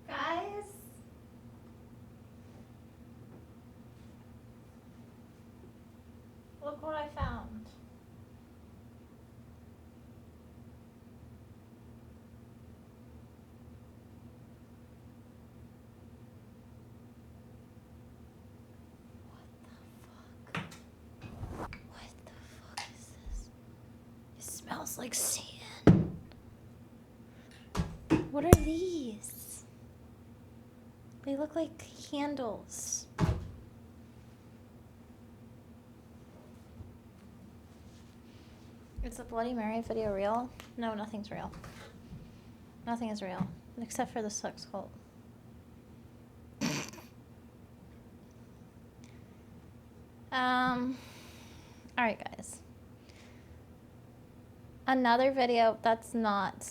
Guys? Look what I found. What the fuck is this? It smells like sand. What are these? They look like candles. Is the Bloody Mary video real? No, nothing's real. Nothing is real. Except for the sex cult. Alright guys. Another video that's not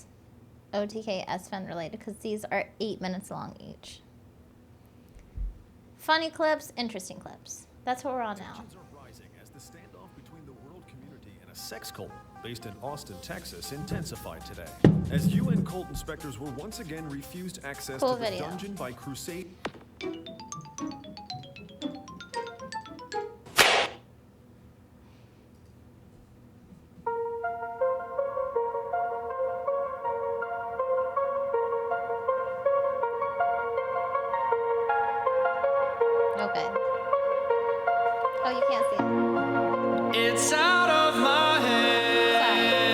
OTK Esfand related, because these are 8 minutes long each. Funny clips, interesting clips. That's what we're on now. Tensions are rising as the standoff between the world community and a sex cult based in Austin, Texas, intensified today, as UN cult inspectors were once again refused access Cool to the video. dungeon by Crusade. Okay. Oh, you can't see it. It's out of my hands,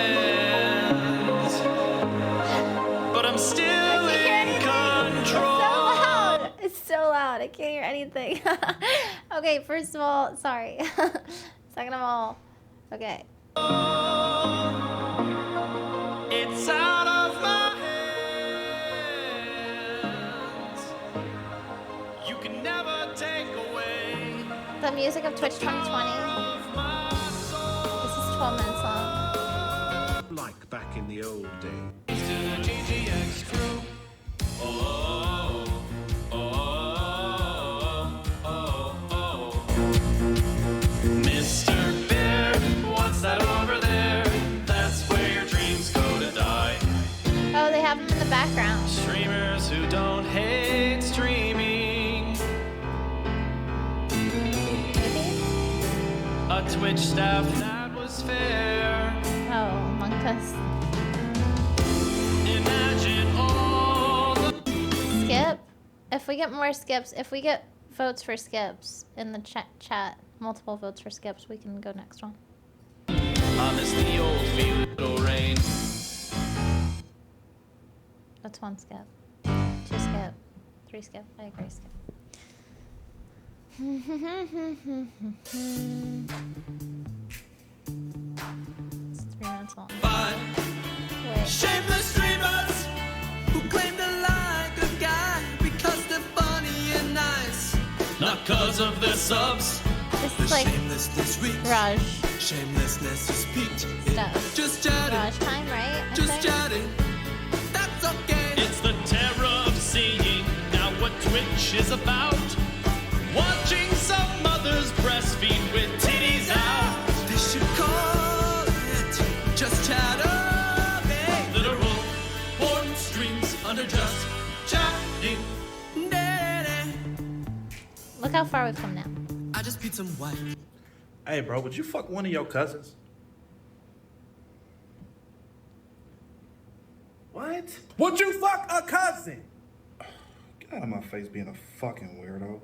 but I'm still in control. So loud. It's so loud. I can't hear anything. Okay, first of all, sorry. Second of all, okay. It's out of my hands. You can never take away The music of Twitch 2020. This is 12 minutes long. Like back in the old days. to the GGX crew. Oh, oh, oh, oh. Mr. Bear, what's that over there? That's where your dreams go to die. Oh, they have them in the background. Streamers who don't hate streaming. A Twitch staff that was fair. Oh, Among Us. Imagine all the Skip. If we get more skips, if we get votes for skips in the chat, multiple votes for skips, we can go next one. I miss the old feudal reign. That's 1 skip. 2 skip. 3 skip. I agree, skip. It's 3 minutes long. Wait. Shameless streamers who claim to like a guy because they're funny and nice, not cause of their subs. This is like Raj Shamelessness is peaked. stuff. Just chatting. Raj time, right? I Just think? chatting. That's okay. It's the terror of seeing now what Twitch is about. Watching some mothers breastfeed with titties out. They should call it just chatting. Literal porn streams under just chatting. Look how far we've come now. I just beat some white. Hey, bro, would you fuck one of your cousins? What? Would you fuck a cousin? Get out of my face being a fucking weirdo.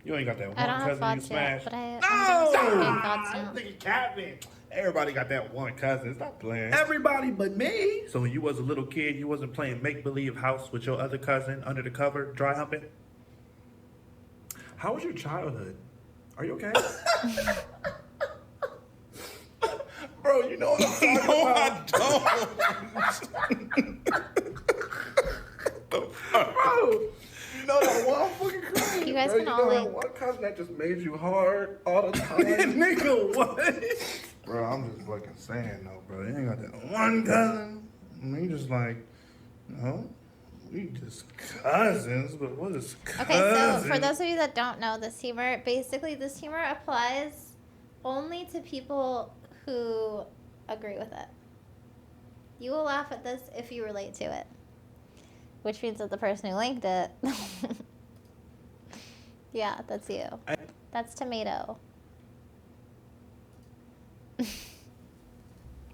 You ain't got that one I don't have cousin you thoughts yet, smashed. but I'm No! gonna start getting thoughts now. Nigga capping. Everybody got that one cousin. Stop playing. Everybody but me. So when you was a little kid, you wasn't playing make-believe house with your other cousin under the cover, dry humping? How was your childhood? Are you okay? Bro, you know what I'm talking about. No, I don't. Bro, you know that one fucking cousin? You guys bro, can you all know that link. one cousin that just made you hard all the time? Nigga, what? Bro, I'm just fucking saying though, bro. You ain't got that one cousin. I mean, you just like, no. We just cousins, but what is cousin? Okay, so for those of you that don't know this humor, basically this humor applies only to people who agree with it. You will laugh at this if you relate to it, which means that the person who linked it, yeah, that's you. That's Tomato.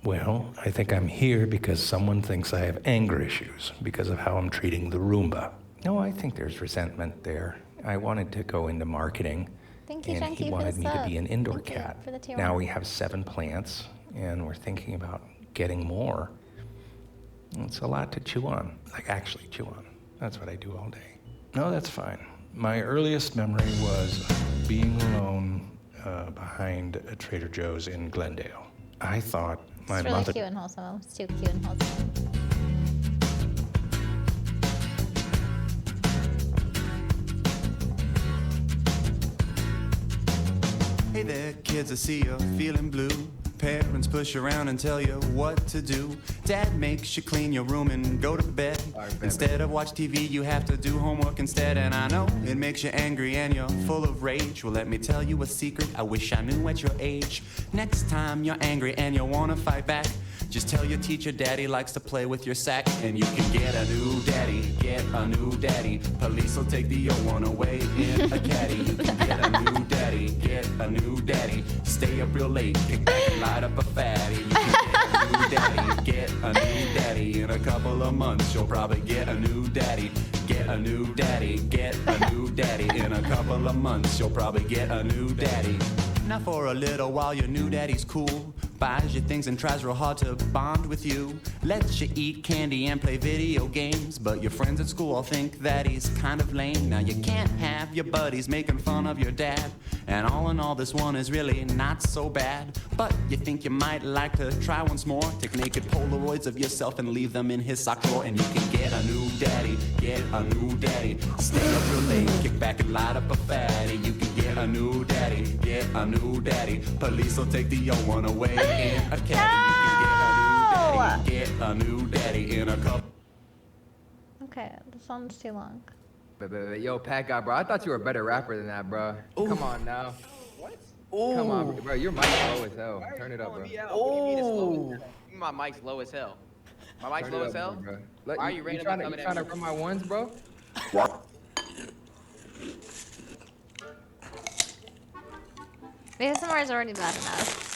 Well, I think I'm here because someone thinks I have anger issues because of how I'm treating the Roomba. No, I think there's resentment there. I wanted to go into marketing, Thank you, and Junkie, he for the wanted me to sub. be an indoor Thank you cat. for the tier Now one. we have 7 plants, and we're thinking about getting more. It's a lot to chew on, like actually chew on. That's what I do all day. No, that's fine. My earliest memory was being alone behind a Trader Joe's in Glendale. I thought my It's really mother. cute and wholesome. It's too cute and wholesome. Hey there, kids, I see you're feeling blue. Parents push around and tell you what to do. Dad makes you clean your room and go to bed. Instead of watch TV, you have to do homework instead. And I know it makes you angry and you're full of rage. Well, let me tell you a secret I wish I knew at your age. Next time you're angry and you wanna fight back, just tell your teacher daddy likes to play with your sack. And you can get a new daddy, get a new daddy. Police will take the old one away in a caddy. You can get a new daddy, get a new daddy. Stay up real late, kick back and light up a fatty. You can get a new daddy. In a couple of months you'll probably get a new daddy. Get a new daddy, get a new daddy. In a couple of months you'll probably get a new daddy. Now for a little while your new daddy's cool. Buys you things and tries real hard to bond with you. Lets you eat candy and play video games. But your friends at school all think that he's kind of lame. Now you can't have your buddies making fun of your dad. And all in all this one is really not so bad. But you think you might like to try once more. Take naked Polaroids of yourself and leave them in his sock drawer. And you can get a new daddy, get a new daddy. Stay up real late, kick back and light up a fatty. You can get a new daddy, get a new daddy. Police will take the old one away in a caddy. You can get a new daddy in a cup. Okay, this one's too long. Yo, Pat guy, bro, I thought you were a better rapper than that, bro. Come on now. What? Come on, bro. Your mic's low as hell. Turn it up, bro. Oh. My mic's low as hell. My mic's Turn it low up, as hell? bro. Why are you randomly coming trying at to me? run my ones, bro? The ASMR is already bad enough.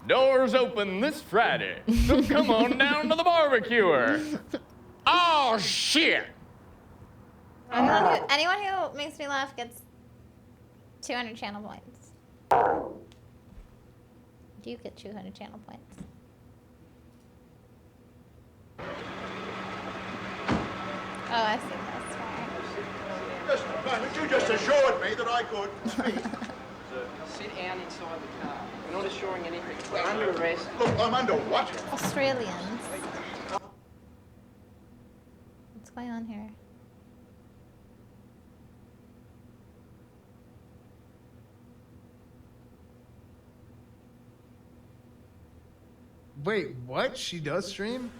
Doors open this Friday, so come on down to the barbecuer. Oh, shit. Anyone who makes me laugh gets 200 channel points. You get 200 channel points. Oh, I see. That's fine. Listen, you just assured me that I could. Sit down inside the car. We're not assuring anything. We're under arrest. Look, I'm under what? Australians. What's going on here? Wait, what? She does stream?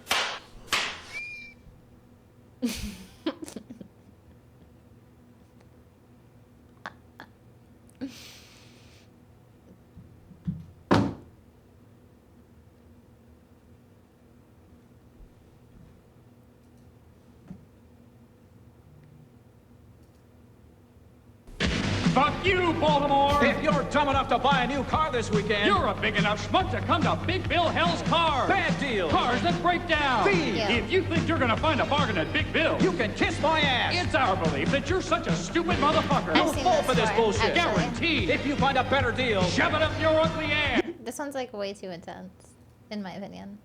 Fuck you, Baltimore! If you're dumb enough to buy a new car this weekend, you're a big enough schmuck to come to Big Bill Hell's Cars. Bad deal. Cars that break down. Thieves. Yeah. If you think you're gonna find a bargain at Big Bill, you can kiss my ass. It's our belief that you're such a stupid motherfucker. I've You'll seen fall this for this before, bullshit. actually. Guaranteed. If you find a better deal, shove it up your ugly ass. This one's like way too intense, in my opinion.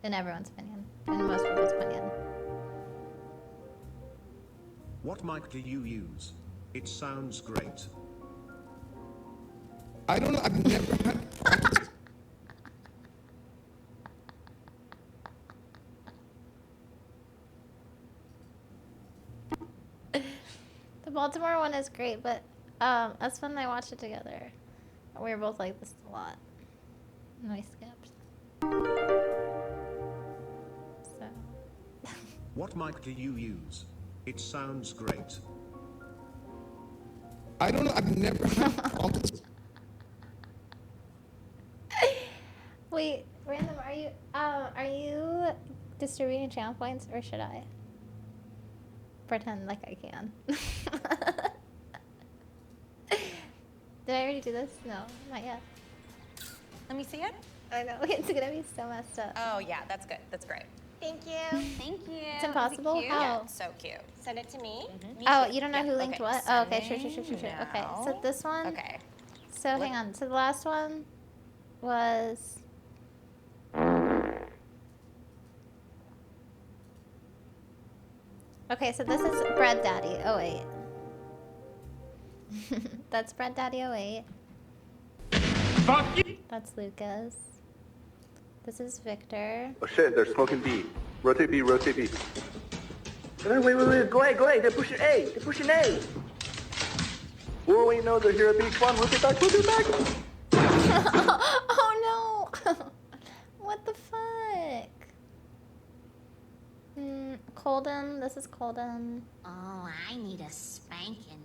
In everyone's opinion. In most people's opinion. What mic do you use? It sounds great. I don't know. I've never had. The Baltimore one is great, but Esfand and I watched it together. We were both like, this is a lot. And we skipped. So. What mic do you use? It sounds great. I don't know. I've never had. Wait, random, are you distributing channel points, or should I pretend like I can? Did I already do this? No, not yet. Let me see it. I know, it's gonna be so messed up. Oh yeah, that's good. That's great. Thank you. Thank you. It's impossible? Is it cute? How? Yeah, it's so cute. Send it to me. Me Oh, too. you don't know Yeah, who linked okay, what? Oh, okay, sure. sending Okay, so now. this one. Okay. So hang on. So the last one was. Okay, so this is Bread Daddy 08. That's Bread Daddy 08. Fuck you! That's Lucas. This is Victor. Oh shit, they're smoking B. Rotate B, rotate B. Wait, go A. They're pushing A. They're pushing A. Oh, wait, no, they're here at B. Come on, rotate back. Oh no! What the fuck? Colden, this is Colden. Oh, I need a spanking.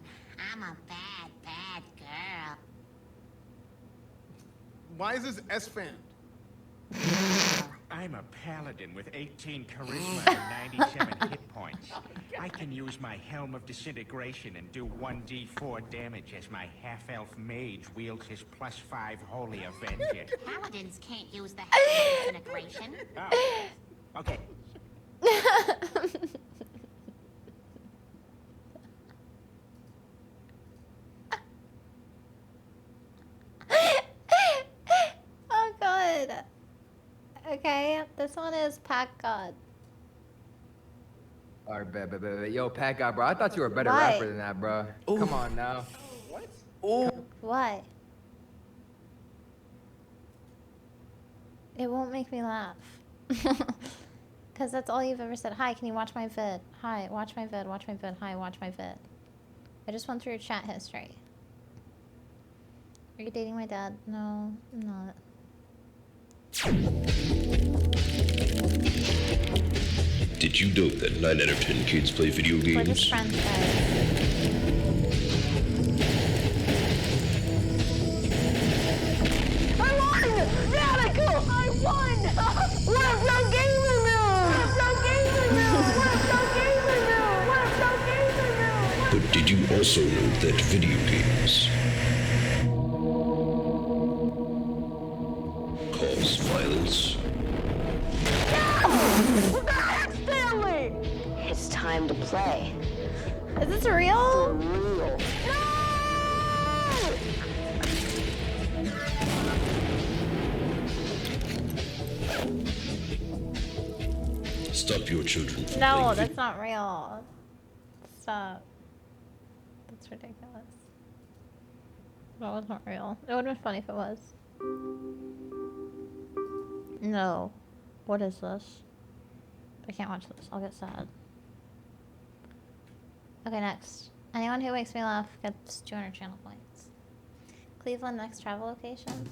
I'm a bad, bad girl. Why is this Esfand? I'm a paladin with 18 charisma and 97 hit points. I can use my Helm of Disintegration and do 1d4 damage as my half-elf mage wields his +5 Holy Avenger. Paladins can't use the Helm of Disintegration. Oh. Okay. Oh god. Okay, this one is Pack God. Alright, bet. Yo, Pat God, bro, I thought you were a better Why? rapper than that, bro. Come on now. What? Why? It won't make me laugh. Because that's all you've ever said. Hi, can you watch my vid? Hi, watch my vid, watch my vid. Hi, watch my vid. I just went through your chat history. Are you dating my dad? No, I'm not. Did you know that 9 out of 10 kids play video games? We're just friends, guys. I won! Radical! I won! We're pro gamer now! We're pro gamer now! We're pro gamer now! We're pro gamer now! But did you also know that video games cause violence? We're the Hex family! It's time to play. Is this real? For real. Stop your children from No, playing that's not real. Stop. That's ridiculous. That wasn't real. It would have been funny if it was. No. What is this? I can't watch this. I'll get sad. Okay, next. Anyone who makes me laugh gets 200 channel points. Cleveland, next travel location.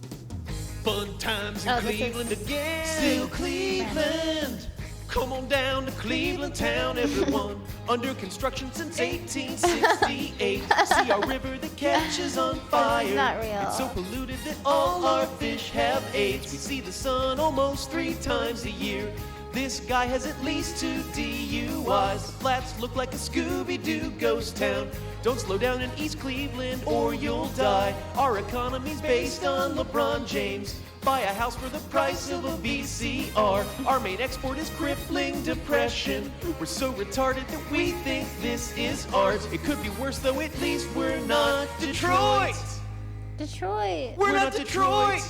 Fun times in Oh, this is Cleveland again. Still Cleveland. Come on down to Cleveland town, everyone. Under construction since 1868. See our river that catches on fire. This is not real. It's so polluted that all our fish have AIDS. We see the sun almost 3 times a year. This guy has at least 2 DUIs. The flats look like a Scooby-Doo ghost town. Don't slow down in East Cleveland or you'll die. Our economy's based on LeBron James. Buy a house for the price of a VCR. Our main export is crippling depression. We're so retarded that we think this is art. It could be worse though, at least we're not Detroit. Detroit. We're not Detroit.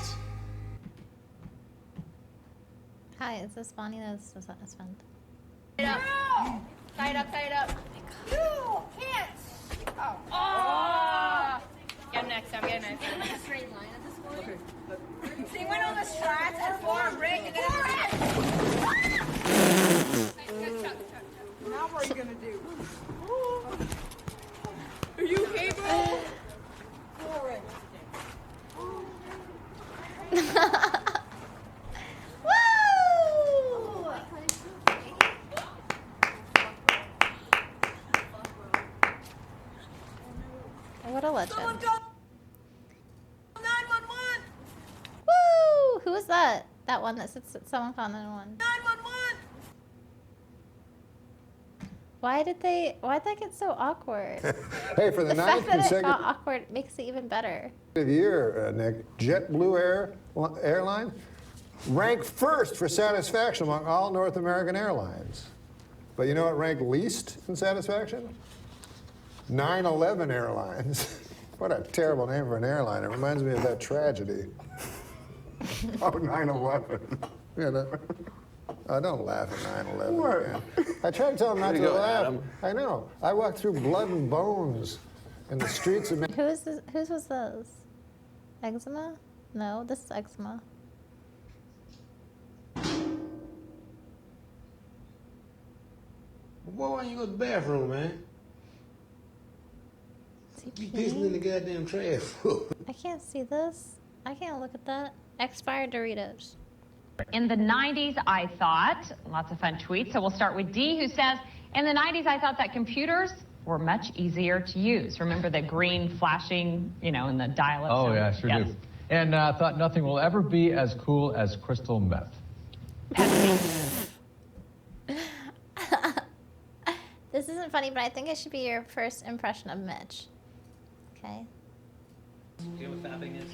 Hi, is this Bonnie? No, this is Esfand. Tie it up. You can't. Oh. Oh. Get next. I'm getting next. Get a straight line at this point. Okay. So you went on the strats and form break and Now what are you gonna do? Are you okay, bro? Forward. Woo! What a legend. Someone call 911! Woo! Who was that? That one that sits at someone call 911. 911! Why'd that get so awkward? Hey, for the fact ninth that it consecutive got awkward makes it even better. year, Nick, JetBlue Airline ranked first for satisfaction among all North American airlines. But you know what ranked least in satisfaction? 9/11 Airlines. What a terrible name for an airline. It reminds me of that tragedy. Oh, 9/11. You know? Don't laugh at 9/11 again. I tried to tell him not to laugh. Adam. I know. I walked through blood and bones in the streets of... Whose was this? Eczema? No, this is eczema. Boy, why you go to the bathroom, man? You pissing in the goddamn trash. I can't see this. I can't look at that. Expired Doritos. In the 90s, I thought, lots of fun tweets. So we'll start with D, who says, in the 90s, I thought that computers were much easier to use. Remember the green flashing, you know, in the dial-up? Oh, zone? yeah, sure Yes. do. And thought nothing will ever be as cool as crystal meth. This isn't funny, but I think it should be your first impression of Mitch. Okay? Do you know what fapping is?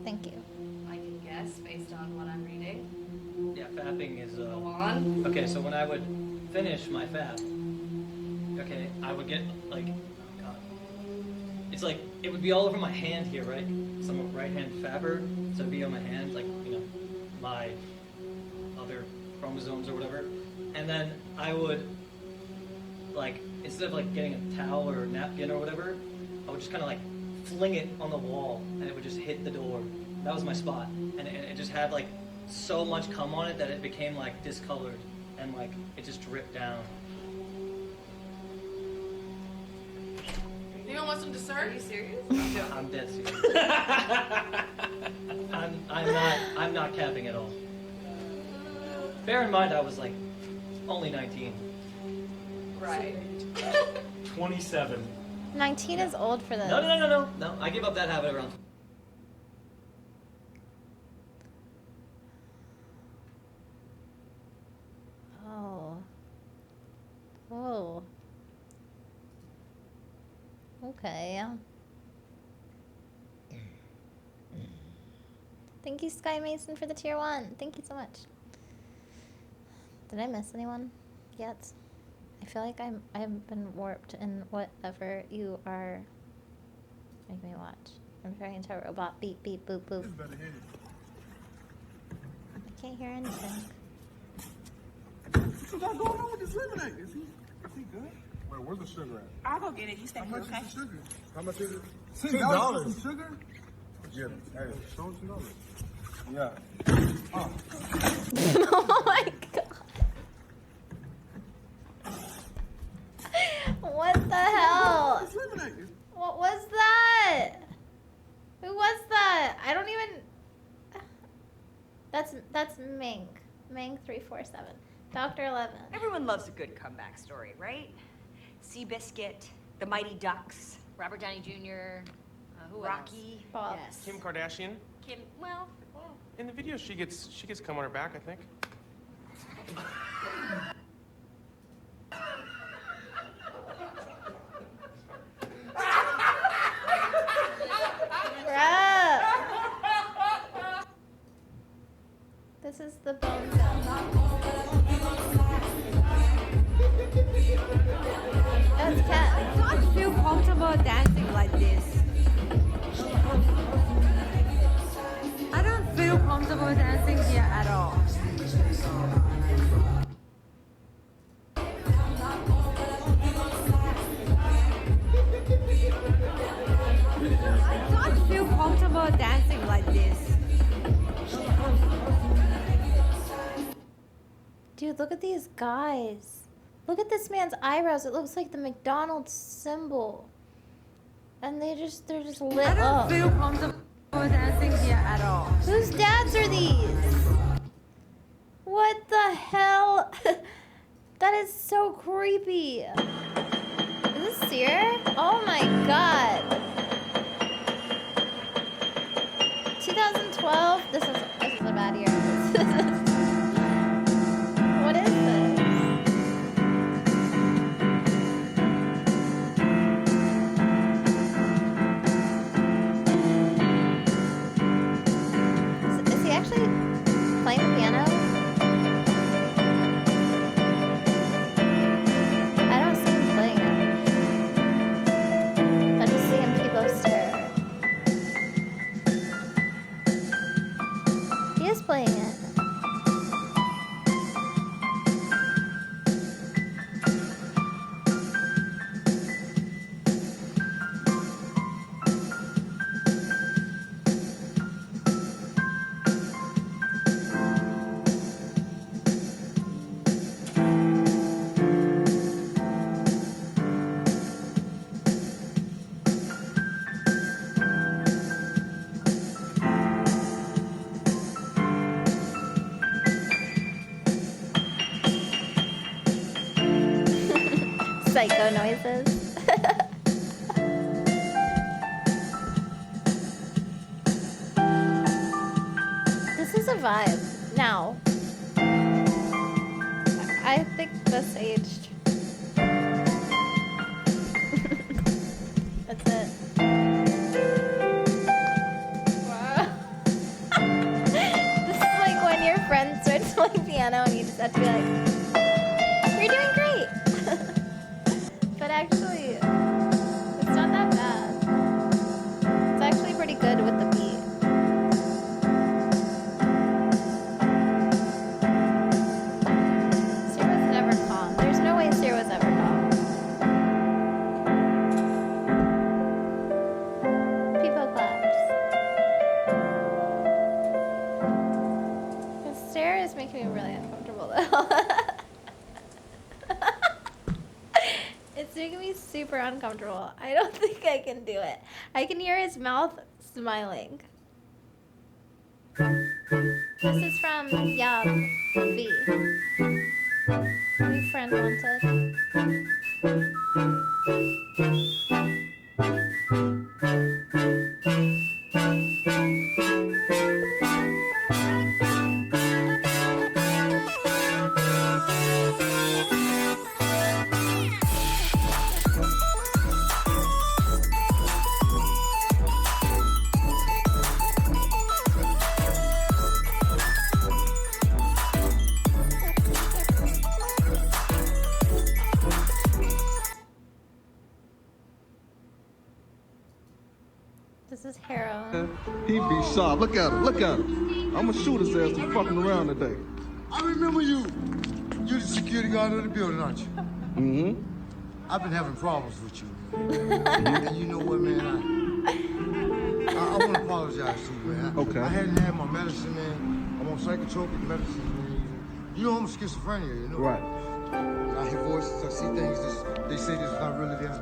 Thank you. I can guess based on what I'm reading. Yeah, fapping is Go on. Okay, so when I would finish my fap, okay, I would get like, oh god, it's like it would be all over my hand here, right? So I'm a right-hand fapper, so it'd be on my hand, like, you know, my other chromosomes or whatever, and then I would, like, instead of like getting a towel or a napkin or whatever, I would just kind of like fling it on the wall, and it would just hit the door. That was my spot, and it just had like so much cum on it that it became like discolored, and like it just dripped down. You don't want some dessert? Are you serious? I'm dead serious. I'm not capping at all. Bear in mind, I was like only 19. Right. 27. 19 is old for this. No. I gave up that habit around. Oh. Oh. Okay. Thank you, Sky Mason, for the tier 1. Thank you so much. Did I miss anyone yet? I feel like I've been warped in whatever you are making me watch. I'm turning into a robot. Beep, beep, boop, boop. I can't hear anything. What you got going on with this lemonade? Is he good? Wait, where's the sugar at? I'll go get it. You stay How here, much okay? is the sugar? How much is it? $10 for sugar? Yeah. Hey, show us $10. Yeah. Oh. Oh my god. What the hell? What was that? Who was that? I don't even. That's Ming. Ming347. Dr. 11. Everyone loves a good comeback story, right? Seabiscuit, the Mighty Ducks, Robert Downey Jr. Who Rocky. Bob. Yes. Kim Kardashian. Kim. Well. In the video, she gets cum on her back, I think. This is the bone gun. That's Cat. I don't feel comfortable dancing like this. I don't feel comfortable dancing here at all. I don't feel comfortable dancing like this. Dude, look at these guys. Look at this man's eyebrows. It looks like the McDonald's symbol. And they're just lit I up. don't feel comfortable dancing here at all. Whose dads are these? What the hell? That is so creepy. Is this Sear? Oh my god. 2012? This is a bad year. What is this? Is he actually playing the piano? I don't see him playing it. I just see him people stare. He is playing it. psycho noises. This is a vibe. Now, I think this aged. That's it. Wow. This is like when your friend starts playing piano and you just have to be like, "You're doing great." But actually, it's not that bad. It's actually pretty good with the beat. Sarah's never calm. There's no way Sarah's ever calm. People claps. Sarah is making me really uncomfortable though. It's making me super uncomfortable. I don't think I can do it. I can hear his mouth smiling. This is from V. New friend wanted. This is heroin. He be sharp. Look at him. Look at him. I'm gonna shoot his ass for fucking around today. I remember you. You're the security guard of the building, aren't you? Mm-hmm. I've been having problems with you, man. And you know what, man? I want to apologize to you, man. Okay. I hadn't had my medicine, man. I'm on psychotropic medicine, man. You know I'm schizophrenia, you know? Right. I hear voices, I see things, they say this is not really there.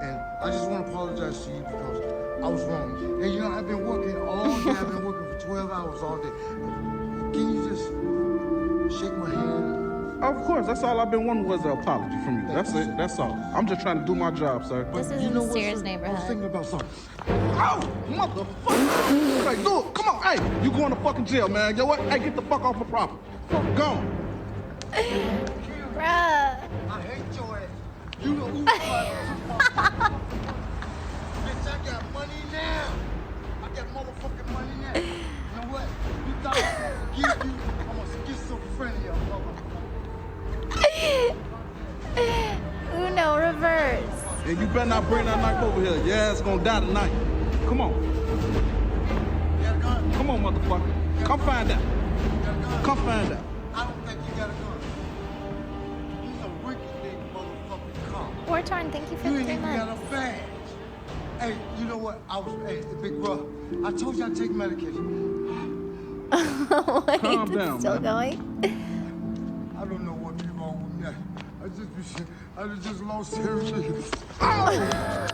And I just want to apologize to you because I was wrong. And you know, I've been working all day. I've been working for 12 hours all day. Can you just shake my hand? Of course, that's all I've been wanting was an apology from you. That's it. That's all. I'm just trying to do my job, sir. This is in Sarah's neighborhood. I was thinking about something. Oh, motherfucker! Hey, dude, come on. Hey, you going to fucking jail, man. You know what? Hey, get the fuck off the property. Fuck, gone. Bruh. I hate your ass. You know who Bitch, I got money now. I got motherfucking money now. You know what? You thought I was gonna forgive you? I'm a schizophrenia, motherfucker. Uno reverse. And you better not bring that knife over here. Your ass gonna die tonight. Come on. Come on, motherfucker. Come find out. Come find out. I don't think you got a gun. He's a wicked big motherfucking cop. War Torn, thank you for You the ain't 3 even got months. a badge. Hey, you know what? Hey, big bro, I told you I take medication. Wait, Calm it's down, still man. going? I don't know what be wrong with me. I just lost everything. Oh!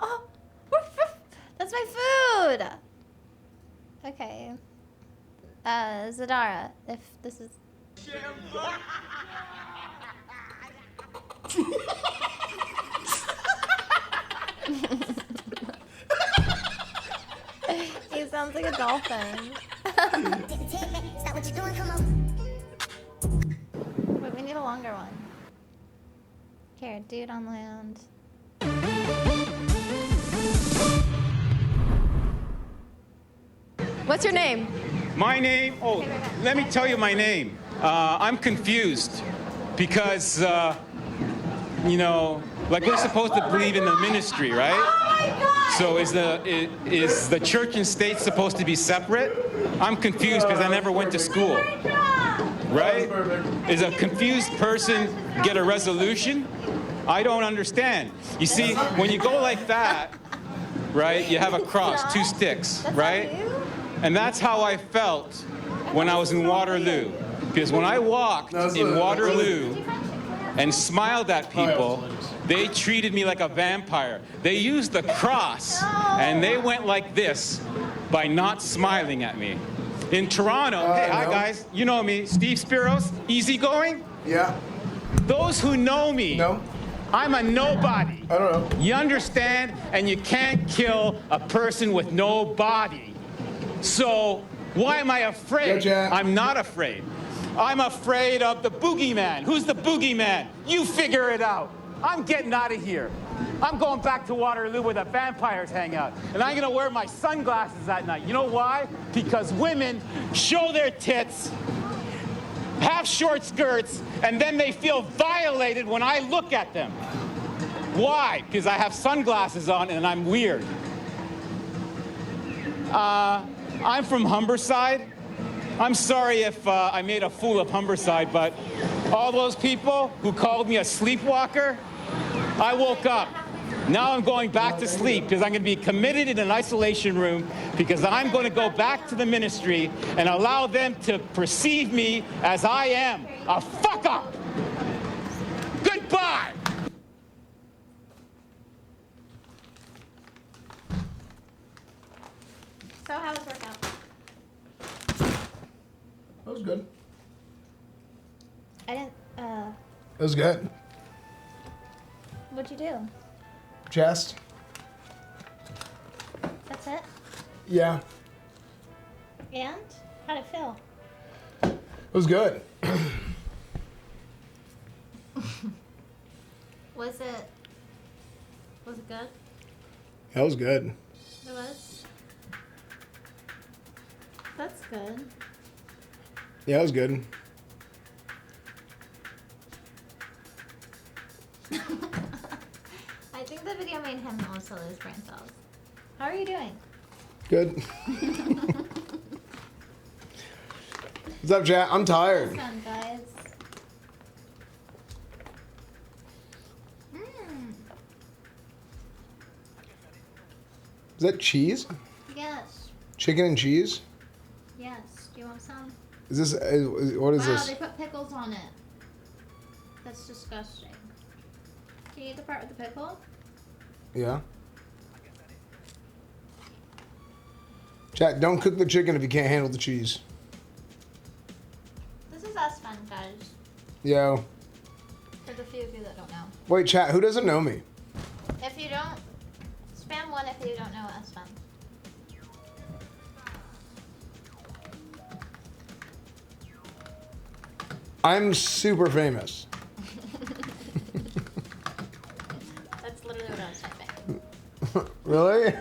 Oh, that's my food. Okay. Zadara, if this is. He sounds like a dolphin. Stop what you're doing, come on. Wait, we need a longer one. Here, dude on land. What's your name? My name? Oh, let me tell you my name. I'm confused because, you know, like we're supposed to believe in the ministry, right? So is the church and state supposed to be separate? I'm confused because I never went to school, right? Is a confused person get a resolution? I don't understand. You see, when you go like that, right, you have a cross, 2 sticks, right? And that's how I felt when I was in Waterloo. Because when I walked in Waterloo, and smiled at people, they treated me like a vampire. They used the cross, and they went like this by not smiling at me. In Toronto, hey, hi guys, you know me, Steve Spiros, easygoing? Yeah. Those who know me, I'm a nobody. I don't know. You understand? And you can't kill a person with no body. So why am I afraid? I'm not afraid. I'm afraid of the boogeyman. Who's the boogeyman? You figure it out. I'm getting out of here. I'm going back to Waterloo where the vampires hang out. And I'm going to wear my sunglasses at night. You know why? Because women show their tits, have short skirts, and then they feel violated when I look at them. Why? Because I have sunglasses on and I'm weird. I'm from Humberside. I'm sorry if I made a fool of Humberside, but all those people who called me a sleepwalker, I woke up. Now I'm going back to sleep because I'm going to be committed in an isolation room because I'm going to go back to the ministry and allow them to perceive me as I am, a fuck up. Goodbye. So how was workout? That was good. I didn't, It was good. What'd you do? Chest. That's it? Yeah. And? How'd it feel? It was good. Was it good? That was good. It was? That's good. Yeah, it was good. I think the video made him also lose brain cells. How are you doing? Good. What's up, chat? I'm tired. Well done, guys. Is that cheese? Yes. Chicken and cheese? Yes. Do you want some? Is this, what is wow, this? They put pickles on it. That's disgusting. Can you eat the part with the pickle? Yeah. Chat, don't cook the chicken if you can't handle the cheese. This is Esfand, guys. Yo. For the few of you that don't know. Wait, chat, who doesn't know me? If you don't, spam 1 if you don't know Esfand. I'm super famous. That's literally what I was typing. Really?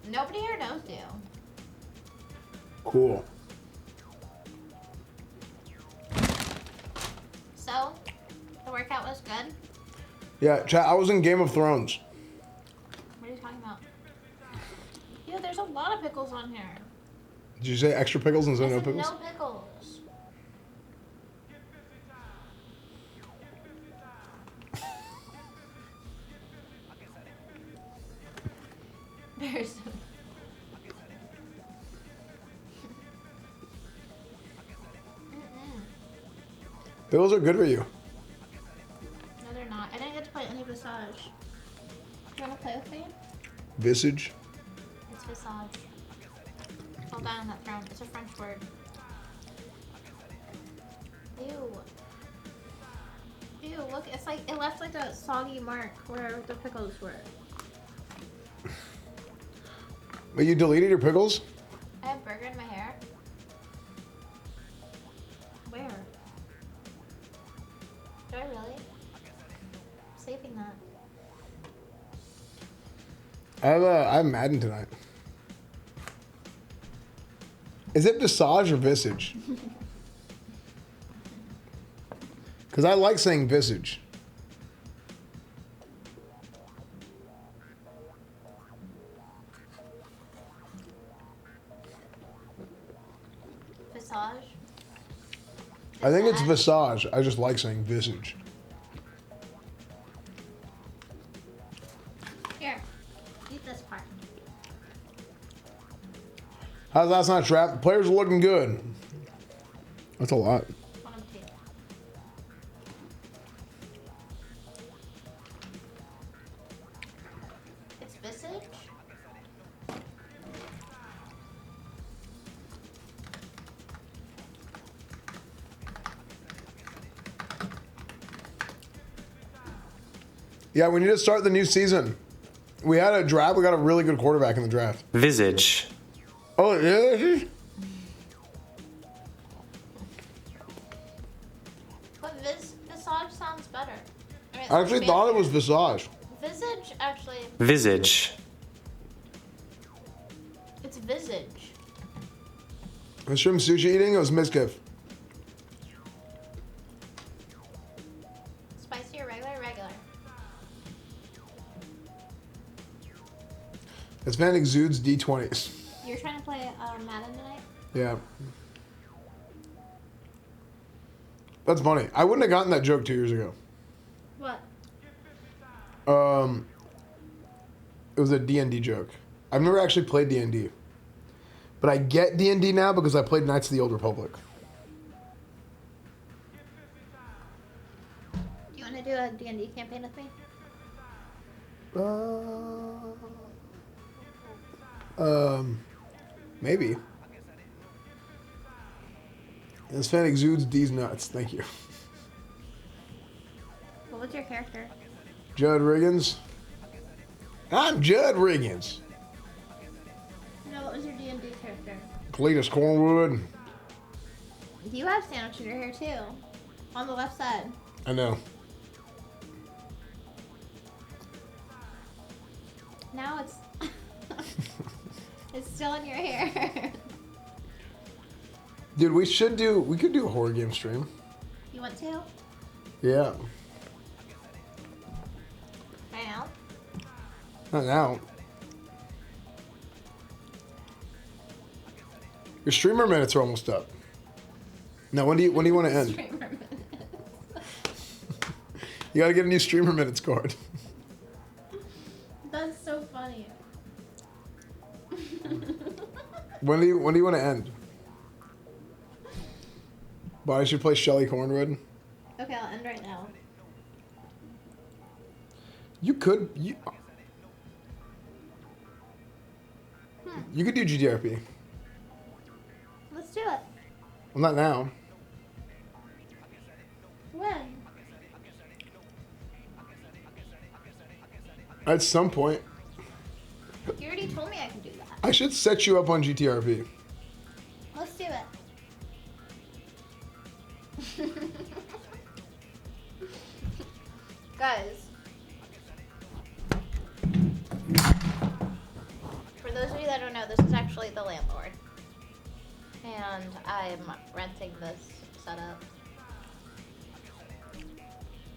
Nobody here knows you. Cool. So, the workout was good? Yeah, chat, I was in Game of Thrones. What are you talking about? Yeah, there's a lot of pickles on here. Did you say extra pickles instead of no I said pickles? no pickles. There's... Pickles are good for you. No, they're not. I didn't get to play any Visage. Do you want to play with me? Visage? It's Visage. Fall down on that throne. It's a French word. Ew. Ew, look, it's like, it left like a soggy mark where the pickles were. But you deleted your pickles? I have burger in my hair. Where? Do I really? I'm saving that. I have Madden tonight. Is it Visage or Visage? Because I like saying Visage. Visage? I think it's Visage. I just like saying Visage. Here, eat this part. How's last night's draft? The players are looking good. That's a lot. It's Visage? Yeah, we need to start the new season. We had a draft. We got a really good quarterback in the draft. Visage. Oh, yeah? But Visage sounds better. I actually thought it was Visage. Visage, actually. Visage. It's Visage. Was shrimp sushi eating? It was mizkif. Spicy or regular? Regular. Esfand exudes D20s. You're trying to play Madden tonight? Yeah. That's funny. I wouldn't have gotten that joke 2 years ago. What? It was a D&D joke. I've never actually played D&D. But I get D&D now because I played Knights of the Old Republic. Do you want to do a D&D campaign with me? Maybe. This fan exudes D's nuts. Thank you. What was your character? Judd Riggins. I'm Judd Riggins. No, what was your D&D character? Cletus Cornwood. You have sandwich in your hair too. On the left side. I know. Now it's... it's still in your hair. Dude, we could do a horror game stream. You want to? Yeah. Right now? Not now. Your streamer minutes are almost up. Now, when do you want to end? Streamer minutes. You gotta get a new streamer minutes card. That's so funny. When do you want to end? But I should play Shelly Cornwood. Okay, I'll end right now. You could do GTRP. Let's do it. Well, not now. When? At some point. You already told me I can do that. I should set you up on GTRP. Let's do it. Guys, for those of you that don't know, this is actually the landlord. And I'm renting this setup.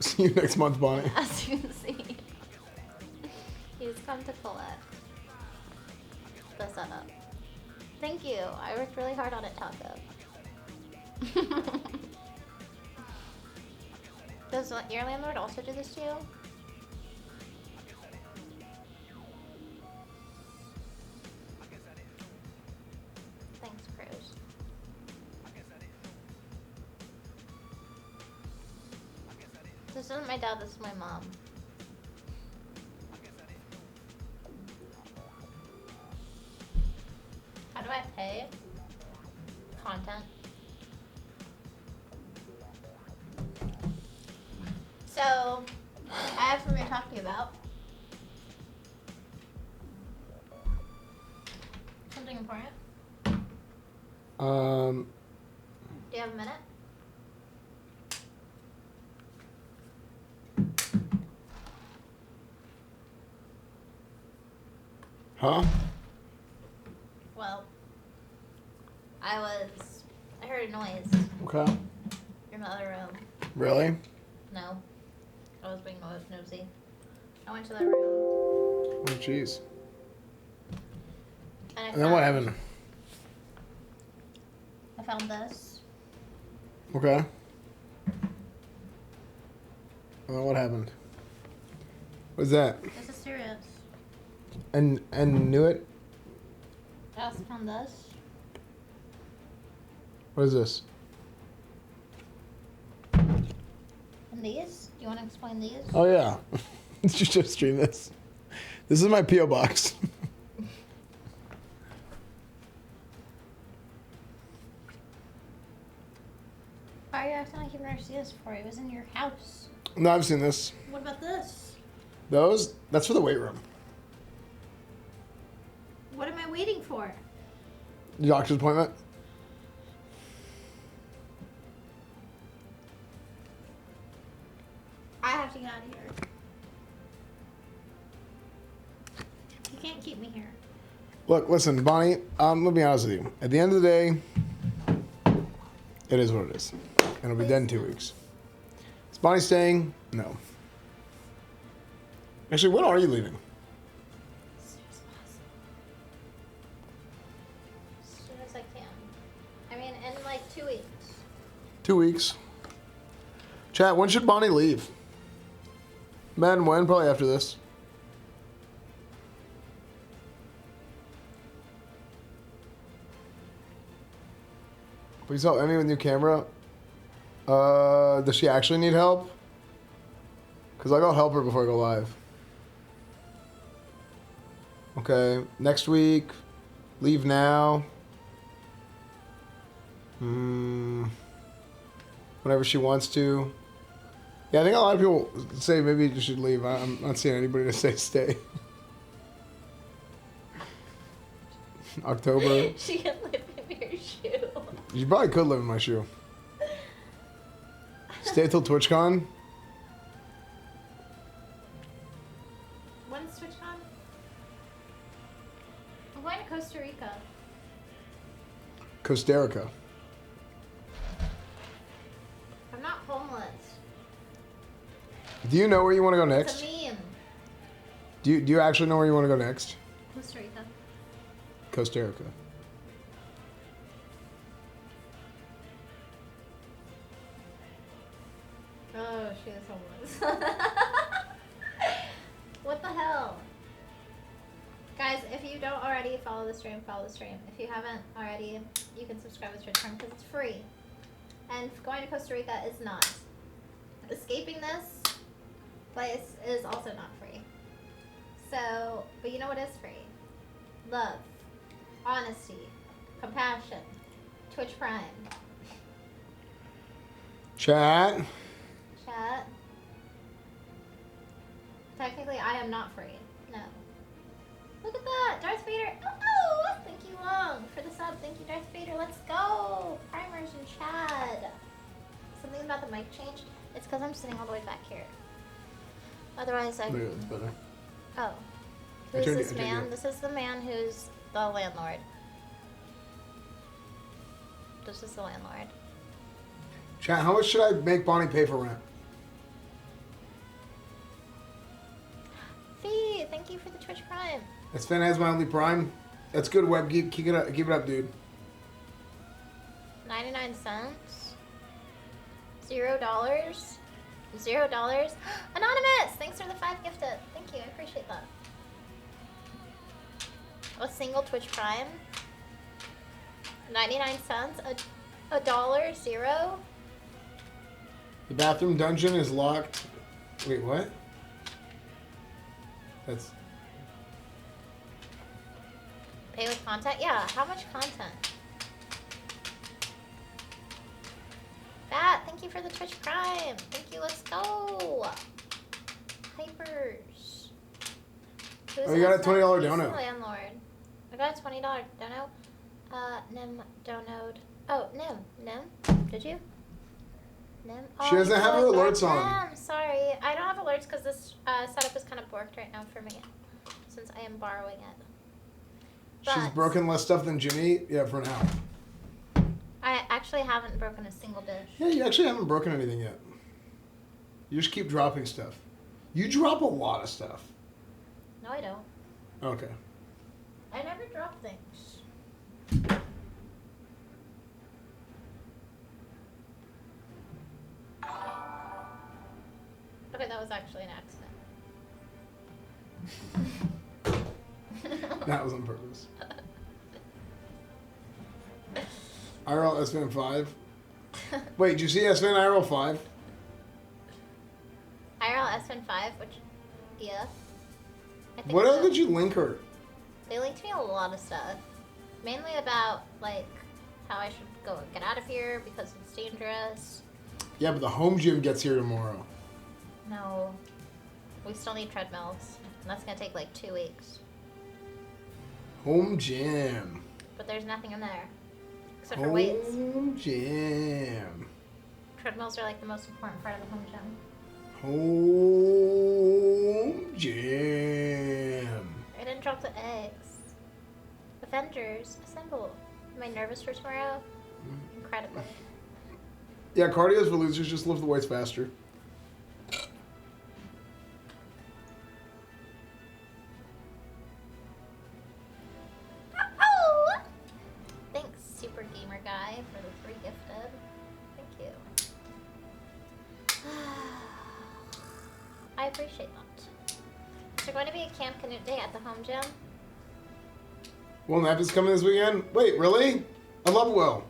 See you next month, Bonnie. As you can see. He's come to collect the setup. Thank you. I worked really hard on it, Taco. Does your landlord also do this to you? Thanks, Cruz. This isn't my dad, this is my mom. How do I pay? Content. So, I have something to talk to you about. Something important. Do you have a minute? Huh? Well, I heard a noise Okay. in the other room. Really? No. I was being nosy. I went to that room. Oh, jeez. And And then what happened? I found this. Okay. And then what happened? What's that? This is serious. And knew it? I also found this. What is this? And these? Do you want to explain these? Oh yeah. You should stream this. This is my P.O. box. Why are you acting like you've never seen this before? It was in your house. No, I've seen this. What about this? Those? That's for the weight room. What am I waiting for? The doctor's appointment. I have to get out of here. You can't keep me here. Look, listen, Bonnie, I'm gonna be honest with you. At the end of the day, it is what it is. And it'll be dead in 2 weeks. Is Bonnie staying? No. Actually, when are you leaving? As soon as I can. I mean, in like 2 weeks. 2 weeks. Chat, when should Bonnie leave? Men, when? Probably after this. Please help Emmy with new camera. Does she actually need help? Because I'll go help her before I go live. Okay, next week. Leave now. Whenever she wants to. Yeah, I think a lot of people say maybe you should leave. I'm not seeing anybody to say stay. October. She can live in your shoe. You probably could live in my shoe. Stay till TwitchCon. When's TwitchCon? I'm going to Costa Rica. Costa Rica. I'm not homeless. Do you know where you want to go next? It's a meme. Do you actually know where you want to go next? Costa Rica. Costa Rica. Oh, she is homeless. What the hell? Guys, if you don't already follow the stream, follow the stream. If you haven't already, you can subscribe to Twitch because it's free. And going to Costa Rica is not. Escaping this place is also not free. So, but you know what is free? Love, honesty, compassion, Twitch Prime. Chat. Chat. Technically, I am not free. No. Look at that! Darth Vader! Oh! Thank you, Long, for the sub. Thank you, Darth Vader. Let's go! Primers and Chad. Something about the mic changed? It's because I'm sitting all the way back here. Otherwise, I... Maybe that's better. Oh. I Who's turned this it- I turned man? it. This is the man who's the landlord. This is the landlord. Chat, how much should I make Bonnie pay for rent? Fee, thank you for the Twitch Prime. Esfand has my only prime. That's good, Web. Keep it up, dude. 99 cents. $0. $0. Anonymous! Thanks for the 5 gifted. Thank you, I appreciate that. A single Twitch Prime. 99 cents. A dollar. 0. The bathroom dungeon is locked. Wait, what? That's... Pay with content? Yeah, how much content? Bat, thank you for the Twitch Prime. Thank you, let's go. Hypers. Oh, you got a $20 Who's the dono. landlord? I got a $20 dono. Nim donoed. Oh, Nim. Did you? Nim? Oh, She doesn't you have her did. alerts on. Nim, sorry. I don't have alerts because this setup is kind of borked right now for me. Since I am borrowing it. She's But broken less stuff than Jimmy? Yeah, for now. I actually haven't broken a single dish. Yeah, you actually haven't broken anything yet. You just keep dropping stuff. You drop a lot of stuff. No, I don't. Okay. I never drop things. Okay, that was actually an accident. That was on purpose. IRL Esfand 5. Wait, did you see Esfand IRL 5? IRL Esfand 5, which, yeah. I think What else so. did you link her? They linked me a lot of stuff. Mainly about, like, how I should go get out of here because it's dangerous. Yeah, but the home gym gets here tomorrow. No. We still need treadmills. And that's gonna take like 2 weeks. Home gym. But there's nothing in there. Except for weights. Home gym. Treadmills are like the most important part of the home gym. Home gym. I didn't drop the eggs. Avengers, assemble. Am I nervous for tomorrow? Incredible. Yeah, cardio's for losers. Just lift the weights faster. Oh! Thanks, Super Gamer Guy, for the 3 gifted. Thank you. I appreciate that. Is there going to be a Camp Canute Day at the home gym? Will Nap is coming this weekend? Wait, really? I love Will.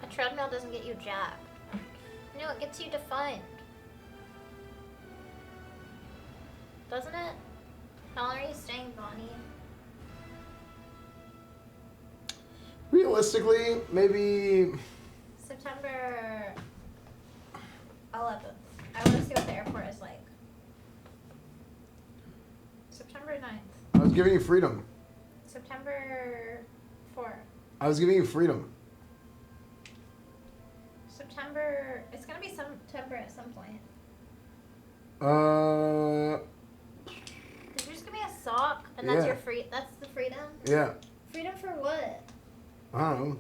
A treadmill doesn't get you jacked. No, it gets you defined. Doesn't it? How long are you staying, Bonnie? Realistically, maybe... September 11th. I want to see what the airport is like. September 9th. I was giving you freedom. September 4th. I was giving you freedom. September... It's going to be September at some point. Did you just give me a sock? And that's Yeah. your free... That's the freedom? Yeah. Freedom for what? I don't know.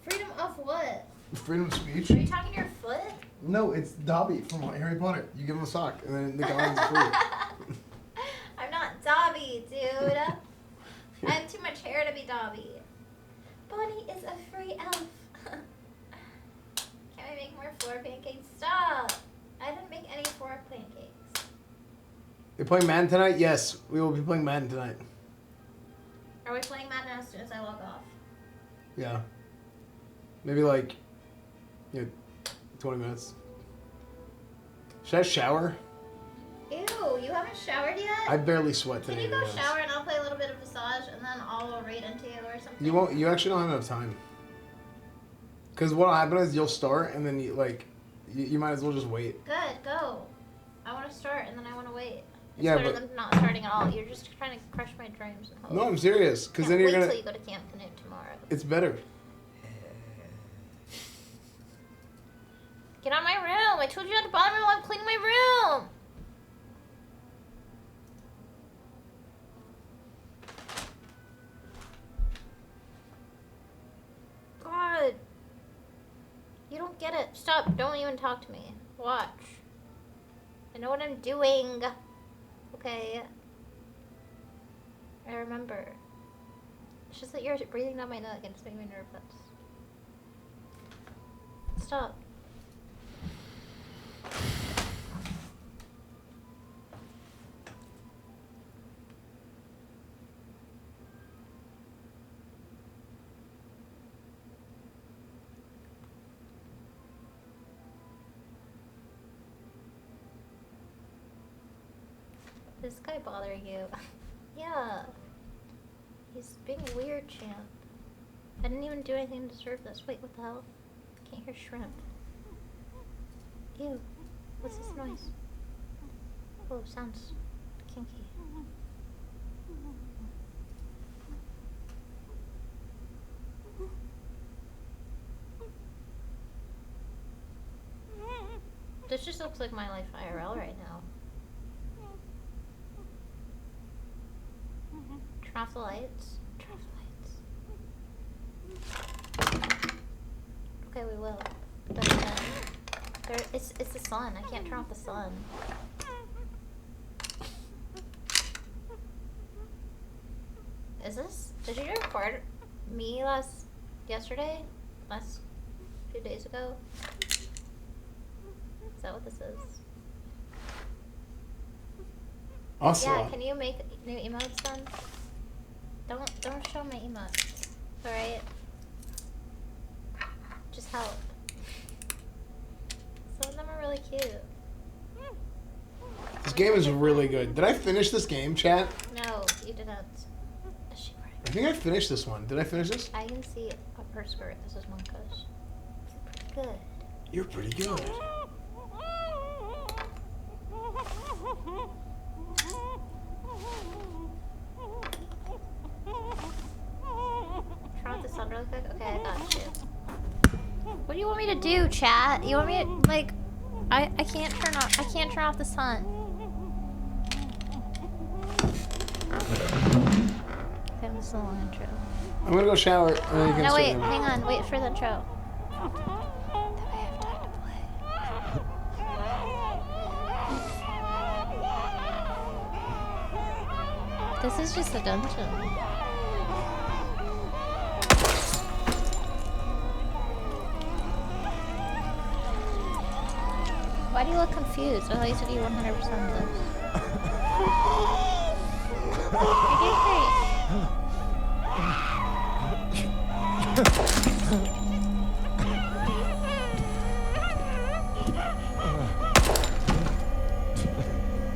Freedom of what? Freedom of speech? Are you talking to your foot? No, it's Dobby from Harry Potter. You give him a sock, and then the guy's free. I'm not Dobby, dude. I have too much hair to be Dobby. Bonnie is a free elf. Can we make more floor pancakes? Stop! I didn't make any floor pancakes. You're playing Madden tonight? Yes, we will be playing Madden tonight. Are we playing Madden as soon as I log off? Yeah. Maybe like, 20 minutes. Should I shower? Ew, you haven't showered yet? I barely sweat today. Can you go to be honest. shower and I'll play a little bit of Visage and then I'll raid into you or something? You won't. You actually don't have enough time. Because what'll happen is you'll start and then you might as well just wait. Good, go. I want to start and then I want to wait. It's Yeah, better but- than not starting at all. You're just trying to crush my dreams and hopes. No, I'm serious. Because then Can't you're wait gonna. till you go to Camp Canute tomorrow. It's better. Get out of my room! I told you not to bother me while I'm cleaning my room! God. You don't get it. Stop. Don't even talk to me. Watch. I know what I'm doing. Okay. I remember. It's just that you're breathing down my neck and it's making me nervous. Stop. Is this guy bothering you? Yeah. He's being a weird champ. I didn't even do anything to deserve this. Wait, what the hell? Can't hear shrimp. Ew. What's this noise? Oh, sounds kinky. This just looks like my life IRL right now. Turn off the lights. Turn off the lights. Okay, we will. But it's the sun. I can't turn off the sun. Is this? Did you record me yesterday? Last few days ago? Is that what this is? Awesome. Yeah, can you make new emotes then? Don't show my emotes. Alright? Just help. Some of them are really cute. This game is really good. Did I finish this game, chat? No, you didn't. I think I finished this one. Did I finish this? I can see up her skirt. This is one kush. Pretty good. You're pretty good. Turn off the sound really quick? Okay, I got you. What do you want me to do, chat? You want me to, like, I can't turn off the sun. Okay, this is a long intro. I'm gonna go shower. And then you can No, start wait, in. hang on. Wait for the intro. This is just a dungeon. Why do you look confused? I thought you said you 100% this. You're doing great.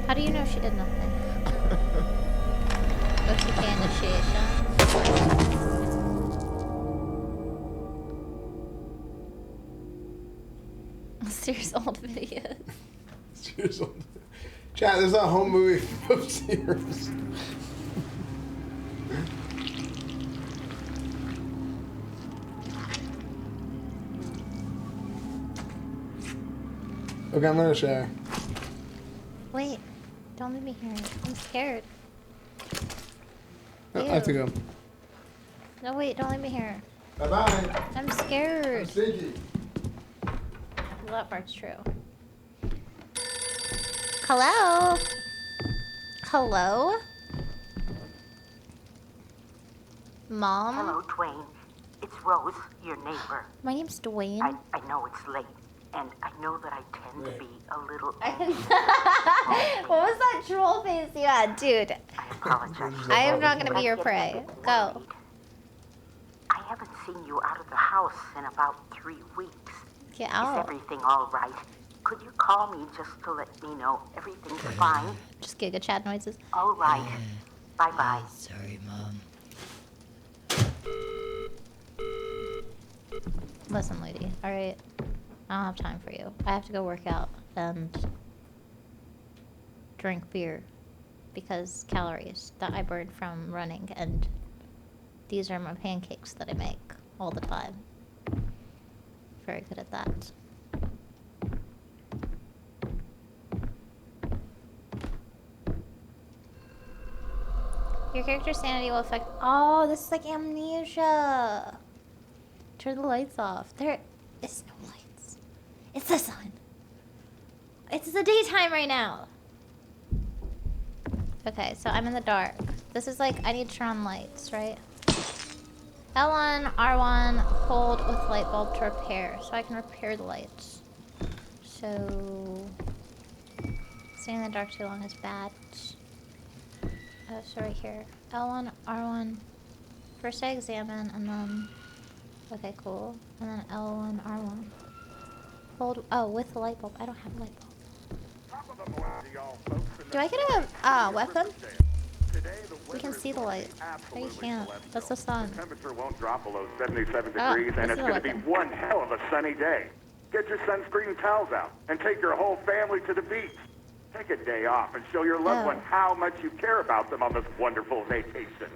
How do you know she did nothing? OTK initiation. Serious old videos. Serious old. Chat, there's a home movie of Sears. Okay, I'm gonna shower. Wait, don't leave me here. I'm scared. No, I have to go. No, wait, don't leave me here. Bye-bye. I'm scared. I'm stinky. Well, that part's true. Hello? Hello? Mom? Hello, Dwayne. It's Rose, your neighbor. My name's Dwayne. I know it's late, and I know that I tend to be a little What was that troll face you had, dude? I apologize. I am not gonna be your prey. Go. I haven't seen you out of the house in about 3 weeks. Get Is out. everything all right? Could you call me just to let me know everything's fine? Just Giga Chat noises. All right. Bye-bye. Sorry, Mom. Listen, lady, alright? I don't have time for you. I have to go work out and drink beer because calories that I burn from running, and these are my pancakes that I make all the time. Very good at that. Your character's sanity will affect. Oh, this is like amnesia. Turn the lights off. There is no lights. It's the sun. It's the daytime right now. Okay, so I'm in the dark. This is like, I need to turn on lights, right? L1, R1, hold with light bulb to repair. So I can repair the lights. So, staying in the dark too long is bad. Oh, so right here. L1, R1. First I examine, and then... Okay, cool. And then L1, R1. Hold... Oh, with the light bulb. I don't have a light bulb. Do I get a weapon? We can see the light. No, you can't. That's the sun. Temperature won't drop below 77 Oh, degrees, and this it's is a going to be weapon. one hell of a sunny day. Get your sunscreen towels out and take your whole family to the beach. Take a day off and show your loved Oh. ones how much you care about them on this wonderful vacation.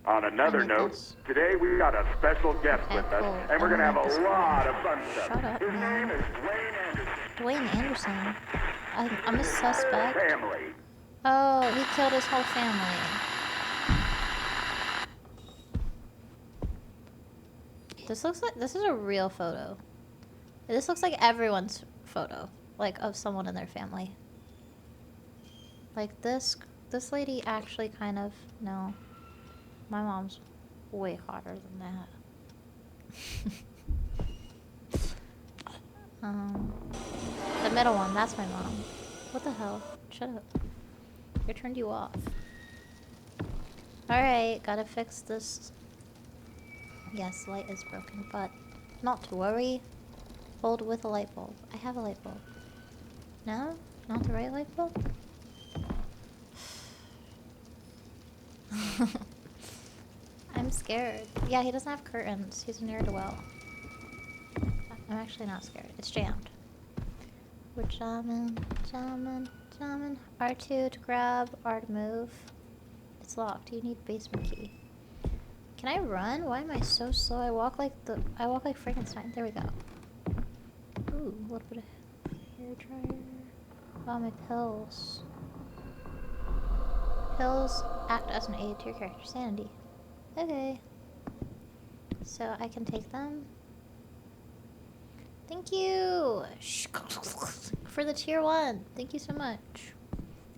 On another note, today we got a special guest with us, and we're going to have a lot of fun stuff. Shut up, His man. name is Dwayne Anderson. Dwayne Anderson. I'm a suspect. Family. Oh, he killed his whole family. This looks like, this is a real photo. This looks like everyone's photo, like of someone in their family. Like this lady actually kind of, no. My mom's way hotter than that. The middle one, that's my mom. What the hell? Shut up. I turned you off. Alright, gotta fix this. Yes, light is broken, but not to worry. Hold with a light bulb. I have a light bulb. No? Not the right light bulb? I'm scared. Yeah, he doesn't have curtains. He's near the well. I'm actually not scared. It's jammed. We're jamming. R2 to grab, R to move. It's locked. You need basement key. Can I run? Why am I so slow? I walk like Frankenstein. There we go. Ooh, a little bit of hair dryer. Oh, my pills. Pills act as an aid to your character's sanity. Okay. So I can take them. Thank you! For the tier 1. Thank you so much.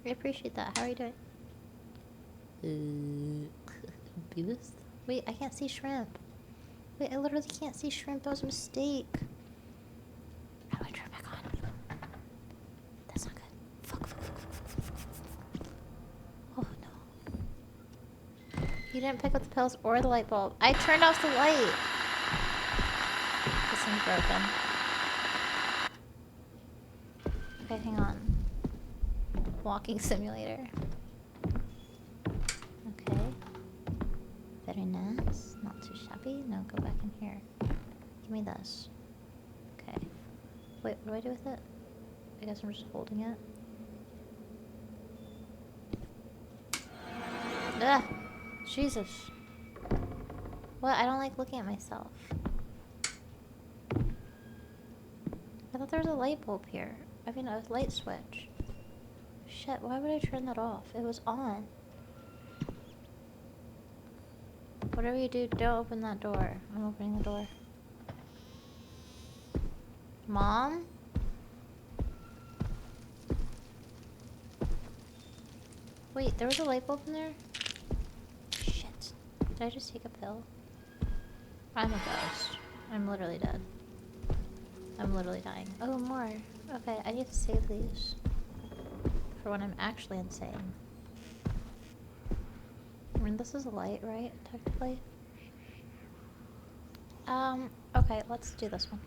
I appreciate that. How are you doing? Beavis? Wait, I can't see shrimp. Wait, I literally can't see shrimp. That was a mistake. How do I turn it back on? That's not good. Fuck. Oh no. You didn't pick up the pills or the light bulb. I turned off the light. This thing's broken. Okay, hang on. Walking simulator. Okay. Very nice. Not too shabby. No, go back in here. Give me this. Okay. Wait, what do I do with it? I guess I'm just holding it. Ugh! Jesus. What? I don't like looking at myself. I thought there was a light bulb here. I mean, a light switch. Shit, why would I turn that off? It was on. Whatever you do, don't open that door. I'm opening the door. Mom? Wait, there was a light bulb in there? Shit. Did I just take a pill? I'm a ghost. I'm literally dead. I'm literally dying. Oh, more. Okay, I need to save these. For when I'm actually insane. I mean, this is a light, right? Technically. Okay, let's do this one.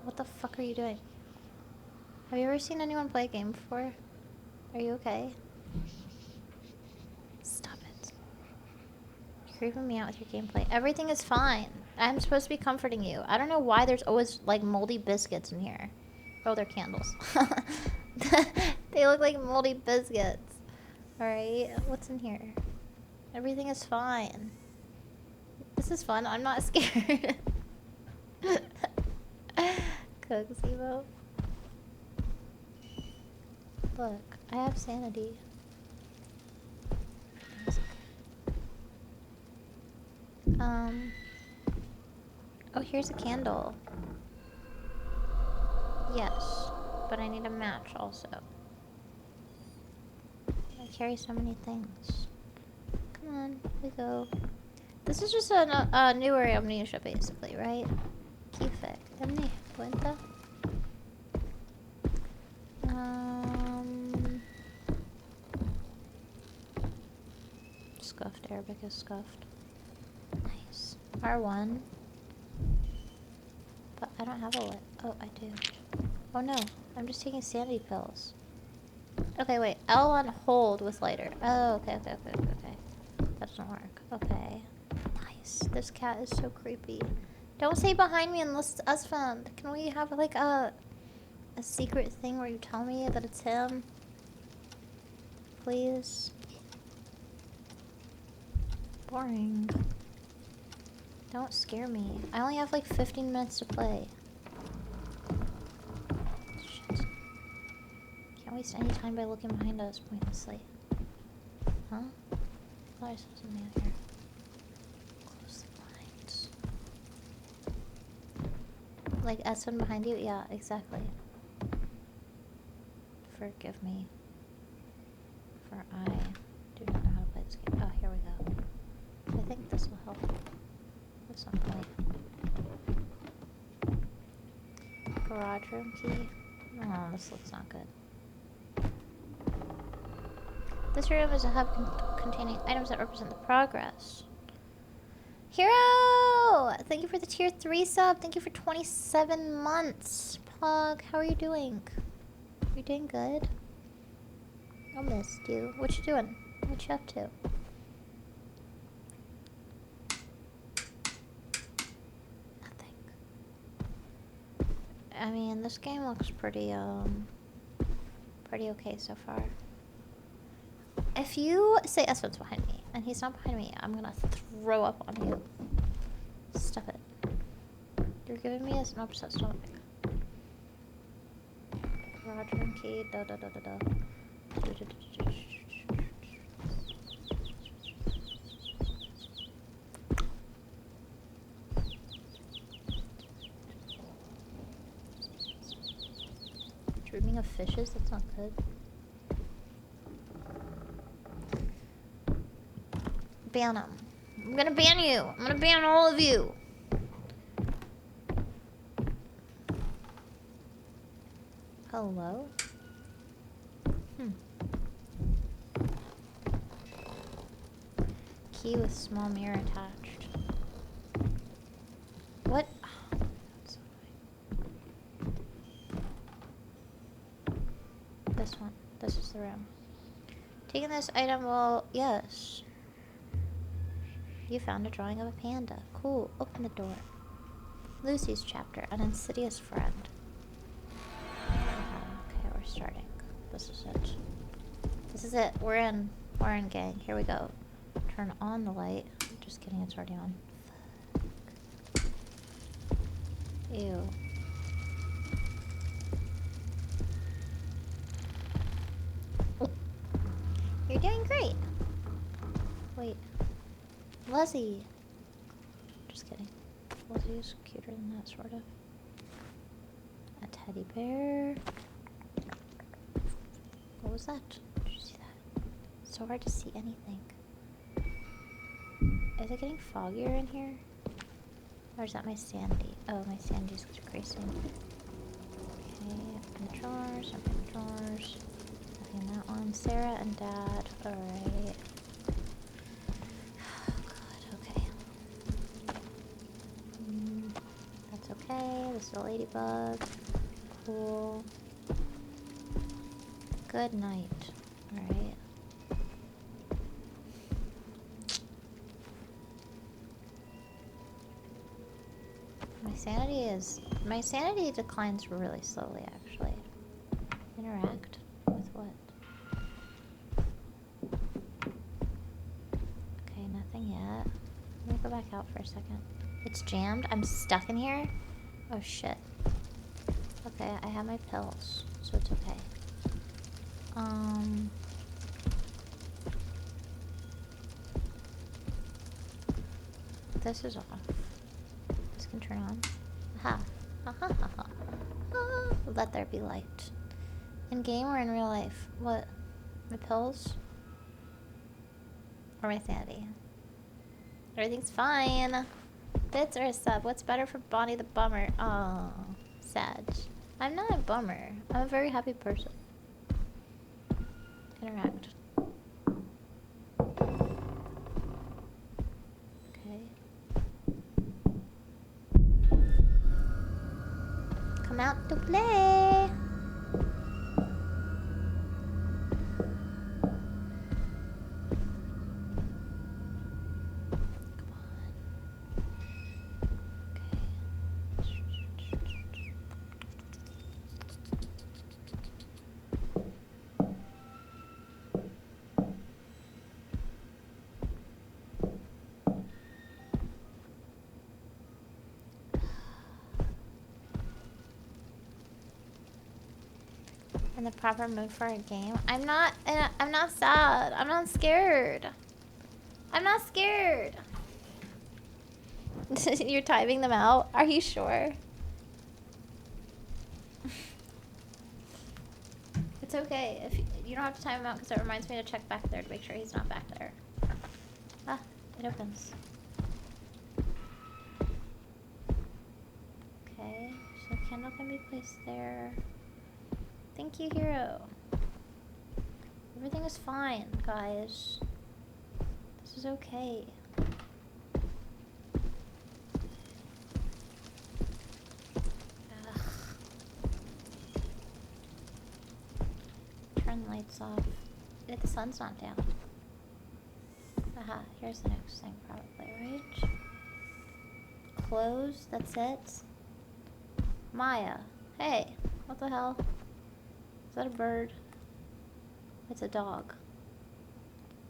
What the fuck are you doing? Have you ever seen anyone play a game before? Are you okay? Stop it. You're creeping me out with your gameplay. Everything is fine. I'm supposed to be comforting you. I don't know why there's always, like, moldy biscuits in here. Oh, they're candles. They look like moldy biscuits. Alright, what's in here? Everything is fine. This is fun. I'm not scared. Cooks, Evo. Look, I have sanity. Oh, here's a candle. Yes, but I need a match also. I carry so many things. Come on, we go. This is just a newer amnesia, basically, right? Kifik. Amnesia. Cuenta. Scuffed. Arabic is scuffed. Nice. R1. But I don't have a lit. Oh, I do. Oh no, I'm just taking sanity pills. Okay, wait. L on hold with lighter. Oh, okay. That doesn't work. Okay. Nice. This cat is so creepy. Don't say behind me unless it's Esfand. Can we have like a secret thing where you tell me that it's him? Please. Boring. Don't scare me. I only have like 15 minutes to play. Shit. Can't waste any time by looking behind us pointlessly. Huh? I thought I saw something out here. Close the blinds. Like S1 behind you? Yeah, exactly. Forgive me. For I do not know how to play this game. Oh, here we go. I think this will help at some point. Garage room key. Oh, this looks not good. This room is a hub containing items that represent the progress. Hero! Thank you for the tier 3 sub. Thank you for 27 months. Pog, how are you doing? You doing good? I missed you. What you doing? What you up to? Nothing. I mean, this game looks pretty okay so far. If you say Esfand's behind me, and he's not behind me, I'm gonna throw up on you. Stop it. You're giving me an upset stomach. Roger and Key, da da da da da. Dreaming of fishes? That's not good. Ban them. I'm gonna ban you. I'm gonna ban all of you. Hello? Key with small mirror attached. What? Oh, that's so annoying. This one. This is the room. Taking this item will... Yes. You found a drawing of a panda. Cool. Open the door. Lucy's chapter. An insidious friend. Okay, we're starting. This is it. This is it. We're in, gang. Here we go. Turn on the light. Just kidding, it's already on. Fuck. Ew. You're doing great. Wait. Lizzie. Just kidding. Lizzie's cuter than that, sort of. A teddy bear. What was that? Did you see that? It's so hard to see anything. Is it getting foggier in here? Or is that my sanity? Oh, my sanity's decreasing. Okay, open the drawers, open the drawers. Nothing in that one. Sarah and Dad. Alright. Oh, God, okay. That's okay. This is a ladybug. Cool. Good night. Alright. My sanity declines really slowly, actually. Interact with what? Okay, nothing yet. Let me go back out for a second. It's jammed? I'm stuck in here? Oh shit. Okay, I have my pills, so it's okay. This is off. This can turn on. Aha. Aha ha ha. Let there be light. In game or in real life? What? My pills? Or my sanity? Everything's fine. Bits or a sub? What's better for Bonnie the Bummer? Oh, sad. I'm not a bummer. I'm a very happy person. Interact. Okay. Come out to play. In the proper mood for a game. I'm not sad. I'm not scared. I'm not scared. You're timing them out? Are you sure? It's okay. If you don't have to time him out because it reminds me to check back there to make sure he's not back there. Ah, it opens. Okay, so candle can be placed there. Thank you, hero. Everything is fine, guys. This is okay. Ugh. Turn the lights off. The sun's not down. Aha, here's the next thing probably, right? Close, that's it. Maya. Hey, what the hell? Is that a bird? It's a dog.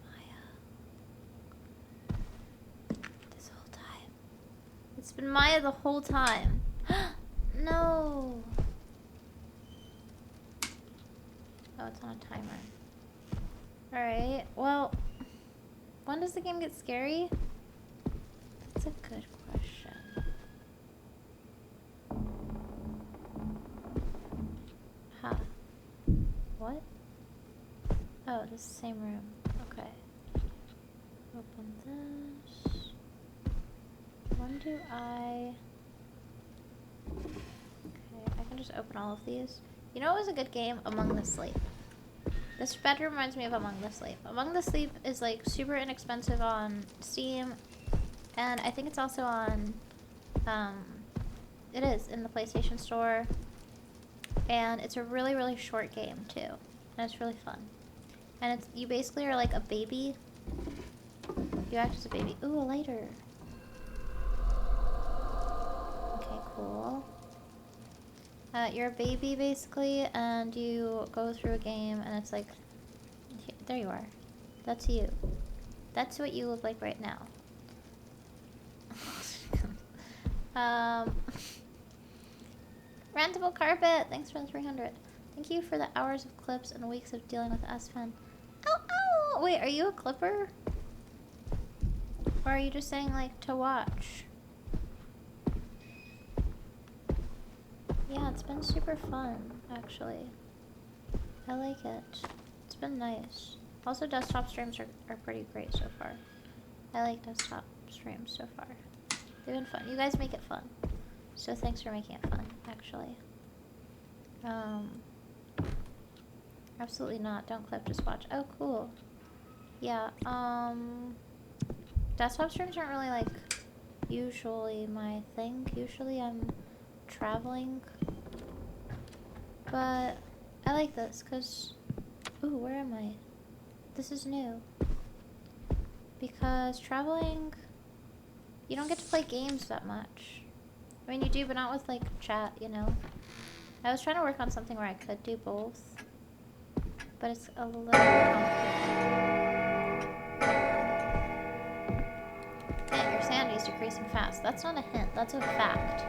Maya. This whole time. It's been Maya the whole time. No. Oh, it's on a timer. Alright, well, when does the game get scary? That's a good question. Huh. What? Oh, this is the same room. Okay. Open this. When do I... Okay, I can just open all of these. You know what was a good game? Among the Sleep. This bedroom reminds me of Among the Sleep. Among the Sleep is like super inexpensive on Steam. And I think it's also on... it is in the PlayStation Store. And it's a really, really short game too. And it's really fun. And it's, you basically are like a baby. You act as a baby. Ooh, a lighter. Okay, cool. You're a baby basically, and you go through a game, and it's like, there you are. That's you. That's what you look like right now. Rentable carpet. Thanks for the 300. Thank you for the hours of clips and weeks of dealing with Esfand. Oh, oh! Wait, are you a clipper? Or are you just saying, like, to watch? Yeah, it's been super fun, actually. I like it. It's been nice. Also, desktop streams are pretty great so far. I like desktop streams so far. They've been fun. You guys make it fun. So thanks for making it fun, actually. Absolutely not. Don't clip, just watch. Oh, cool. Yeah, desktop streams aren't really, like, usually my thing. Usually I'm traveling. But I like this, because... Ooh, where am I? This is new. Because traveling... You don't get to play games that much. I mean, you do, but not with, like, chat, you know? I was trying to work on something where I could do both. But it's a little complicated. Hint, your sanity is decreasing fast. That's not a hint, that's a fact.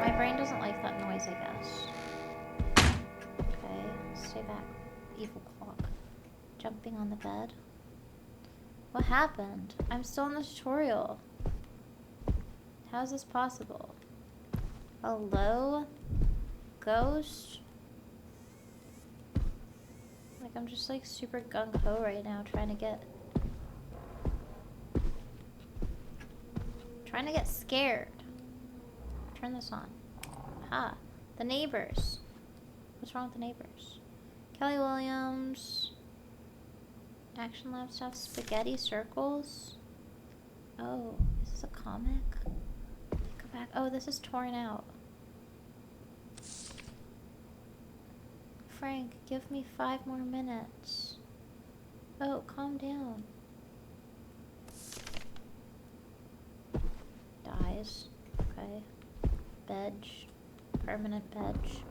My brain doesn't like that noise, I guess. Okay, stay back. Evil clock. Jumping on the bed. What happened? I'm still in the tutorial. How is this possible? Hello? Ghost? Like, I'm just like super gung-ho right now trying to get scared. Turn this on. Aha. The neighbors. What's wrong with the neighbors? Kelly Williams. Action Lab stuff. Spaghetti circles. Oh, is this a comic? Go back. Oh, this is torn out. Frank, give me 5 more minutes. Oh, calm down. Dies. Okay. Bedge. Permanent bedge.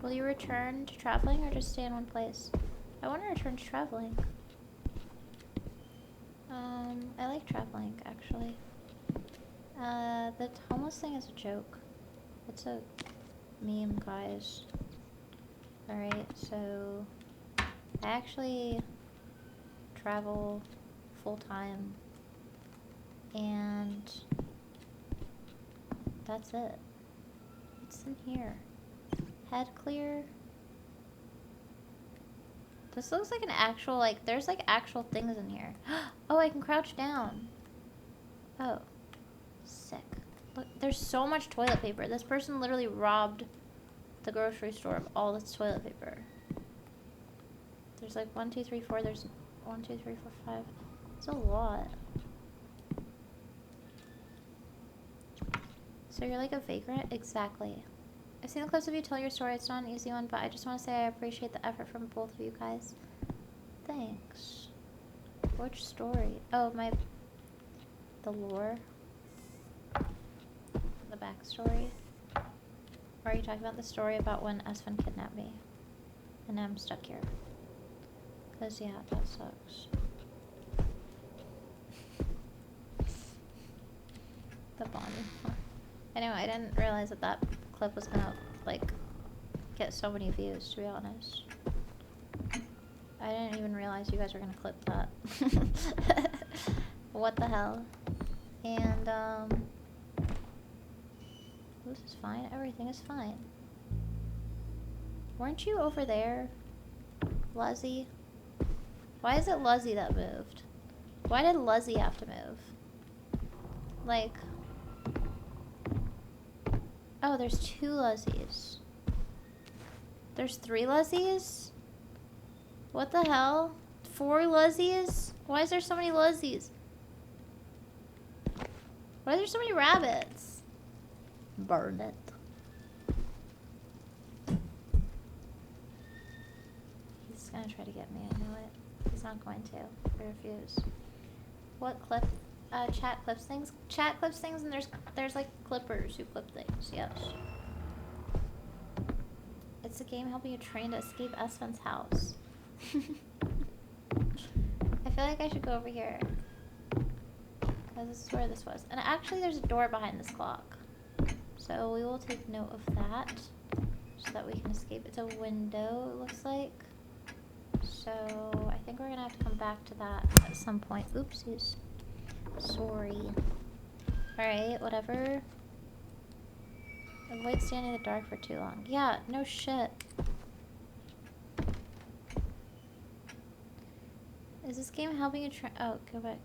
Will you return to traveling or just stay in one place? I want to return to traveling. I like traveling, actually. The homeless thing is a joke. It's a meme, guys. Alright, so I actually travel full-time, and that's it. What's in here? Head clear? This looks like an actual, like, there's like actual things in here. Oh, I can crouch down. Oh, sick. Look, there's so much toilet paper. This person literally robbed the grocery store of all this toilet paper. There's like 1, 2, 3, 4. There's 1, 2, 3, 4, 5. It's a lot. So you're like a vagrant? Exactly. I've seen the clips of you tell your story. It's not an easy one, but I just want to say I appreciate the effort from both of you guys. Thanks. Which story? Oh, the lore? The backstory? Or are you talking about the story about when Esfand kidnapped me? And now I'm stuck here. Because, yeah, that sucks. The Bonnie. Anyway, I didn't realize that that clip was gonna, like, get so many views, to be honest. I didn't even realize you guys were gonna clip that. What the hell? And, this is fine. Everything is fine. Weren't you over there, Luzzy? Why is it Luzzy that moved? Why did Luzzy have to move? Like... Oh, there's 2 Luzzies. There's 3 Luzzies? What the hell? 4 Luzzies? Why is there so many Luzzies? Why are there so many rabbits? Burn it. He's gonna try to get me, I know it. He's not going to. I refuse. What clip? Chat clips things. Chat clips things, and there's like clippers who clip things. Yes. It's a game helping you train to escape Esfand's house. I feel like I should go over here because this is where this was. And actually, there's a door behind this clock, so we will take note of that so that we can escape. It's a window, it looks like. So I think we're gonna have to come back to that at some point. Oopsies. Sorry. Alright, whatever. Avoid standing in the dark for too long. Yeah, no shit. Is this game helping you try? Oh, go back.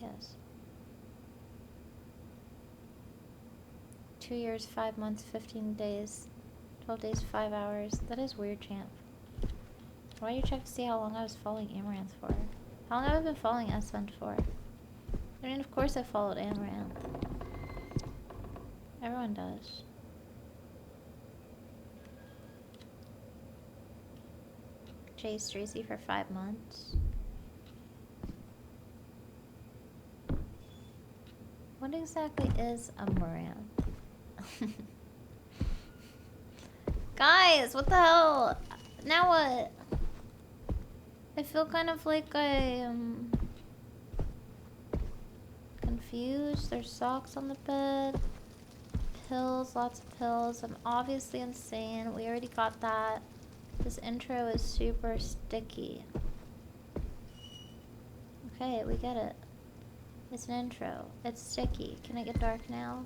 Yes. 2 years, 5 months, 15 days, 12 days, 5 hours. That is weird, champ. Why do you check to see how long I was following Amaranth for? How long have I been following Esfand for? I mean, of course I followed Amaranth. Everyone does. Chase Tracy for 5 months. What exactly is Amaranth? Guys, what the hell? Now what? I feel kind of like I am confused. There's socks on the bed. Pills, lots of pills. I'm obviously insane. We already got that. This intro is super sticky. Okay, we get it. It's an intro. It's sticky. Can it get dark now?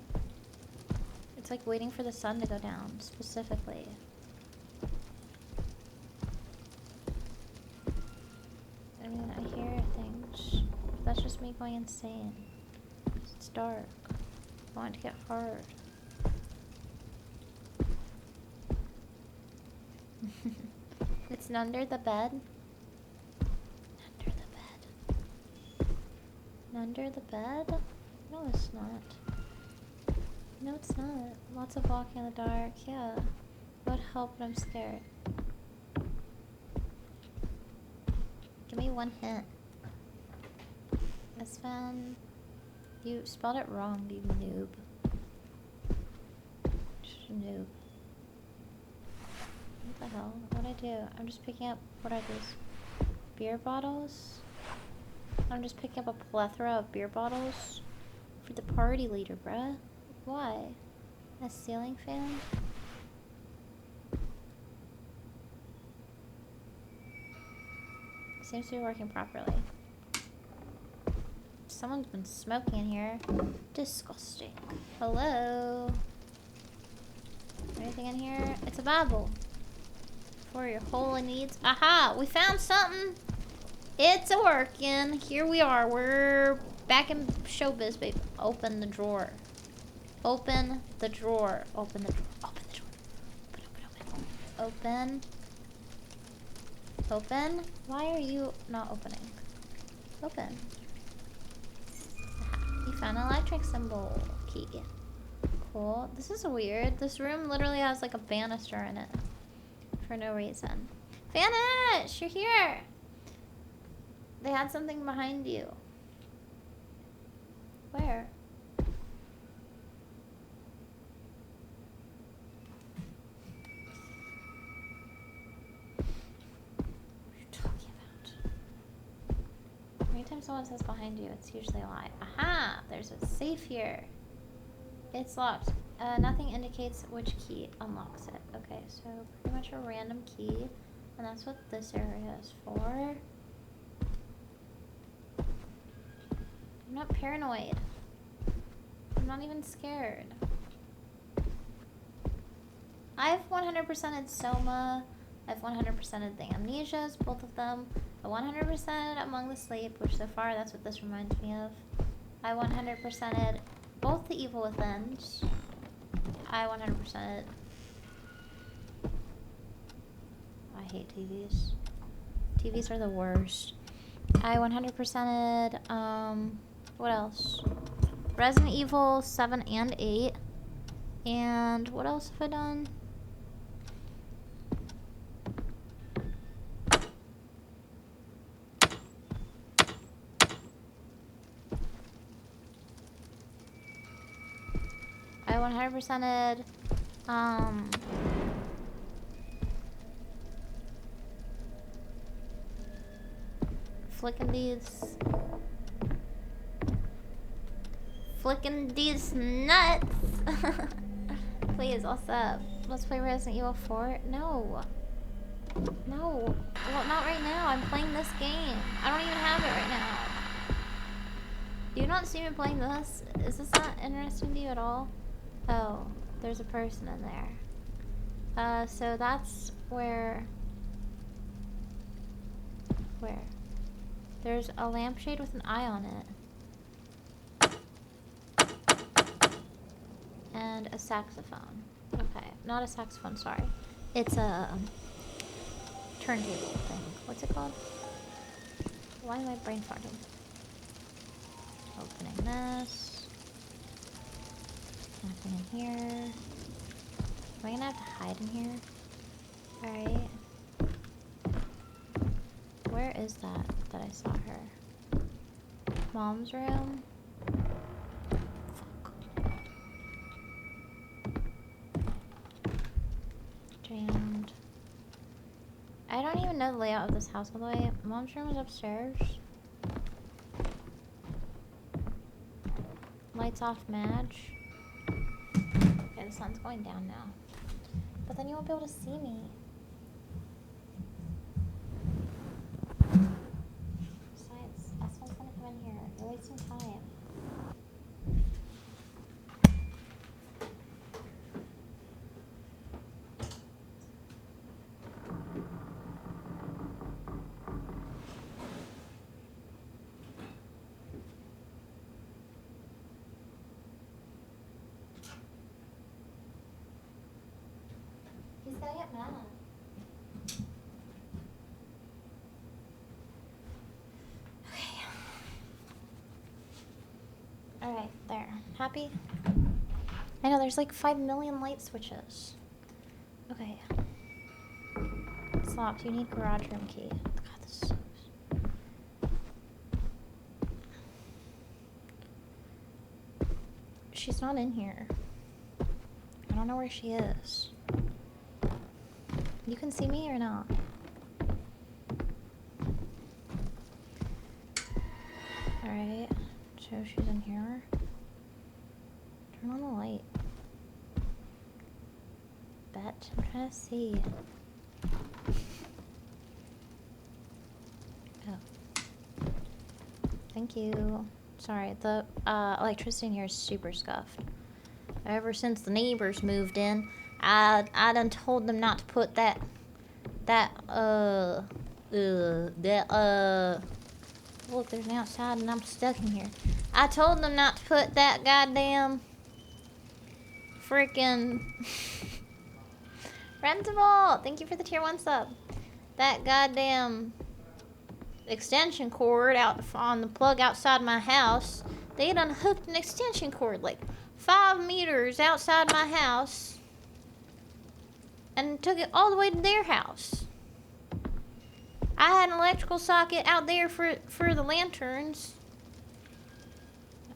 It's like waiting for the sun to go down, specifically. I mean, I hear things. That's just me going insane. It's dark. I want it to get hard. It's under the bed. Under the bed. Under the bed? No, it's not. No, it's not. Lots of walking in the dark. Yeah. It would help, but I'm scared. Give me one hint. Esfand. You spelled it wrong, you noob. Just a noob. What the hell? What'd I do? I'm just picking up, what are these? Beer bottles? I'm just picking up a plethora of beer bottles for the party leader, bruh. Why? A ceiling fan? Seems to be working properly. Someone's been smoking in here. Disgusting. Hello? Anything in here? It's a Bible. For your holy needs. Aha! We found something! It's a working. Here we are. We're back in showbiz, babe. Open the drawer. Open the drawer. Open the drawer. Open the drawer. Open, open, Open. Open? Why are you not opening? Open. You found an electric symbol key. Cool. This is weird. This room literally has like a banister in it. For no reason. Vanish! You're here! They had something behind you. Where? Anytime someone says behind you, it's usually a lie. Aha! There's a safe here. It's locked. Nothing indicates which key unlocks it. Okay, so pretty much a random key. And that's what this area is for. I'm not paranoid. I'm not even scared. I've 100%ed Soma. I've 100%ed the Amnesias, both of them. I 100%ed Among the Sleep, which so far that's what this reminds me of. I 100%ed both the Evil Withins. I 100%ed. I hate TVs. TVs are the worst. I 100%ed, what else? Resident Evil 7 and 8. And what else have I done? I 100%ed, flicking these nuts. Please, what's up? Let's play Resident Evil 4. No. No. Well, not right now. I'm playing this game. I don't even have it right now. Do you not see me playing this? Is this not interesting to you at all? Oh, there's a person in there. So that's where... Where? There's a lampshade with an eye on it. And a saxophone. Okay, not a saxophone, sorry. It's a turntable thing. What's it called? Why am I brain farting? Opening this. Nothing in here. Am I gonna have to hide in here? Alright. Where is that I saw her? Mom's room? Fuck. Jammed. I don't even know the layout of this house all the way. Mom's room is upstairs. Lights off, Madge. Okay, the sun's going down now. But then you won't be able to see me. Besides, Esfand's gonna come in here. You're wasting time. He's gonna get mad. Okay. Alright, there. Happy? I know, there's like 5 million light switches. Okay. It's locked. You need garage room key. God, this sucks. She's not in here. I don't know where she is. You can see me or not? Alright, so she's in here. Turn on the light. Bet. I'm trying to see. Oh. Thank you. Sorry, the electricity in here is super scuffed. Ever since the neighbors moved in, I done told them not to put that look, there's an outside and I'm stuck in here. I told them not to put that goddamn freaking Rentable! Thank you for the tier 1 sub. That goddamn extension cord out on the plug outside my house. They had unhooked an extension cord like 5 meters outside my house and took it all the way to their house. I had an electrical socket out there for the lanterns.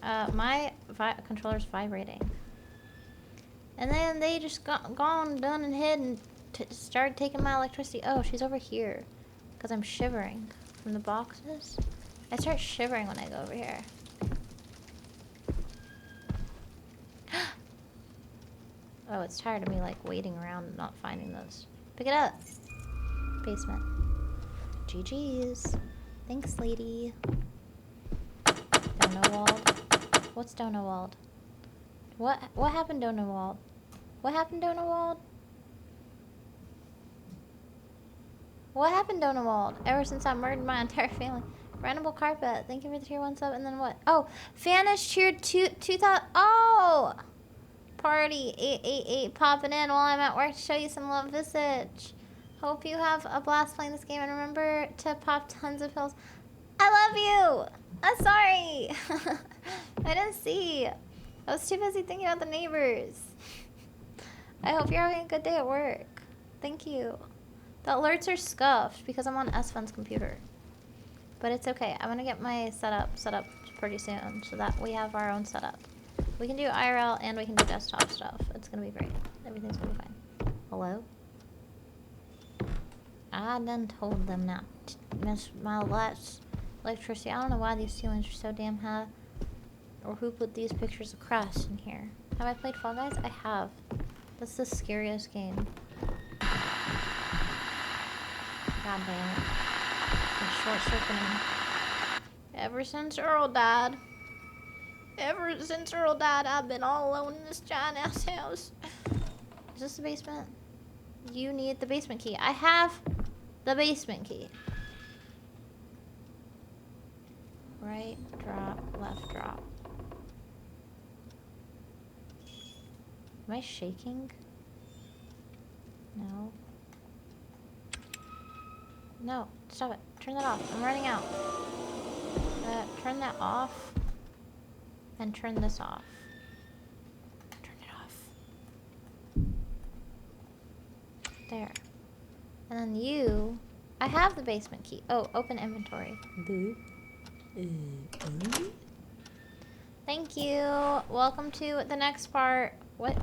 My controller's vibrating. And then they just done and hid and started taking my electricity. Oh, she's over here. Because I'm shivering from the boxes. I start shivering when I go over here. Oh, it's tired of me like waiting around and not finding those. Pick it up. Basement. GG's. Thanks, lady. Donowald. What's Donowald? What happened, Donowald? What happened, Donowald? What happened, Donowald? Ever since I murdered my entire family. Brandable carpet. Thank you for the tier 1 sub. And then what? Oh, Vanish cheered 2,000. Oh! Party 888 popping in while I'm at work to show you some love visage. Hope you have a blast playing this game and remember to pop tons of pills. I love you! I'm sorry! I didn't see. I was too busy thinking about the neighbors. I hope you're having a good day at work. Thank you. The alerts are scuffed because I'm on Esfand's computer. But it's okay. I'm gonna get my setup set up pretty soon so that we have our own setup. We can do IRL and we can do desktop stuff. It's gonna be great. Everything's gonna be fine. Hello? I done told them not to miss my lights. Electricity. I don't know why these ceilings are so damn high. Or who put these pictures of Christ in here. Have I played Fall Guys? I have. That's the scariest game. God damn it. It's short-circuiting. Ever since Earl died. I've been all alone in this giant ass house. Is this the basement? You need the basement key. I have the basement key. Right drop, left drop. Am I shaking? No. No, stop it. Turn that off. I'm running out. Turn that off. And turn this off. Turn it off. There. And then you... I have the basement key. Oh, open inventory. Boo. Thank you. Welcome to the next part. What?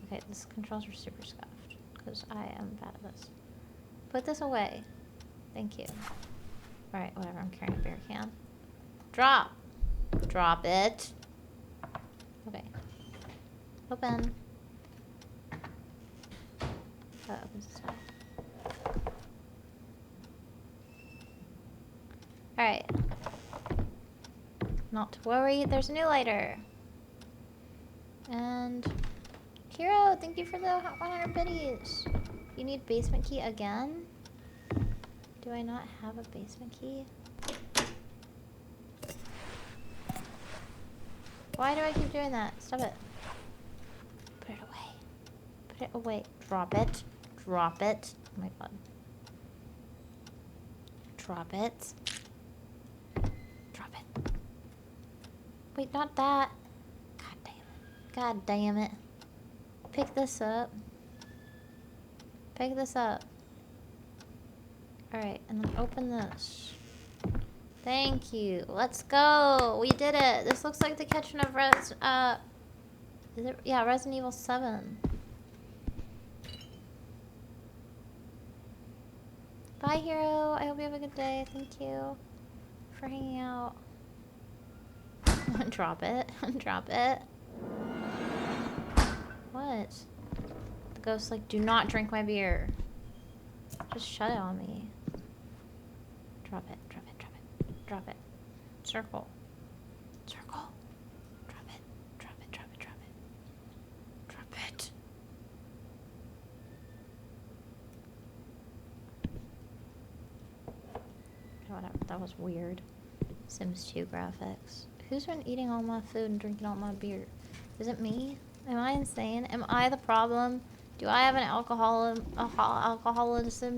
Okay, this controls are super scuffed because I am bad at this. Put this away. Thank you. Alright, whatever. I'm carrying a beer can. Drop. Drop it. Okay. Open. That opens this way. Alright. Not to worry, there's a new lighter. And Hero, thank you for the 100 biddies. You need basement key again? Do I not have a basement key? Why do I keep doing that? Stop it. Put it away. Put it away. Drop it. Drop it. Oh my god. Drop it. Drop it. Wait, not that. God damn it. God damn it. Pick this up. Pick this up. Alright, and then open this. Thank you. Let's go. We did it. This looks like the kitchen of is it? Yeah, Resident Evil 7. Bye, Hero. I hope you have a good day. Thank you for hanging out. Drop it. Drop it. What? The ghost's like, do not drink my beer. Just shut it on me. Drop it. Drop it. Drop it. Drop it. Circle. Circle. Drop it. Drop it. Drop it. Drop it. Drop it. Whatever. That was weird. Sims 2 graphics. Who's been eating all my food and drinking all my beer? Is it me? Am I insane? Am I the problem Do I have an alcoholism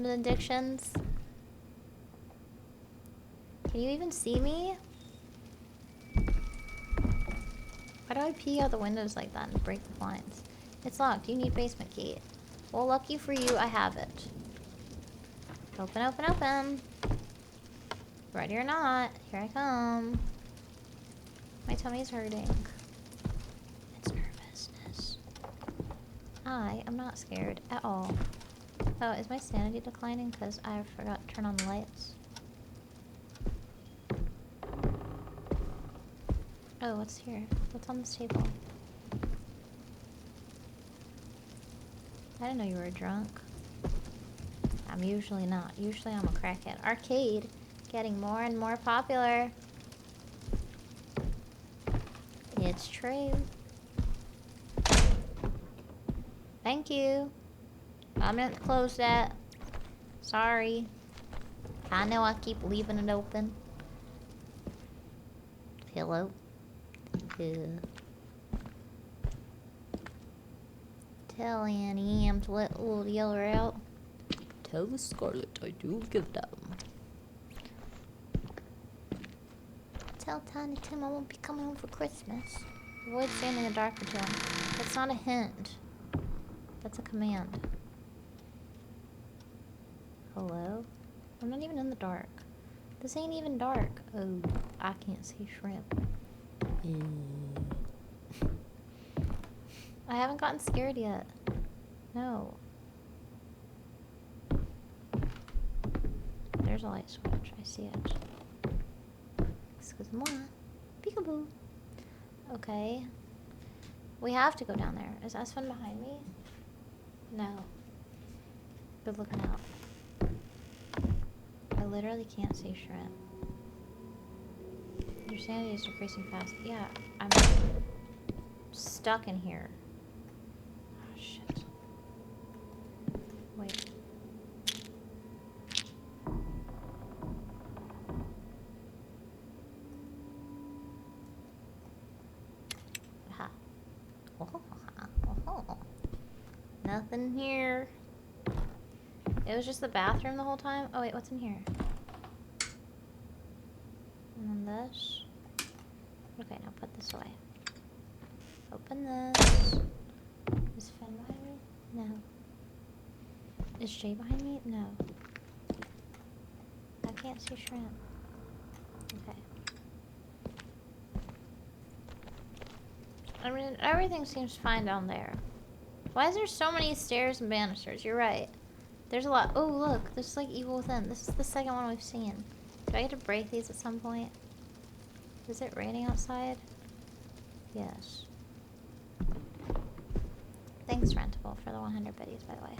addictions? Can you even see me? Why do I pee out the windows like that and break the blinds? It's locked. You need basement key. Well, lucky for you, I have it. Open, open, open. Ready or not, here I come. My tummy's hurting. It's nervousness. I am not scared at all. Oh, is my sanity declining because I forgot to turn on the lights? Oh, what's here? What's on this table? I didn't know you were drunk. I'm usually not. Usually I'm a crackhead. Arcade. Getting more and more popular. It's true. Thank you. I meant to close that. Sorry. I know I keep leaving it open. Hello? Tell Annie Am to let little Yeller out. Tell the Scarlet I do give them. Tell Tiny Tim I won't be coming home for Christmas. Avoid standing in the dark with him. That's not a hint. That's a command. Hello? I'm not even in the dark. This ain't even dark. Oh, I can't see shrimp. I haven't gotten scared yet. No. There's a light switch. I see it. Excuse-moi. Peekaboo. Okay. We have to go down there. Is Esfand behind me? No. Good looking out. I literally can't see shrimp. Your sanity is decreasing fast. Yeah, I'm stuck in here. Oh, shit. Wait. Ha. Oh, nothing here. It was just the bathroom the whole time? Oh wait, what's in here? And then this. Okay, now put this away. Open this. Is Finn behind me? No. Is Jay behind me? No. I can't see shrimp. Okay. I mean, everything seems fine down there. Why is there so many stairs and banisters? You're right. There's a lot. Oh, look. This is like Evil Within. This is the second one we've seen. Do I get to break these at some point? Is it raining outside? Yes. Thanks, Rentable, for the 100 biddies, by the way.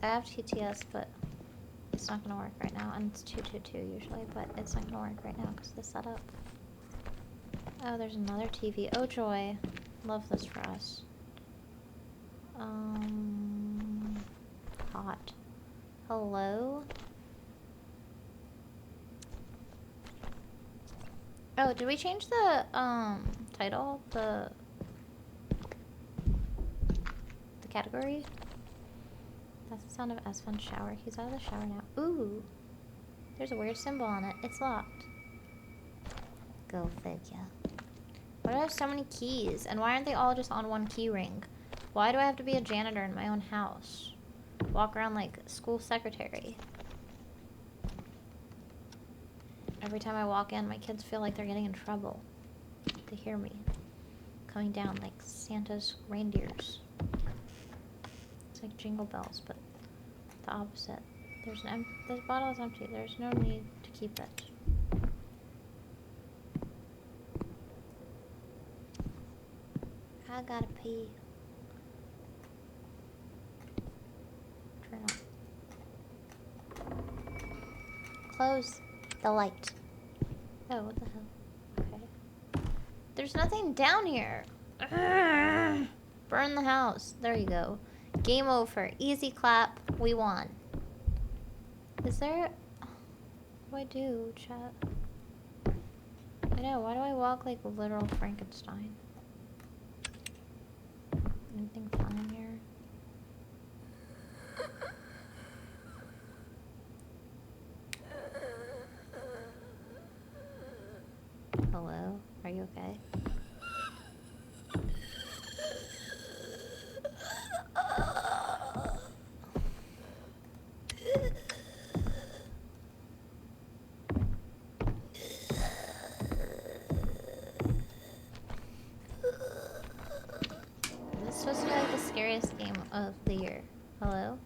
I have TTS, but it's not going to work right now. And it's 222 usually, but it's not going to work right now because of the setup. Oh, there's another TV. Oh, joy. Love this for us. Hot. Hello? Oh, did we change the, title? The category? That's the sound of Esfand's shower. He's out of the shower now. Ooh! There's a weird symbol on it. It's locked. Go figure. Why do I have so many keys? And why aren't they all just on one key ring? Why do I have to be a janitor in my own house? Walk around like school secretary. Every time I walk in, my kids feel like they're getting in trouble. They hear me coming down like Santa's reindeers. It's like Jingle Bells, but the opposite. This bottle is empty. There's no need to keep it. I gotta pee. Turn on. Close the light. Oh, what the hell? Okay. There's nothing down here. Urgh. Burn the house. There you go. Game over. Easy clap. We won. Is there... What do I do, chat? I know. Why do I walk like literal Frankenstein? Anything fun in here? Hello? Are you okay? This is supposed to be like the scariest game of the year. Hello?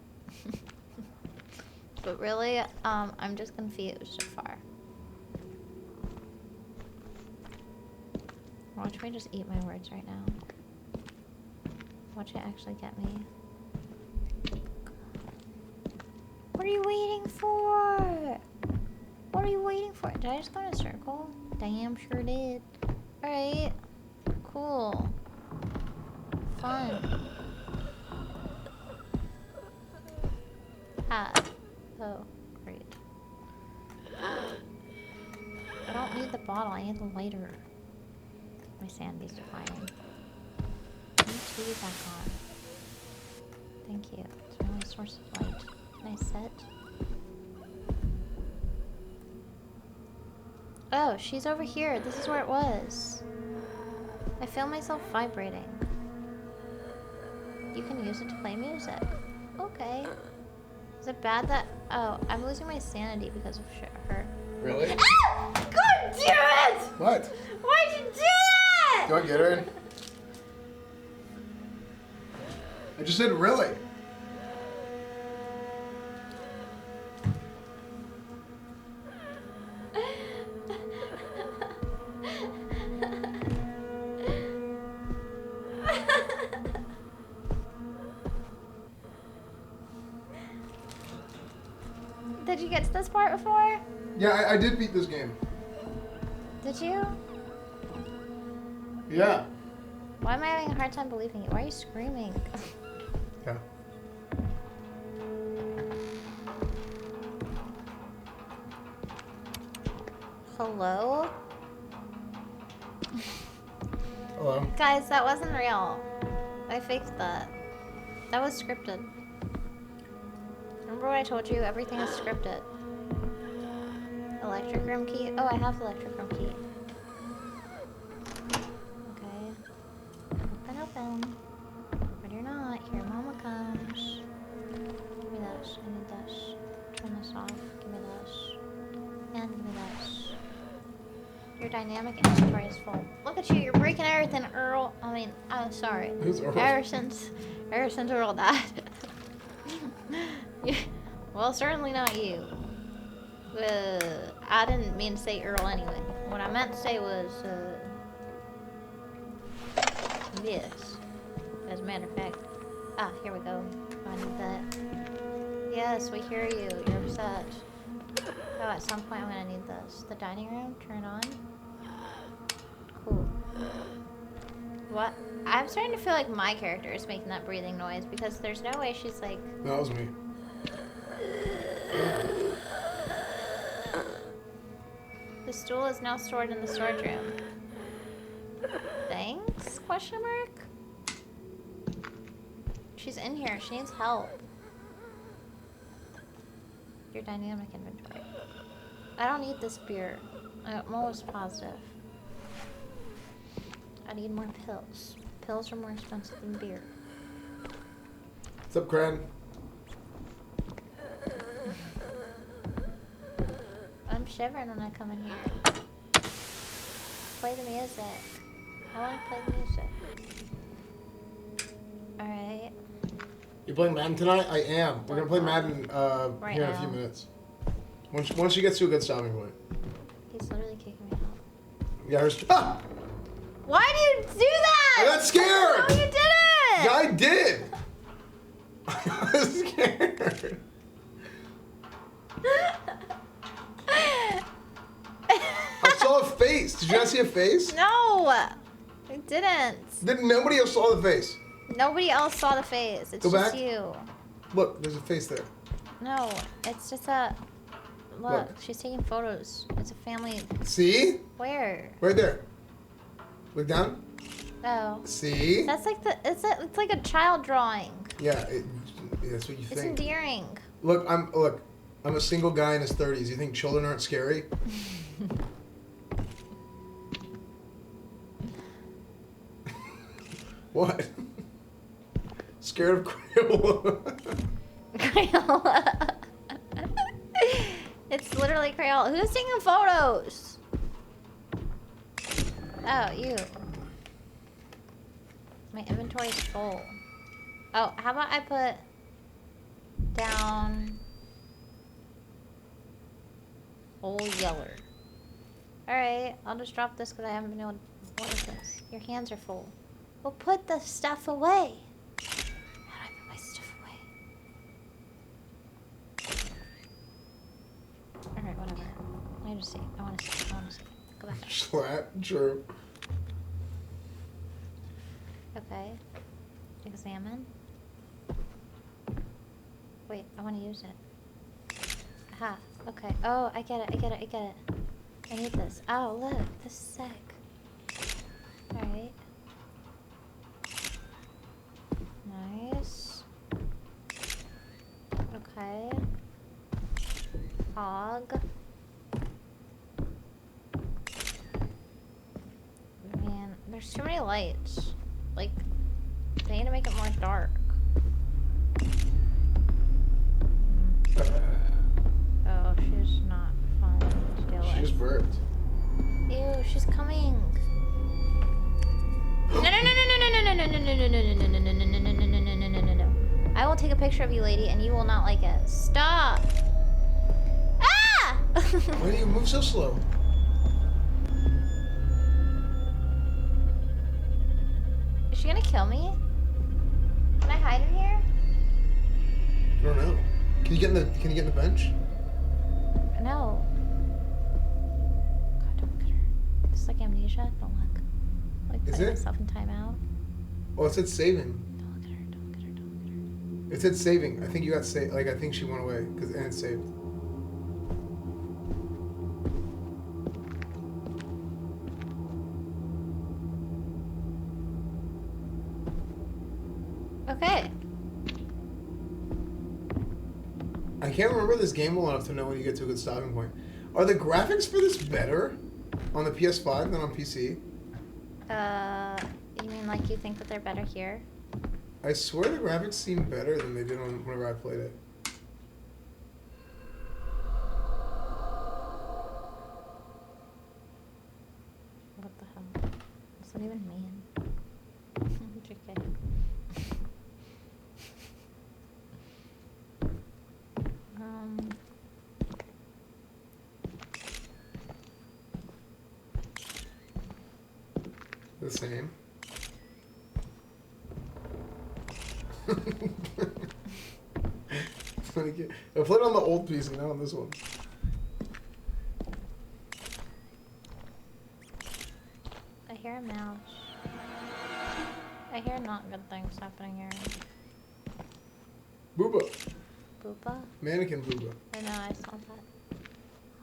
But really, I'm just confused so far. Watch me just eat my words right now. Watch it actually get me. What are you waiting for? What are you waiting for? Did I just go in a circle? Damn sure did. Alright. Cool. Fun. Ah. Oh, great. I don't need the bottle, I need the lighter. My sanity's declining. Turn the TV back on. Thank you. It's my only source of light. Can I sit? Oh, she's over here. This is where it was. I feel myself vibrating. You can use it to play music. Okay. Is it bad that... Oh, I'm losing my sanity because of her. Really? Ah! God damn it! What? Why'd you do that? Do I get her in? I just said really. Did you get to this part before? Yeah, I did beat this game. Did you? Yeah. Why am I having a hard time believing you? Why are you screaming? Yeah. Hello? Hello. Guys, that wasn't real. I faked that. That was scripted. Remember what I told you? Everything is scripted. Electric room key? Oh, I have electric room key. Okay. Open, open. But you're not. Here mama comes. Give me this. I need this. Turn this off. Give me this. And give me this. Your dynamic inventory is full. Look at you. You're breaking everything, Earl. I mean, I'm sorry. Who's Earl? Ever since Earl died. Well, certainly not you. I didn't mean to say Earl anyway. What I meant to say was, yes. As a matter of fact. Ah, here we go. I need that. Yes, we hear you. You're upset. Oh, at some point I'm gonna need this. The dining room, turn on. Cool. What? I'm starting to feel like my character is making that breathing noise because there's no way she's like... That was me. The stool is now stored in the storage room. Thanks? Question mark? She's in here. She needs help. Your dynamic inventory. I don't need this beer. I'm almost positive. I need more pills. Pills are more expensive than beer. What's up, Cran? I'm shivering when I come in here. Play the music. I want to play the music. Alright. You playing Madden tonight? I am. We're gonna play Madden Right here in a now. few minutes. Once she gets to a good stopping point. He's literally kicking me out. Yeah, ah! Why do you do that? I got scared! No, you didn't! Yeah, I did! I was scared. I saw a face. Did you not see a face? No! I didn't. Nobody else saw the face. Nobody else saw the face. It's Go just back. you. Look, there's a face there. No, it's just a... Look, Look. she's taking photos. It's a family... See? Where? Right there. Look down. Oh. See? That's like it's like a child drawing. Yeah, that's what you It's think. endearing. Look, I'm a single guy in his 30s. You think children aren't scary? What? Scared of Crayola? Crayola. It's literally Crayola. Who's taking photos? Oh, you. My inventory's full. Oh, how about I put down old yeller. Alright, I'll just drop this because I haven't been able to... What is this? Your hands are full. Well, put the stuff away. How do I put my stuff away? Alright, whatever. Let me just see. I want to see. Go back there. Slap, chirp. Okay. Examine. Wait, I want to use it. Aha. Okay. Oh, I get it. I need this. Oh, look. This is sick. Alright. Nice. Okay. Hog. Man, there's too many lights. Like, they need to make it more dark. Oh, she's not fun to deal with. She's burped. Ew, she's coming. No. I will take a picture of you, lady, and you will not like it. Stop. Ah! Why do you move so slow? Is she gonna kill me? Can I hide in here? I don't know. Can you get in the bench? No. God, don't look at her. This is like amnesia. Don't look. Like Is putting it? myself in timeout. Oh, it said saving. Don't look at her. Don't look at her. Don't look at her. It said saving. I think you got saved. Like, I think she went away and it's saved. Okay. I can't remember this game well enough to know when you get to a good stopping point. Are the graphics for this better on the PS5 than on PC? You mean like you think that they're better here? I swear the graphics seem better than they did whenever I played it. What the hell? What's that even mean? JK. The same. I played on the old PC, not on this one. I hear a mouse. I hear not good things happening here. Booba. Booba? Mannequin Booba. I know, I saw that.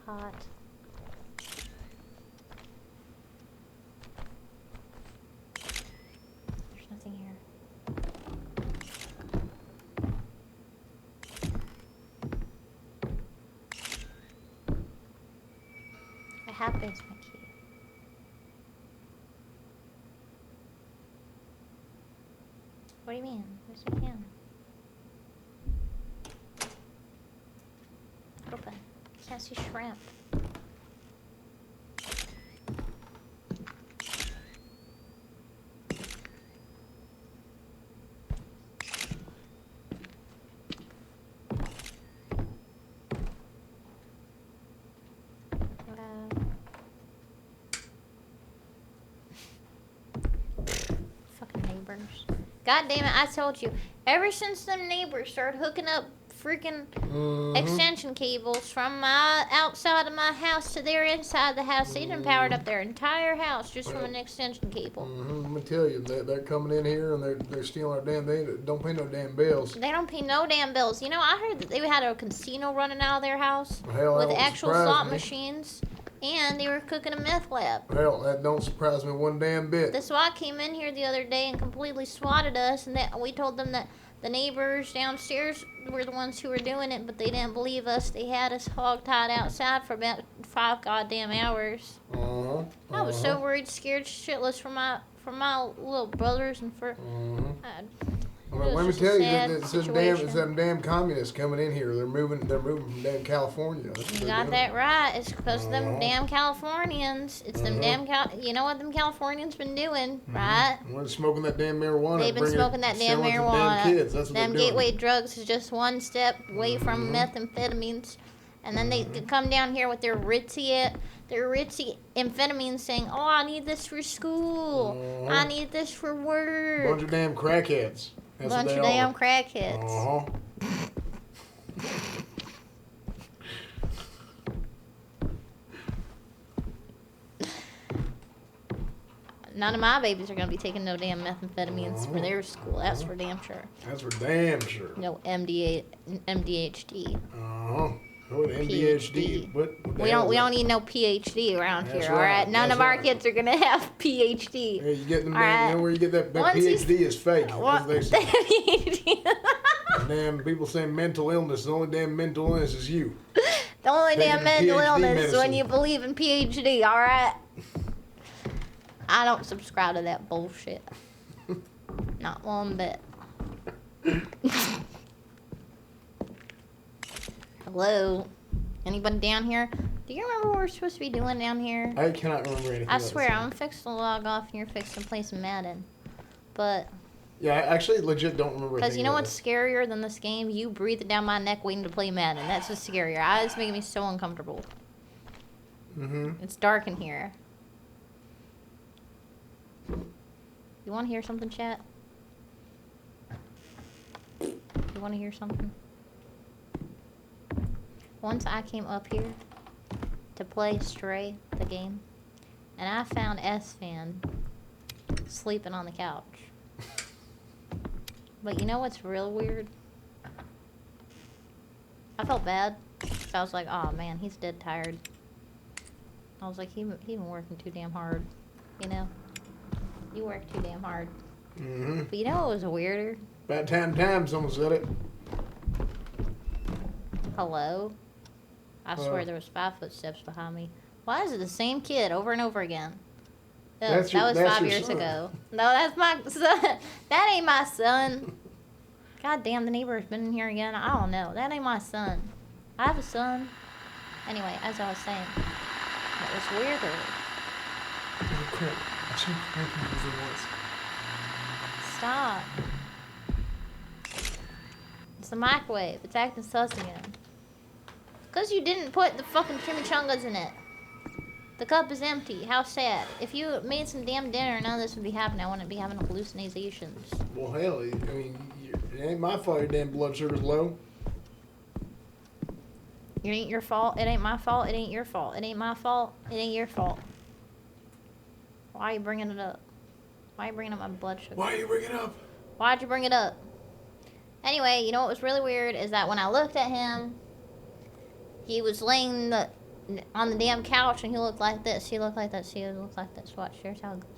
Hot. There's nothing here. I have basement key. What do you mean? Yes, I can. Open. Can't see shrimp. Fucking neighbors. God damn it, I told you. Ever since them neighbors started hooking up freaking extension cables from my outside of my house to their inside the house, they done powered up their entire house just from an extension cable. Let me tell you, they're coming in here and they're stealing our damn thing. They don't pay no damn bills. They don't pay no damn bills. You know, I heard that they had a casino running out of their house Hell, that with won't actual surprise slot me. machines. And they were cooking a meth lab. Hell, that don't surprise me one damn bit. The SWAT came in here the other day and completely swatted us, and we told them that the neighbors downstairs were the ones who were doing it, but they didn't believe us. They had us hog-tied outside for about 5 goddamn hours. I was so worried, scared shitless for my little brothers and for. Well, let me tell you, it's them damn communists coming in here. They're moving from damn California. You got that right. It's because of them damn Californians. It's them damn you know what them Californians been doing, right? We're smoking that damn marijuana. They've been smoking that damn marijuana. Damn kids. That's what them they're doing. gateway drugs is just one step away from methamphetamines, and then they come down here with their ritzy amphetamines, saying, "Oh, I need this for school. I need this for work." Bunch of damn crackheads. That's Bunch of damn crackheads. None of my babies are going to be taking no damn methamphetamines for their school. That's for damn sure. That's for damn sure. No MDHD. What MDHD? We don't need no PhD around here. All right, none of our kids are going to have PhD. Hey, you get them. You know where you get that PhD is fake. As they say. Damn people saying mental illness. The only damn mental illness is you. The only damn mental illness is when medicine. you believe in PhD. All right. I don't subscribe to that bullshit. Not one bit. Hello? Anybody down here? Do you remember what we're supposed to be doing down here? I cannot remember anything. I swear, I'm fixing to log off and you're fixing to play some Madden. But... yeah, I actually legit don't remember. Because you know what's scarier than this game? You breathing down my neck waiting to play Madden. That's just scarier. It's making me so uncomfortable. It's dark in here. You want to hear something, chat? You want to hear something? Once I came up here to play Stray, the game, and I found Esfand sleeping on the couch. But you know what's real weird? I felt bad. I was like, oh man, he's dead tired. I was like, he been working too damn hard, you know? You work too damn hard. But you know what was weirder? About time someone said it. Hello? I swear there was 5 footsteps behind me. Why is it the same kid over and over again? That was 5 years ago. No, that's my son. That ain't my son. God damn, the neighbor's been in here again. I don't know. That ain't my son. I have a son. Anyway, as I was saying, it was weirder. Oh crap. I should recognize the voice. Stop. It's the microwave. It's acting sus again. Because you didn't put the fucking chimichangas in it. The cup is empty. How sad. If you made some damn dinner, none of this would be happening. I wouldn't be having hallucinations. Well, hell, I mean, it ain't my fault your damn blood sugar's low. It ain't your fault. It ain't my fault. It ain't your fault. It ain't my fault. It ain't your fault. Why are you bringing it up? Why are you bringing up my blood sugar? Why are you bringing it up? Why'd you bring it up? Anyway, you know what was really weird is that when I looked at him, he was laying on the damn couch and he looked like this. He looked like this. He looked like this. Watch. Here's how it goes.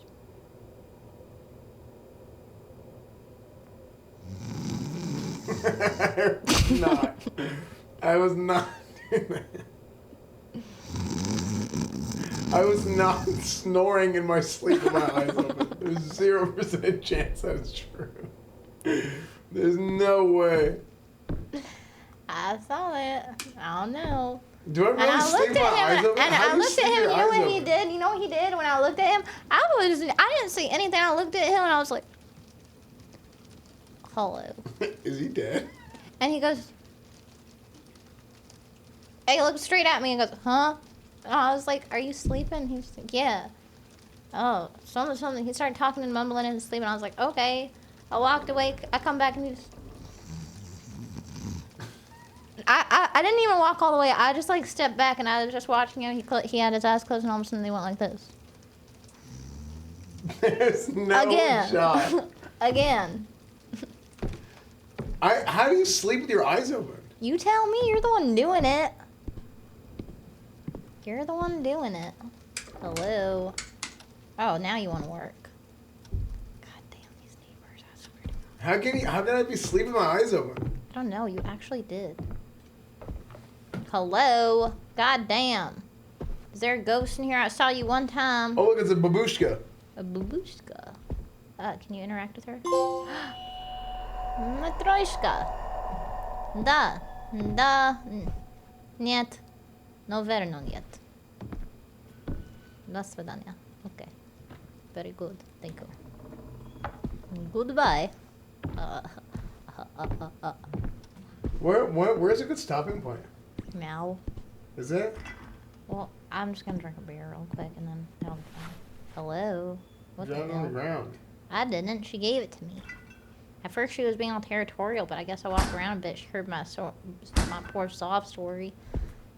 I was not doing that. I was not snoring in my sleep with my eyes open. There's 0% chance that's true. There's no way. I saw it. I don't know. Do I really sleep with my eyes open? And I looked at him. You know what he did? You know what he did when I looked at him? I didn't see anything. I looked at him and I was like, hello. Is he dead? And he goes, he looked straight at me and goes, huh? And I was like, are you sleeping? He was like, yeah. Oh, something. He started talking and mumbling in his sleep, and I was like, okay. I walked away. I come back and he just... I didn't even walk all the way. I just like stepped back and I was just watching him. He had his eyes closed and all of a sudden they went like this. There's no shot. Again. How do you sleep with your eyes open? You tell me. You're the one doing it. You're the one doing it. Hello. Oh, now you want to work. How can I be sleeping with my eyes open? I don't know. You actually did. Hello. God damn. Is there a ghost in here? I saw you one time. Oh, look, it's a babushka. A babushka. Can you interact with her? Matryoshka. Da. Нет. No verno нет. До свидания. Okay. Very good. Thank you. Goodbye. Where's a good stopping point? Now. Is it? Well, I'm just gonna drink a beer real quick and then that'll be fine. Hello? What the Down on hell? the ground. I didn't. She gave it to me. At first she was being all territorial, but I guess I walked around a bit. She heard my poor sob story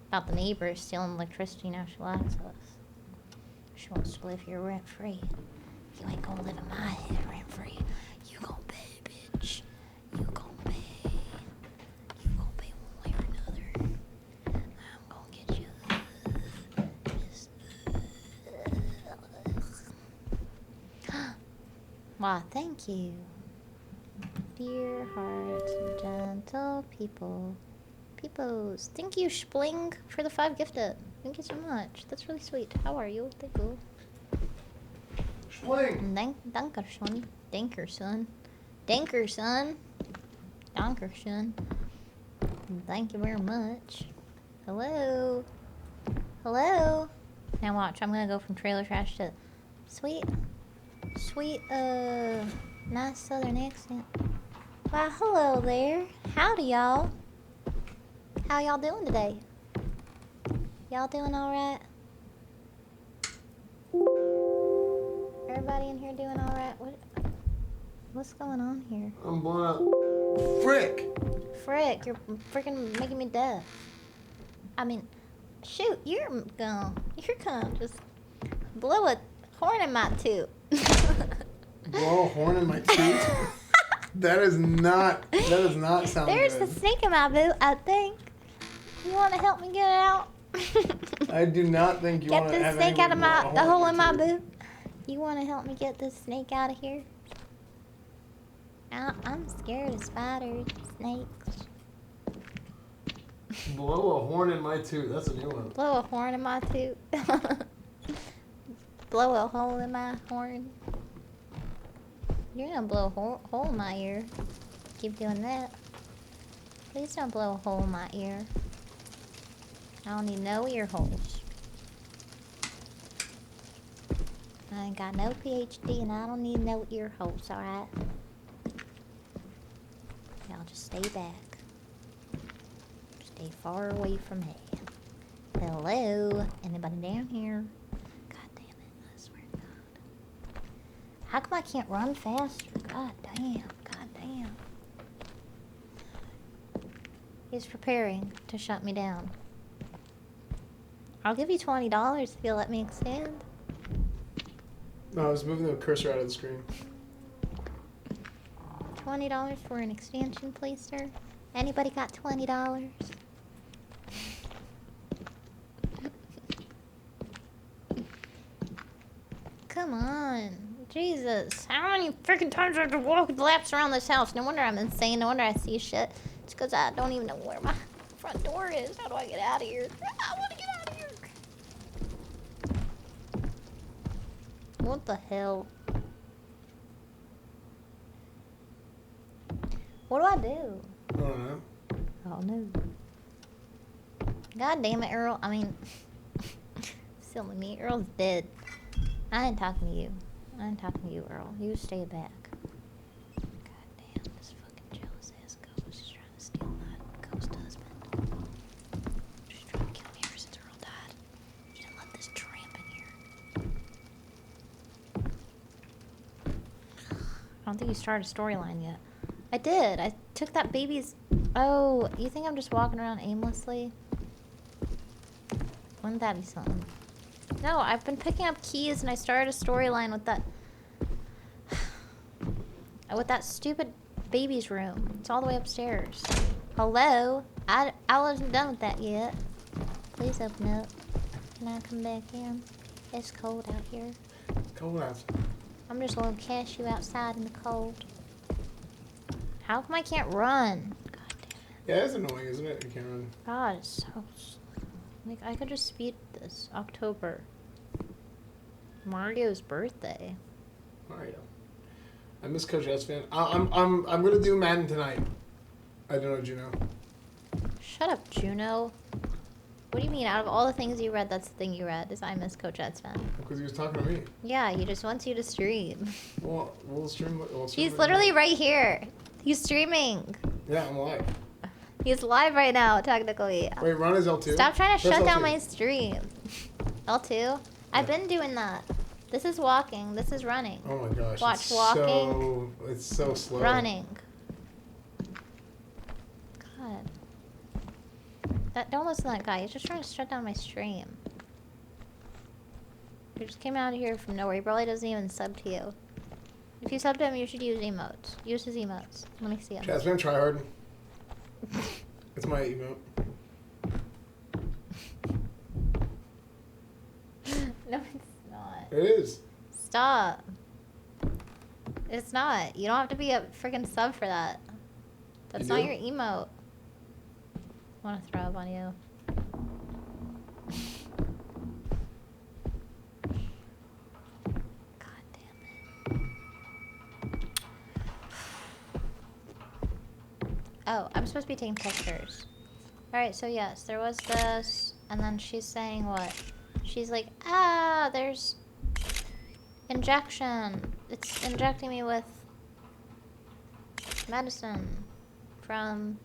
about the neighbors stealing electricity. Now she likes us. She wants to live here rent free. You ain't gonna live in my head rent free. You gonna pay, bitch. You gonna pay. You gonna pay one way or another. I'm gonna get you. Why, thank you. Dear hearts, gentle people. Peoples. Thank you, Spling, for the 5 gifted. Thank you so much. That's really sweet. How are you? Thank you. Spling. Danker, son. Danker, son. Danker, son. Danker, son. Thank you very much. Hello. Hello. Now watch. I'm gonna go from trailer trash to sweet, nice southern accent. Why, hello there. Howdy, y'all. How y'all doing today? Y'all doing alright? Everybody in here doing alright? What's going on here? I'm blowing up. Frick! Frick, you're freaking making me deaf. I mean, shoot, you're gonna just blow a horn in my tooth. Blow a horn in my tooth? That does not sound There's good. the snake in my boot, I think. You want to help me get it out? I do not think you Get want to this have snake out of anyone the blow a hole horn in my tooth. boot? You want to help me get this snake out of here? I'm scared of spiders, snakes. Blow a horn in my tooth. That's a new one. Blow a horn in my tooth. Blow a hole in my horn. You're gonna blow a hole in my ear. Keep doing that. Please don't blow a hole in my ear. I don't need no ear holes. I ain't got no PhD and I don't need no ear holes, alright? Y'all just stay back. Stay far away from me. Hello? Anybody down here? God damn it, I swear to God. How come I can't run faster? God damn, god damn. He's preparing to shut me down. I'll give you $20 if you'll let me extend. No, I was moving the cursor out of the screen. $20 for an extension, please, sir? Anybody got $20? Come on. Jesus. How many freaking times do I have to walk laps around this house? No wonder I'm insane. No wonder I see shit. It's because I don't even know where my front door is. How do I get out of here? I want to get out of here. What the hell? What do I do? I don't know. Oh no. God damn it, Earl. I mean, silly me. Earl's dead. I ain't talking to you. I ain't talking to you, Earl. You stay back. God damn, this fucking jealous ass ghost is trying to steal my ghost husband. She's trying to kill me ever since Earl died. She didn't let this tramp in here. I don't think you started a storyline yet. I did. I took that baby's... Oh, you think I'm just walking around aimlessly? Wouldn't that be something? No, I've been picking up keys and I started a storyline with that... with that stupid baby's room. It's all the way upstairs. Hello? I wasn't done with that yet. Please open up. Can I come back in? It's cold out here. Cold outside. I'm just gonna catch you outside in the cold. How come I can't run? Yeah, it's annoying, isn't it? You can't run. God, it's so like I could just speed this. October. Mario's birthday. Mario. I miss Coach Esfand. I'm gonna do Madden tonight. I don't know, Juno. Shut up, Juno. What do you mean? Out of all the things you read, that's the thing you read, is I miss Coach Esfand. Because he was talking to me. Yeah, he just wants you to stream. Well, we'll stream. He's literally right here. He's streaming. Yeah, I'm live. He's live right now, technically. Wait, run is L2? Stop trying to Press shut down L2. my stream. L2? I've been doing that. This is walking. This is running. Oh my gosh. Watch it's walking. It's so slow. Running. God. Don't listen to that guy. He's just trying to shut down my stream. He just came out of here from nowhere. He probably doesn't even sub to you. If you sub to him, you should use emotes. Use his emotes. Let me see him. Jasmine, try hard. It's my emote. No, it's not. It is. Stop. It's not. You don't have to be a freaking sub for that. That's You not do? your emote. I want to throw up on you. God damn it. Oh, I'm supposed to be taking pictures. Alright, so yes, there was this, and then she's saying what? She's like, there's injection. It's injecting me with medicine from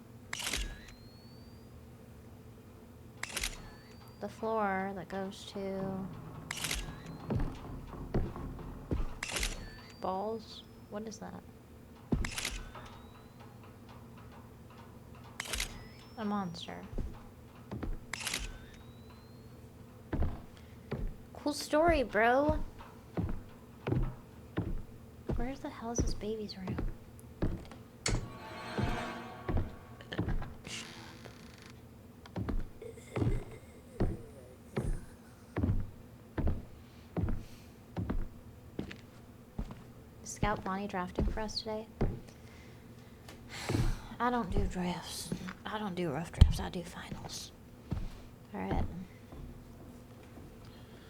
the floor that goes to balls. What is that? A monster. Cool story, bro. Where the hell is this baby's room? Scout Bonnie drafting for us today? I don't do drafts. I don't do rough drafts. I do finals. Alright.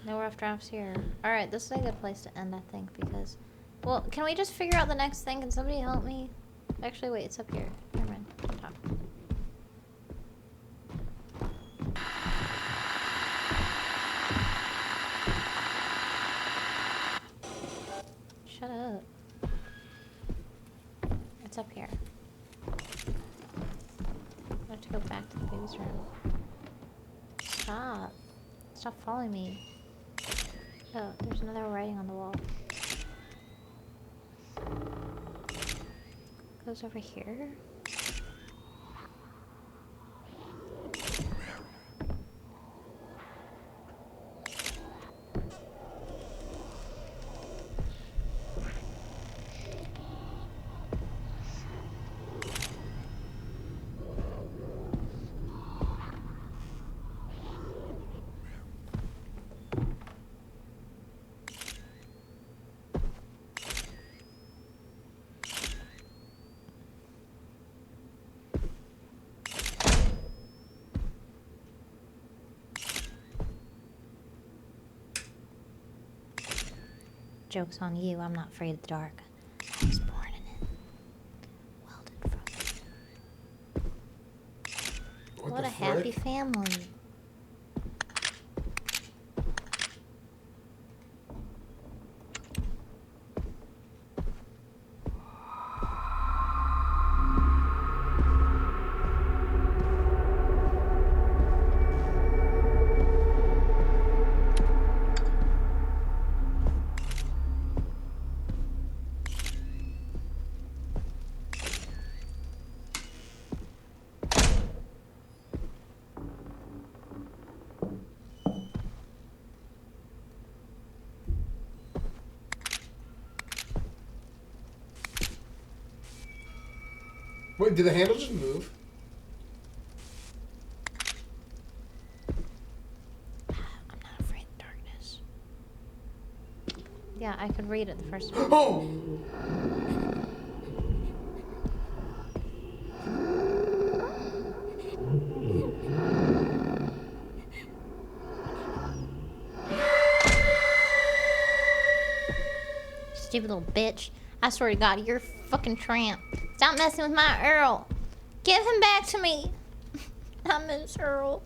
No rough drafts here. Alright, this is a good place to end, I think, because... Well, can we just figure out the next thing? Can somebody help me? Actually, wait, it's up here. Never mind. Top. Shut up. It's up here. I have to go back to the baby's room. Stop. Stop following me. Oh, there's another writing on the wall. Goes over here. Joke's on you, I'm not afraid of the dark. I was born in it. Welded from it. What a happy family. Wait, did the handle just move? I'm not could read it the first time. Oh! Stupid little bitch. I swear to God, you're a fucking tramp. Stop messing with my Earl. Give him back to me. I miss Earl.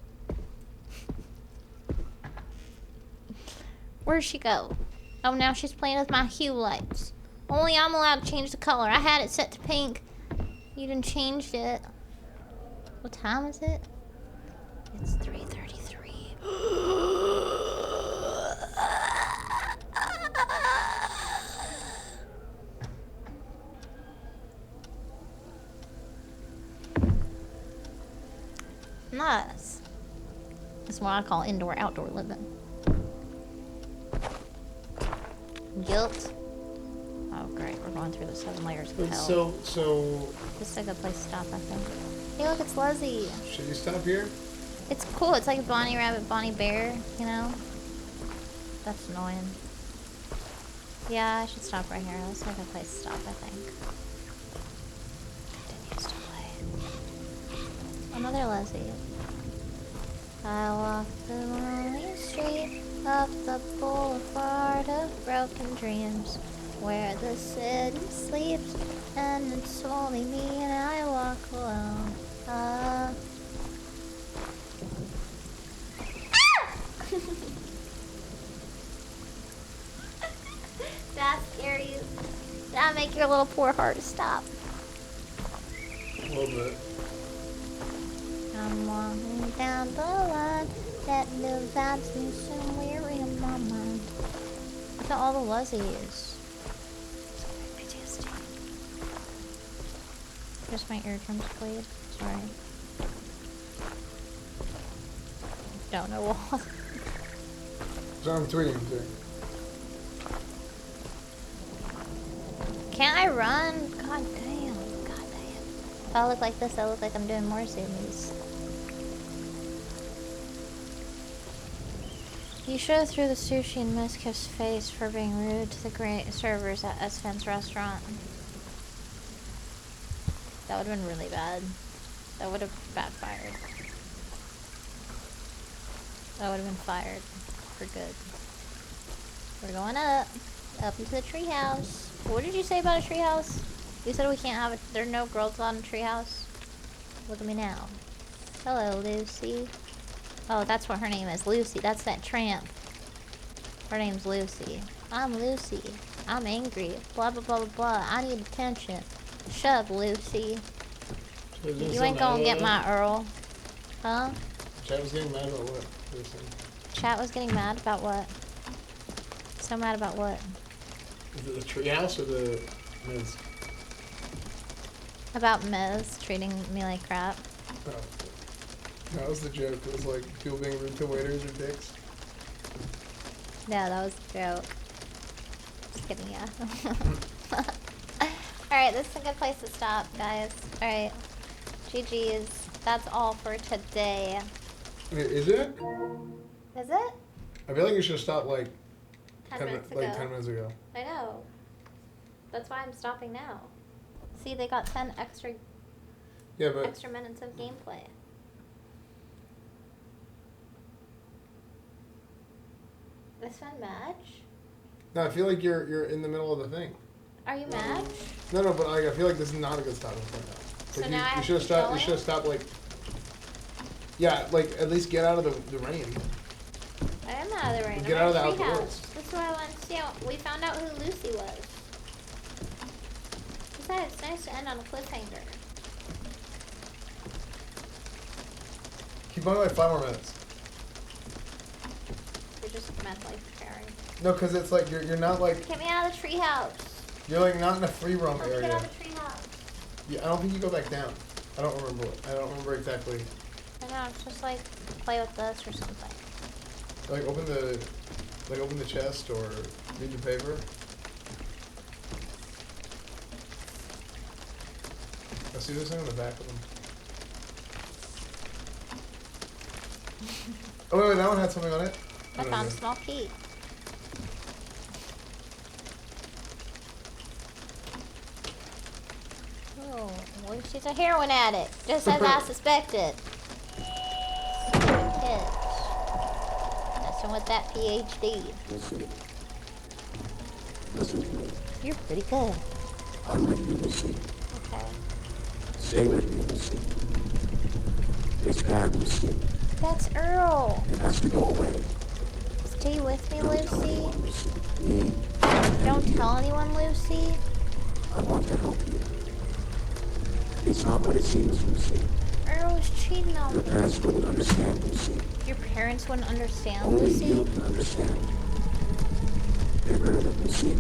Where'd she go? Oh, now she's playing with my hue lights. Only I'm allowed to change the color. I had it set to pink. You didn't change it. What time is it? It's 3:33. Nice. That's what I call indoor-outdoor living. Guilt. Oh great, we're going through the 7 layers of hell. So. This is a good place to stop, I think. Hey, look, it's Luzzy. Should you stop here? It's cool. It's like Bonnierabbit, Bonnie Bear, you know? That's annoying. Yeah, I should stop right here. That's a good place to stop, I think. Continues to play. Another Luzzy. I walk the lonely street up the boulevard of broken dreams, where the city sleeps and it's only me and I walk alone. Did that scare you? Did that make your little poor heart stop? A little bit. I'm walking down the line that divides me so weary in my mind. Look at all the Luzzies. PTSD. Just my eardrums played. Sorry. Don't know what. So I'm tweeting too. Can't I run? God damn. God damn. If I look like this, I look like I'm doing more zoomies. You should have threw the sushi in mizkif's face for being rude to the great servers at Esfand's restaurant. That would have been really bad. That would have backfired. That would have been fired for good. We're going up into the treehouse. What did you say about a treehouse? You said we can't have it. There are no girls on a treehouse. Look at me now. Hello, Lucy. Oh, that's what her name is, Lucy. That's that tramp. Her name's Lucy. I'm Lucy. I'm angry. Blah, blah, blah, blah, blah. I need attention. Shut up, Lucy. You ain't gonna get my Earl. Huh? Chat was getting mad about what? Chat was getting mad about what? So mad about what? Is it the treehouse or the Miz? About Miz treating me like crap. Oh. That was the joke. It was like people being rude to waiters or dicks. Yeah, that was a joke. Just kidding, yeah. Alright, this is a good place to stop, guys. Alright. GG's. That's all for today. Wait, is it? Is it? I feel like you should have stopped like 10 minutes ago. like 10 minutes ago. I know. That's why I'm stopping now. See, they got 10 extra minutes of gameplay. Esfand match? No, I feel like you're in the middle of the thing. Are you match? No, but I feel like this is not a good stopping point now. So Like now I you have should have to stopped. keep You should have stopped like. Yeah, like at least get out of the rain. I am out of the rain. Get I'm out of at the a treehouse. outdoors. That's what I wanted to see. We found out who Lucy was. Besides, it's nice to end on a cliffhanger. Keep going like 5 more minutes. You're just mentally preparing. No, because it's like you're not like Get me out of the treehouse. you're like not in a free roam Let me get area. out of the treehouse. Yeah, I don't think you go back down. I don't remember exactly. I know, it's just like play with this or something. Like open the chest or read the paper. I see this thing on the back of them. Oh wait, that one had something on it. I found a small key. Oh, Lucy's a heroin addict, just as I suspected. Kids. Messing with that PhD. You're pretty good. Okay. Stay with me, Lucy. It's bad, Lucy. That's Earl. It has to go away. Stay with me, Lucy. Don't tell anyone, Lucy. I want to help you. It's not what it seems, Lucy. Earl was cheating on Your me. parents wouldn't understand, Lucy. Your parents wouldn't understand, Only Lucy? you can understand. Get rid of it, Lucy.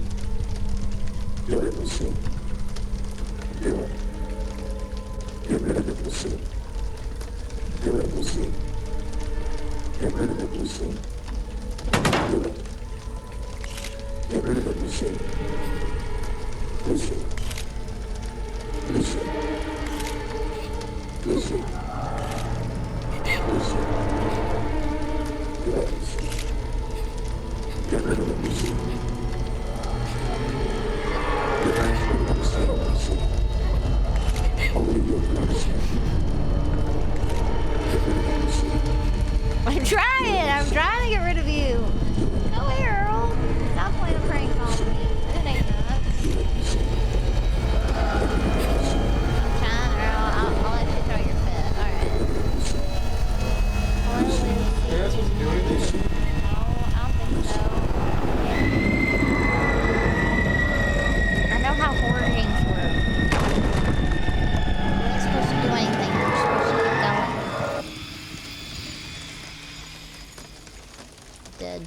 Do it, Lucy. Do it. Get rid of it, Lucy. Do it, Lucy. Get rid of it, Lucy. Do it. Get rid of it, Lucy. Lucy. Lucy. Lucy. Lucy. Do it, Lucy. Get rid of it, Lucy. Your parents wouldn't understand, Lucy. Only you can understand. Get rid of it, Lucy. I'm trying to get rid of you. Go away, Earl. Stop playing a prank on me. It ain't that. I'm trying, Earl. I'll let you throw your fit. Alright. Hello, Lucy. You're not supposed to do anything. No, I don't think so. I know how horror games work. You're not supposed to do anything. You're supposed to keep going. Dead.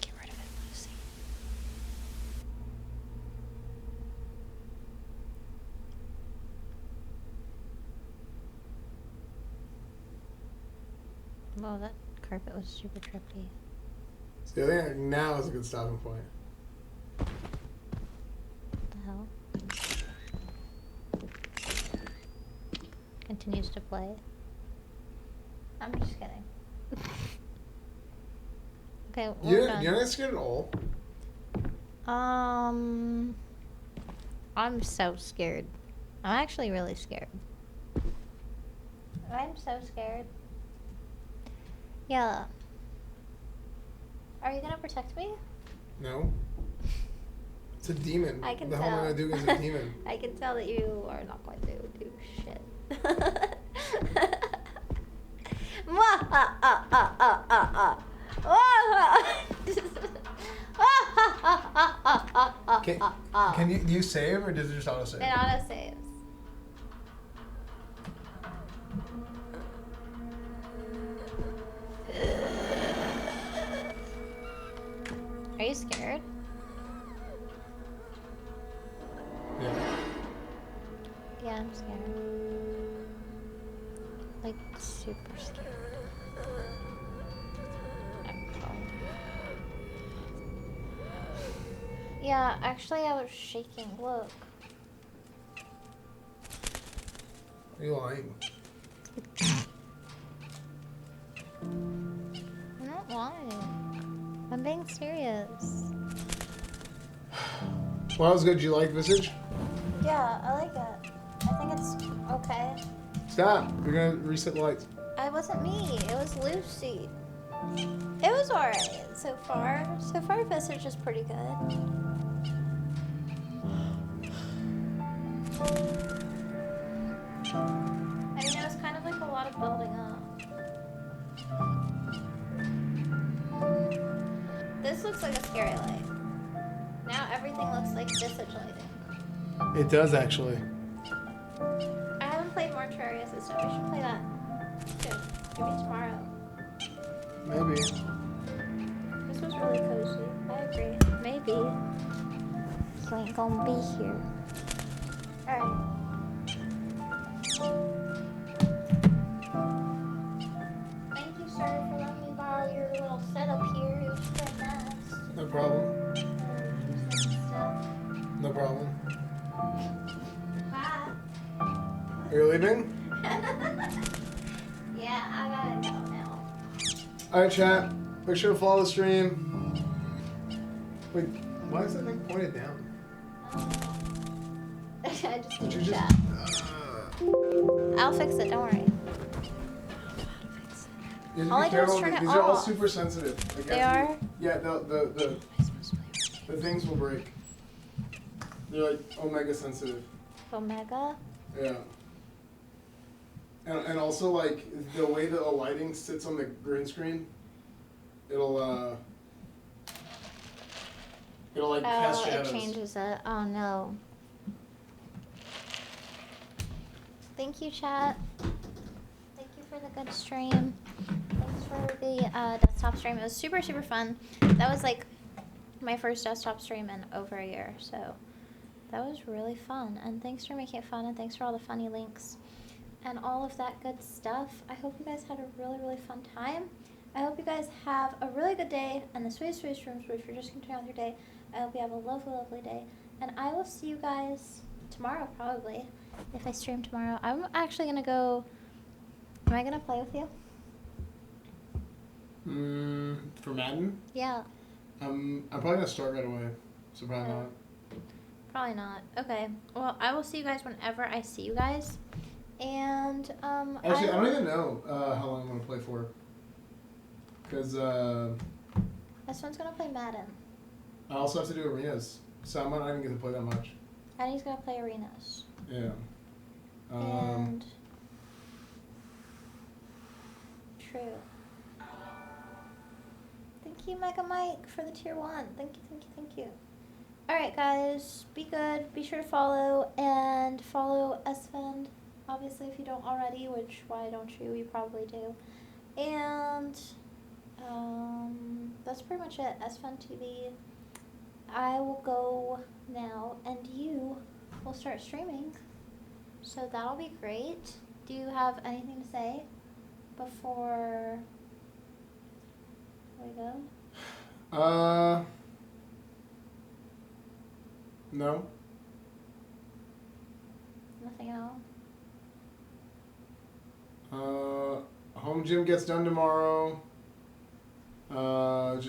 Get rid of it, Lucy. Whoa, that carpet was super trippy. See, I think now is a good stopping point. What the hell? Continues to play. I'm just kidding. Okay, we're done. You're not scared at all? I'm so scared. I'm actually really scared. I'm so scared. Yeah. Are you gonna protect me? No. It's a demon. I can the tell. hell am I gonna do against a demon? I can tell that you are not going to do shit. Can you do you save or does it just auto save? It auto saves. Are you scared? Yeah. Yeah, I'm scared. Like, super scared. Yeah, actually I was shaking. Look. Are you lying? I'm not lying. I'm being serious. Well, that was good. Do you like Visage? Yeah, I like it. I think it's okay. Stop. We're gonna reset the lights. It wasn't me. It was Lucy. It was alright so far. So far, Visage is pretty good. I mean, it was kind of like a lot of building up. This looks like a scary light. Now everything looks like Visage lighting. It does actually. I haven't played Mortuary Assistant. We should play that soon. Maybe tomorrow. Maybe. This was really cozy. I agree. Maybe. You ain't gonna be here. Alright. Thank you, sir, for letting me borrow your little setup here. It was quite nice. No problem. No problem. Bye. Are you leaving? Yeah, I gotta go now. Alright, chat. Make sure to follow the stream. Wait, Why is that thing pointed down? I just Did did you chat. I'll fix it, don't worry. You have All to I be do is careful. turn it These are all off. super sensitive. Like, They are? Yeah, the things will break. They're like omega sensitive. Omega? Yeah. And also like the way that the lighting sits on the green screen, it'll like cast Oh, it shadows. changes it. Oh no. Thank you, chat. Thank you for the good stream. Thanks for the desktop stream. It was super, super fun. That was like my first desktop stream in over a year, so that was really fun. And thanks for making it fun, and thanks for all the funny links and all of that good stuff. I hope you guys had a really, really fun time. I hope you guys have a really good day and the sweetest, sweetest dreams. But if you're just continuing with your day, I hope you have a lovely, lovely day. And I will see you guys tomorrow, probably, if I stream tomorrow. I'm actually going to go... Am I going to play with you? For Madden? Yeah. I'm probably gonna start right away, so probably not. Probably not. Okay. Well, I will see you guys whenever I see you guys. And, Actually, I don't even know how long I'm gonna play for. Because, This one's gonna play Madden. I also have to do arenas, so I might not even get to play that much. And he's gonna play arenas. Yeah. And... True. Thank you, Mega Mike, for the tier 1. Thank you, thank you, thank you. Alright, guys. Be good. Be sure to follow. And follow Esfand, obviously, if you don't already, which, why don't you? You probably do. And, that's pretty much it. EsfandTV. I will go now, and you will start streaming. So that'll be great. Do you have anything to say before we go? No. Nothing at all? Home gym gets done tomorrow. Just